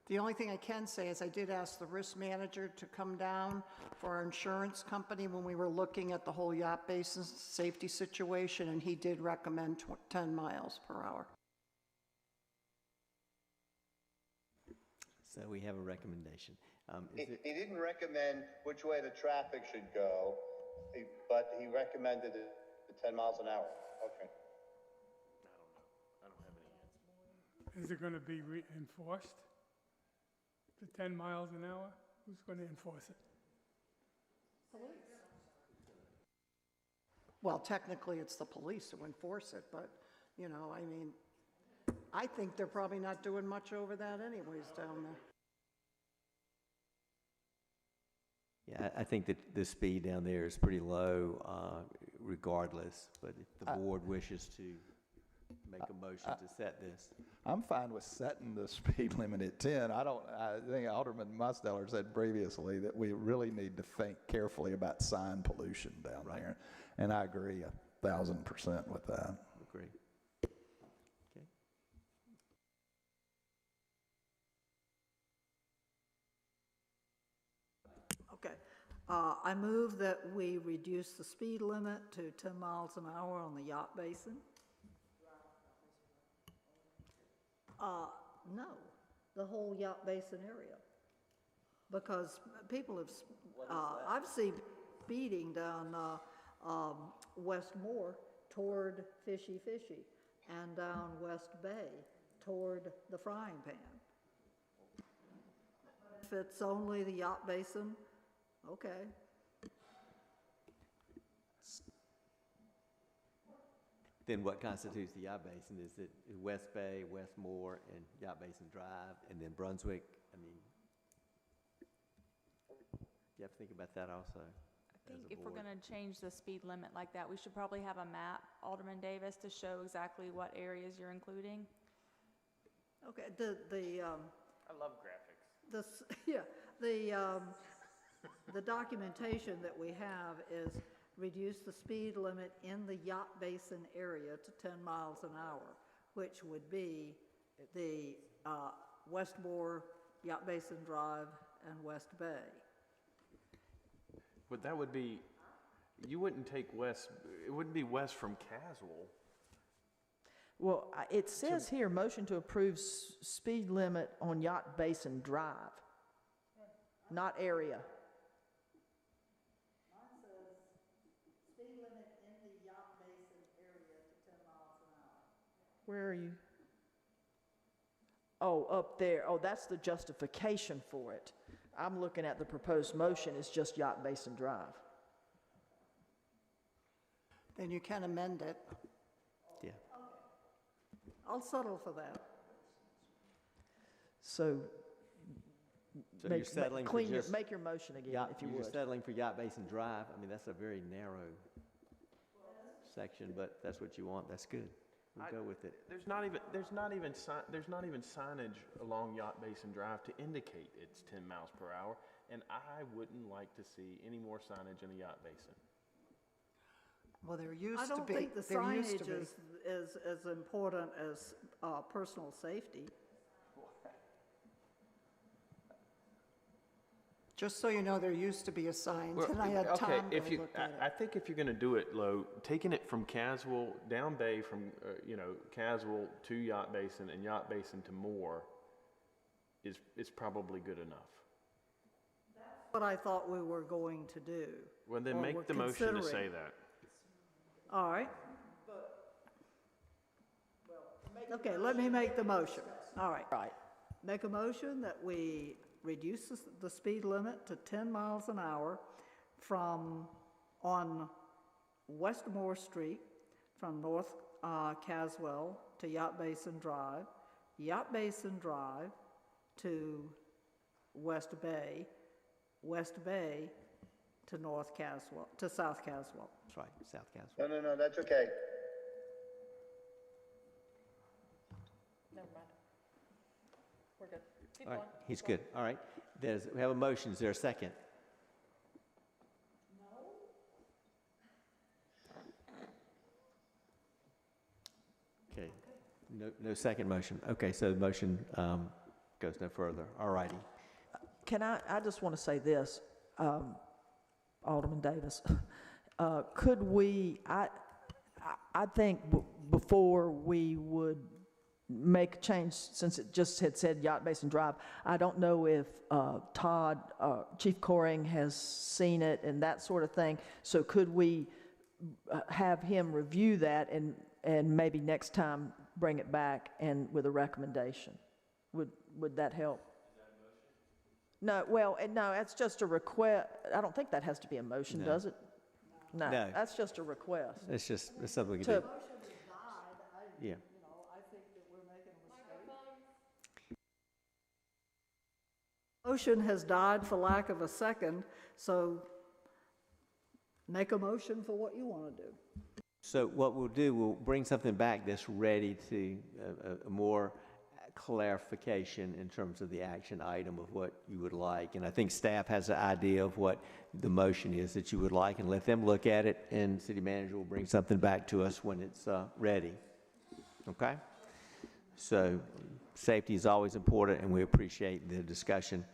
The only thing I can say is I did ask the risk manager to come down for our insurance company when we were looking at the whole Yacht Basin safety situation, and he did recommend 10 miles per hour. So we have a recommendation. He didn't recommend which way the traffic should go, but he recommended the 10 miles an hour. Okay. I don't have any. Is it going to be enforced? The 10 miles an hour? Who's going to enforce it? Police. Well, technically, it's the police who enforce it, but, you know, I mean, I think they're probably not doing much over that anyways down there. Yeah, I think that the speed down there is pretty low regardless, but if the board wishes to make a motion to set this. I'm fine with setting the speed limit at 10. I think Alderman Musteller said previously that we really need to think carefully about sign pollution down there. And I agree 1,000% with that. Agree. Okay. Okay. I move that we reduce the speed limit to 10 miles an hour on the Yacht Basin. No, the whole Yacht Basin area. Because people have, I've seen speeding down Westmore toward Fishy Fishy and down West Bay toward the Frying Pan. If it's only the Yacht Basin, okay. Then what constitutes the yacht basin? Is it West Bay, Westmore, and Yacht Basin Drive, and then Brunswick? I mean, you have to think about that also. I think if we're going to change the speed limit like that, we should probably have a map, Alderman Davis, to show exactly what areas you're including. Okay, I love graphics. the documentation that we have is reduce the speed limit in the yacht basin area to 10 miles an hour, which would be the Westmore, Yacht Basin Drive, and West Bay. But that would be, you wouldn't take west, it wouldn't be west from Caswell. Well, it says here, motion to approve speed limit on Yacht Basin Drive, not area. Mine says speed limit in the yacht basin area to 10 miles an hour. Where are you? Oh, up there. Oh, that's the justification for it. I'm looking at the proposed motion is just Yacht Basin Drive. Then you can amend it. Yeah. I'll settle for that. So you're settling for just make your motion again, if you would. You're settling for Yacht Basin Drive. I mean, that's a very narrow section, but that's what you want. That's good. We'll go with it. There's not even signage along Yacht Basin Drive to indicate it's 10 miles per hour, and I wouldn't like to see any more signage in the Yacht Basin. Well, there used to be. I don't think the signage is as important as personal safety. Just so you know, there used to be a sign, and I had time to look at it. I think if you're going to do it, Lo, taking it from Caswell, down Bay from, Caswell to Yacht Basin and Yacht Basin to Moore is probably good enough. That's what I thought we were going to do. Well, then make the motion to say that. All right. Okay, let me make the motion. All right. Right. Make a motion that we reduce the speed limit to 10 miles an hour on Westmore Street from North Caswell to Yacht Basin Drive, Yacht Basin Drive to West Bay, West Bay to North Caswell, to South Caswell. That's right, South Caswell. No, that's okay. Never mind. We're good. Keep All right, going. he's good. All right. We have a motion. Is there a second? Okay. No second motion. Okay, so the motion goes no further. All righty. I just want to say this, Alderman Davis. Could we, I think before we would make a change, since it just had said Yacht Basin Drive, I don't know if Todd, Chief Coring has seen it and that sort of thing. So could we have him review that and maybe next time bring it back and with a recommendation? Would that help? No, well, no, that's just a request. I don't think that has to be a motion, No. does it? No, No. that's just a request. It's something we can do. Yeah. I think that we're making a mistake. Motion has died for lack of a second, so make a motion for what you want to do. So what we'll do, we'll bring something back that's ready to a more clarification in terms of the action item of what you would like. And I think staff has an idea of what the motion is that you would like, and let them look at it, and city manager will bring something back to us when it's ready. Okay? So safety is always important, and we appreciate the discussion.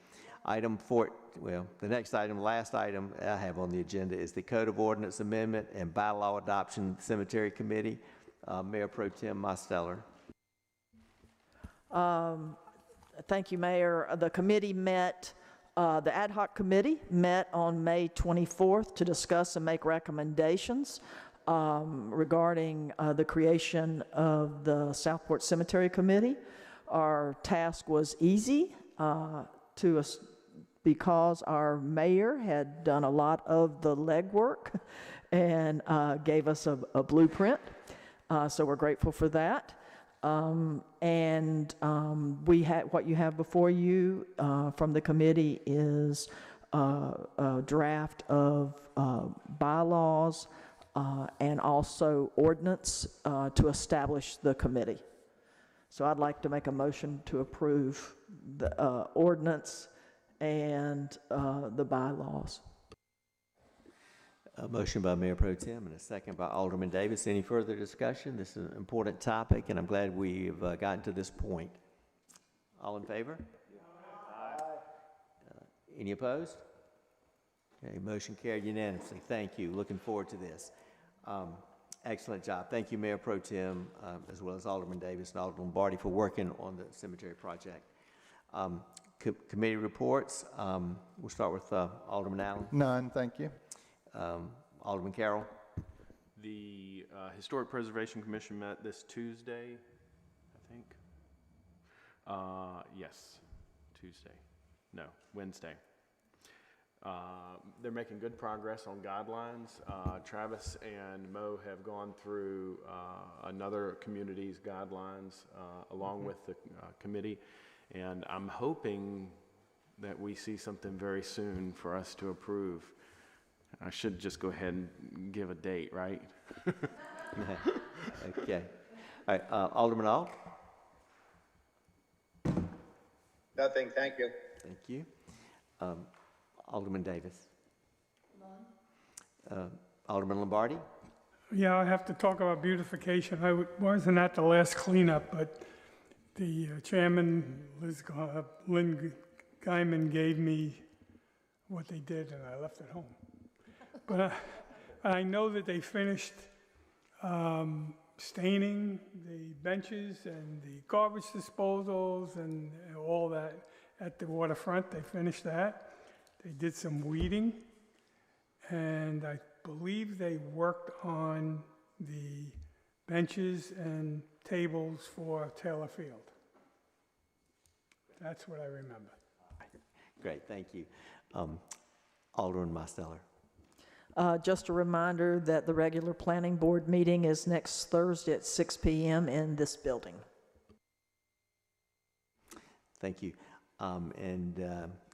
Item 4, the next item, last item I have on the agenda is the Code of Ordinance Amendment and Bylaw Adoption Cemetery Committee. Mayor Pro Tem Mosteller. Thank you, Mayor. The committee met, the ad hoc committee met on May 24th to discuss and make recommendations regarding the creation of the Southport Cemetery Committee. Our task was easy to us because our mayor had done a lot of the legwork and gave us a blueprint. So we're grateful for that. What you have before you from the committee is a draft of bylaws and also ordinance to establish the committee. So I'd like to make a motion to approve the ordinance and the bylaws. A motion by Mayor Pro Tem and a second by Alderman Davis. Any further discussion? This is an important topic, and I'm glad we've gotten to this point. All in favor? Aye. Any opposed? Okay, motion carried unanimously. Thank you. Looking forward to this. Excellent job. Thank you, Mayor Pro Tem, as well as Alderman Davis and Alderman Lombardi for working on the cemetery project. Committee reports. We'll start with Alderman Allen. None, thank you. Alderman Carroll. The Historic Preservation Commission met this Tuesday, I think. Yes, Tuesday. No, Wednesday. They're making good progress on guidelines. Travis and Mo have gone through another community's guidelines along with the committee, and I'm hoping that we see something very soon for us to approve. I should just go ahead and give a date, right? Okay. All right, Alderman Alt. Nothing, thank you. Thank you. Alderman Davis. None. Alderman Lombardi. Yeah, I have to talk about beautification. I wasn't at the last cleanup, but the chairman, Lynn Guyman, gave me what they did, and I left it home. But I know that they finished staining the benches and the garbage disposals and all that at the waterfront. They finished that. They did some weeding, and I believe they worked on the benches and tables for Taylor Field. That's what I remember. Great, thank you. Alderman Mosteller. Just a reminder that the regular planning board meeting is next Thursday at 6 p.m. in this building. Thank you.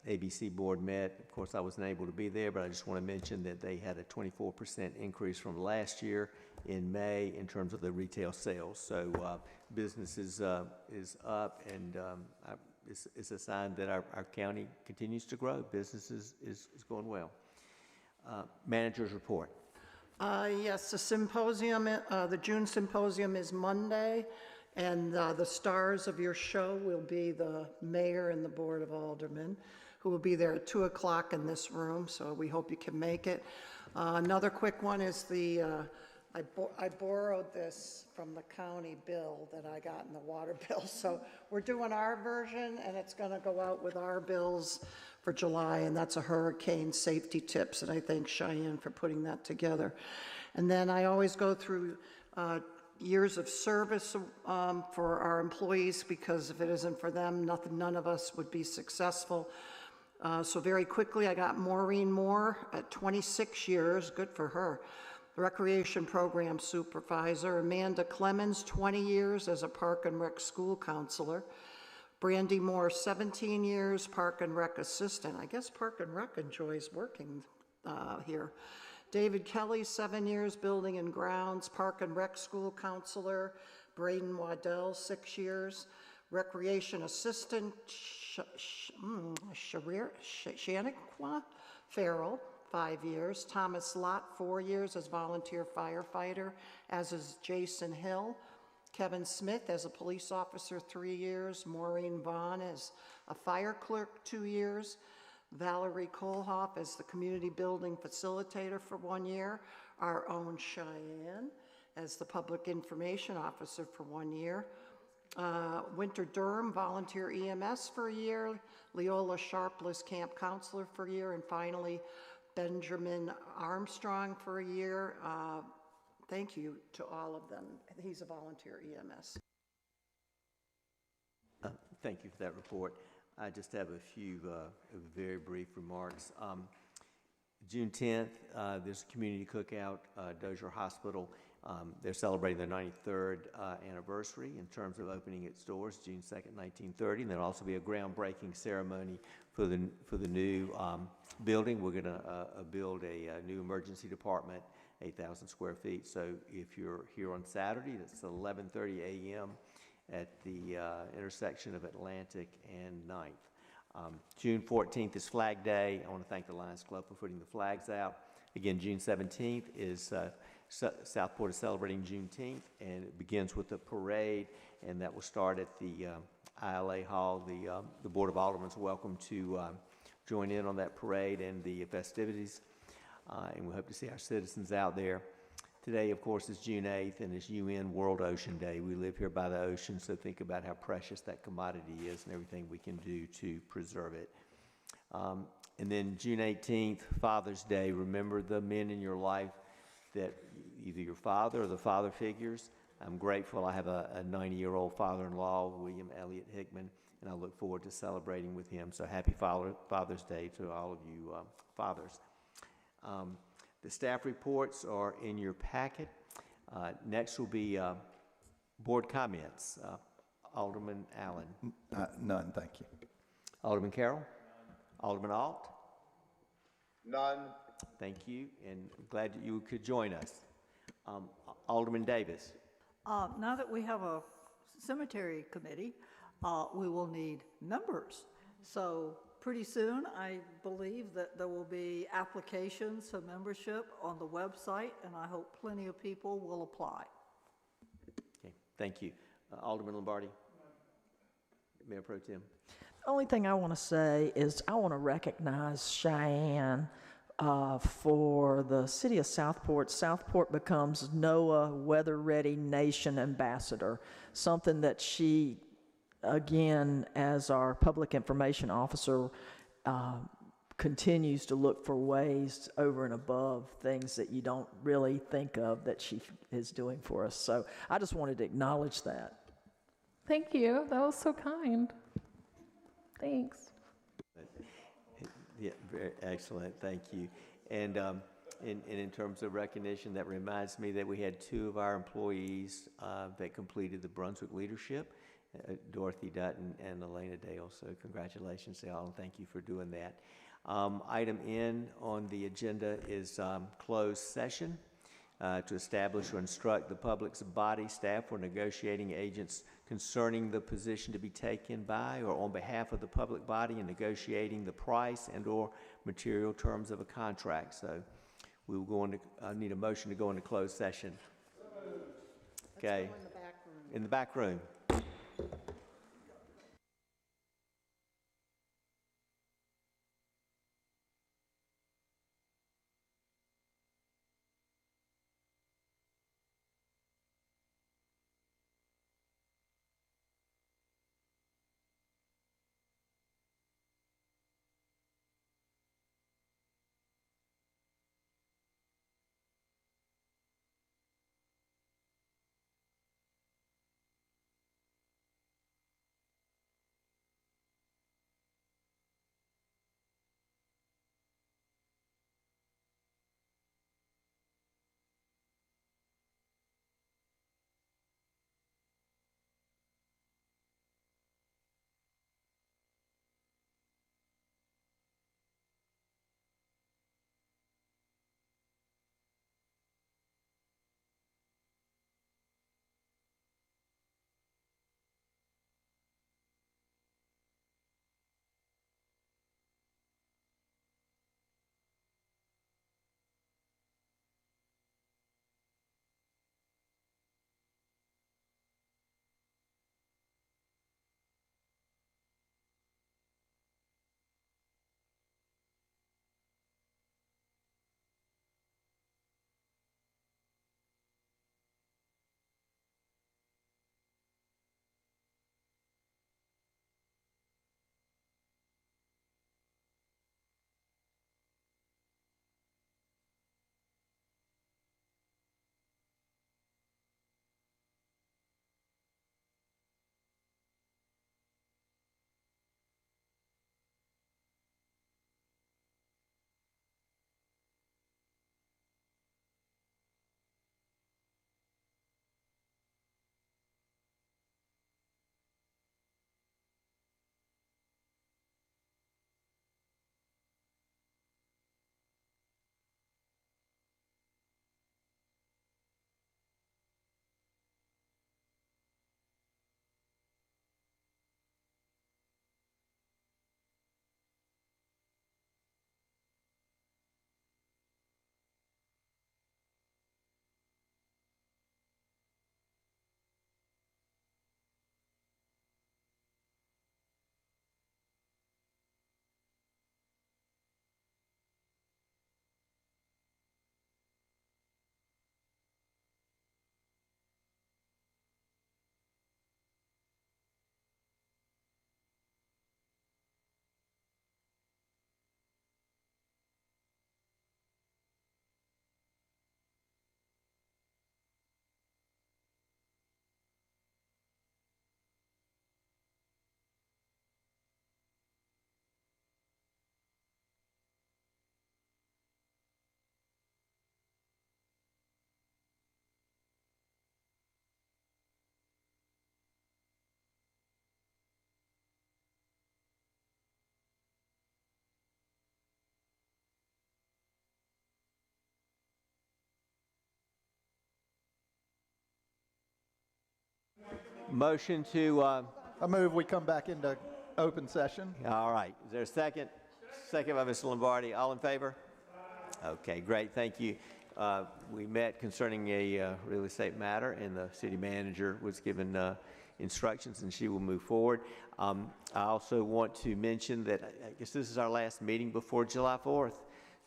ABC board met. Of course, I wasn't able to be there, but I just want to mention that they had a 24% increase from last year in May in terms of the retail sales. So business is up, and it's a sign that our county continues to grow. Business is going well. Manager's report. Yes, the symposium, the June symposium is Monday, and the stars of your show will be the mayor and the Board of Aldermen, who will be there at 2 o'clock in this room, so we hope you can make it. Another quick one is the, I borrowed this from the county bill that I got in the water bill, so we're doing our version, and it's gonna go out with our bills for July, and that's a hurricane safety tips, and I thank Cheyenne for putting that together. And then I always go through years of service for our employees, because if it isn't for them, none of us would be successful. So very quickly, I got Maureen Moore at 26 years, good for her, Recreation Program Supervisor. Amanda Clemens, 20 years as a Park and Rec School Counselor. Brandy Moore, 17 years, Park and Rec Assistant. I guess Park and Rec enjoys working here. David Kelly, 7 years, Building and Grounds, Park and Rec School Counselor. Braden Waddell, 6 years, Recreation Assistant. Shaniqua Farrell, 5 years. Thomas Lott, 4 years as volunteer firefighter, as is Jason Hill. Kevin Smith as a police officer, 3 years. Maureen Vaughn as a fire clerk, 2 years. Valerie Kohlhoff as the community building facilitator for 1 year. Our own Cheyenne as the public information officer for 1 year. Winter Durham, volunteer EMS for a year. Leola Sharpless, camp counselor for a year. And finally, Benjamin Armstrong for a year. Thank you to all of them. He's a volunteer EMS. Thank you for that report. I just have a few very brief remarks. June 10th, there's a community cookout, Dozier Hospital. They're celebrating their 93rd anniversary in terms of opening its doors, June 2nd, 1930. And there'll also be a groundbreaking ceremony for the new building. We're going to build a new emergency department, 8,000 square feet. So if you're here on Saturday, that's 11:30 a.m. at the intersection of Atlantic and 9th. June 14th is Flag Day. I want to thank the Lions Club for putting the flags out. Again, June 17th is Southport is celebrating Juneteenth, and it begins with a parade, and that will start at the ILA Hall. The Board of Aldermen is welcome to join in on that parade and the festivities, and we hope to see our citizens out there. Today, of course, is June 8th, and it's UN World Ocean Day. We live here by the ocean, so think about how precious that commodity is and everything we can do to preserve it. And then June 18th, Father's Day. Remember the men in your life that either your father or the father figures. I'm grateful. I have a 90-year-old father-in-law, William Elliott Hickman, and I look forward to celebrating with him. So happy Father's Day to all of you fathers. The staff reports are in your packet. Next will be board comments. Alderman Allen. None, thank you. Alderman Carroll. Alderman Alt. None. Thank you, and I'm glad that you could join us. Alderman Davis. Now that we have a cemetery committee, we will need members. So pretty soon, I believe that there will be applications for membership on the website, and I hope plenty of people will apply. Okay, thank you. Alderman Lombardi. Mayor Pro Tem. The only thing I want to say is I want to recognize Cheyenne for the city of Southport. Southport becomes NOAA Weather Ready Nation Ambassador, something that she, again, as our public information officer, continues to look for ways over and above things that you don't really think of that she is doing for us. So I just wanted to acknowledge that. Thank you. That was so kind. Thanks. Yeah, very excellent. Thank you. And in terms of recognition, that reminds me that we had 2 of our employees that completed the Brunswick Leadership, Dorothy Dutton and Elena Dale. So congratulations to all, and thank you for doing that. Item N on the agenda is closed session to establish or instruct the public's body, staff, or negotiating agents concerning the position to be taken by or on behalf of the public body in negotiating the price and or material terms of a contract. So we will go into, I need a motion to go into closed session. Okay. In the back room. Motion to, I move we come back into open session. all right. Is there a second? Second by Mr. Lombardi. All in favor? Okay, great. Thank you. We met concerning a real estate matter, and the city manager was given instructions, and she will move forward. I also want to mention that I guess this is our last meeting before July 4th.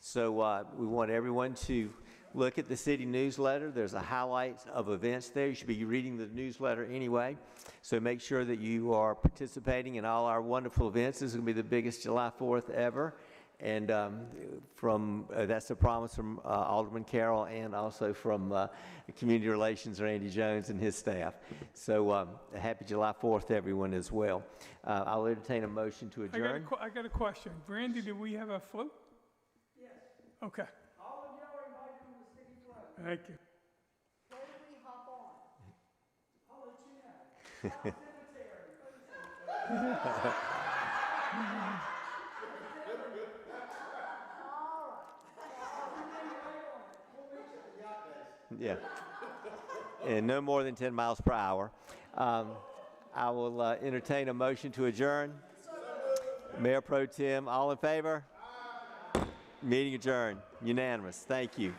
So we want everyone to look at the city newsletter. There's a highlight of events there. You should be reading the newsletter anyway. So make sure that you are participating in all our wonderful events. This is going to be the biggest July 4th ever. And that's a promise from Alderman Carroll, and also from Community Relations Randy Jones and his staff. So a happy July 4th to everyone as well. I'll entertain a motion to adjourn. I got a question. Brandy, do we have a float? Yes. Okay. All of y'all are invited to the city float. Thank you. Where do we hop on? I'll let you know. Yeah, and no more than 10 miles per hour. I will entertain a motion to adjourn. Mayor Pro Tem, all in favor? Meeting adjourned, unanimous. Thank you.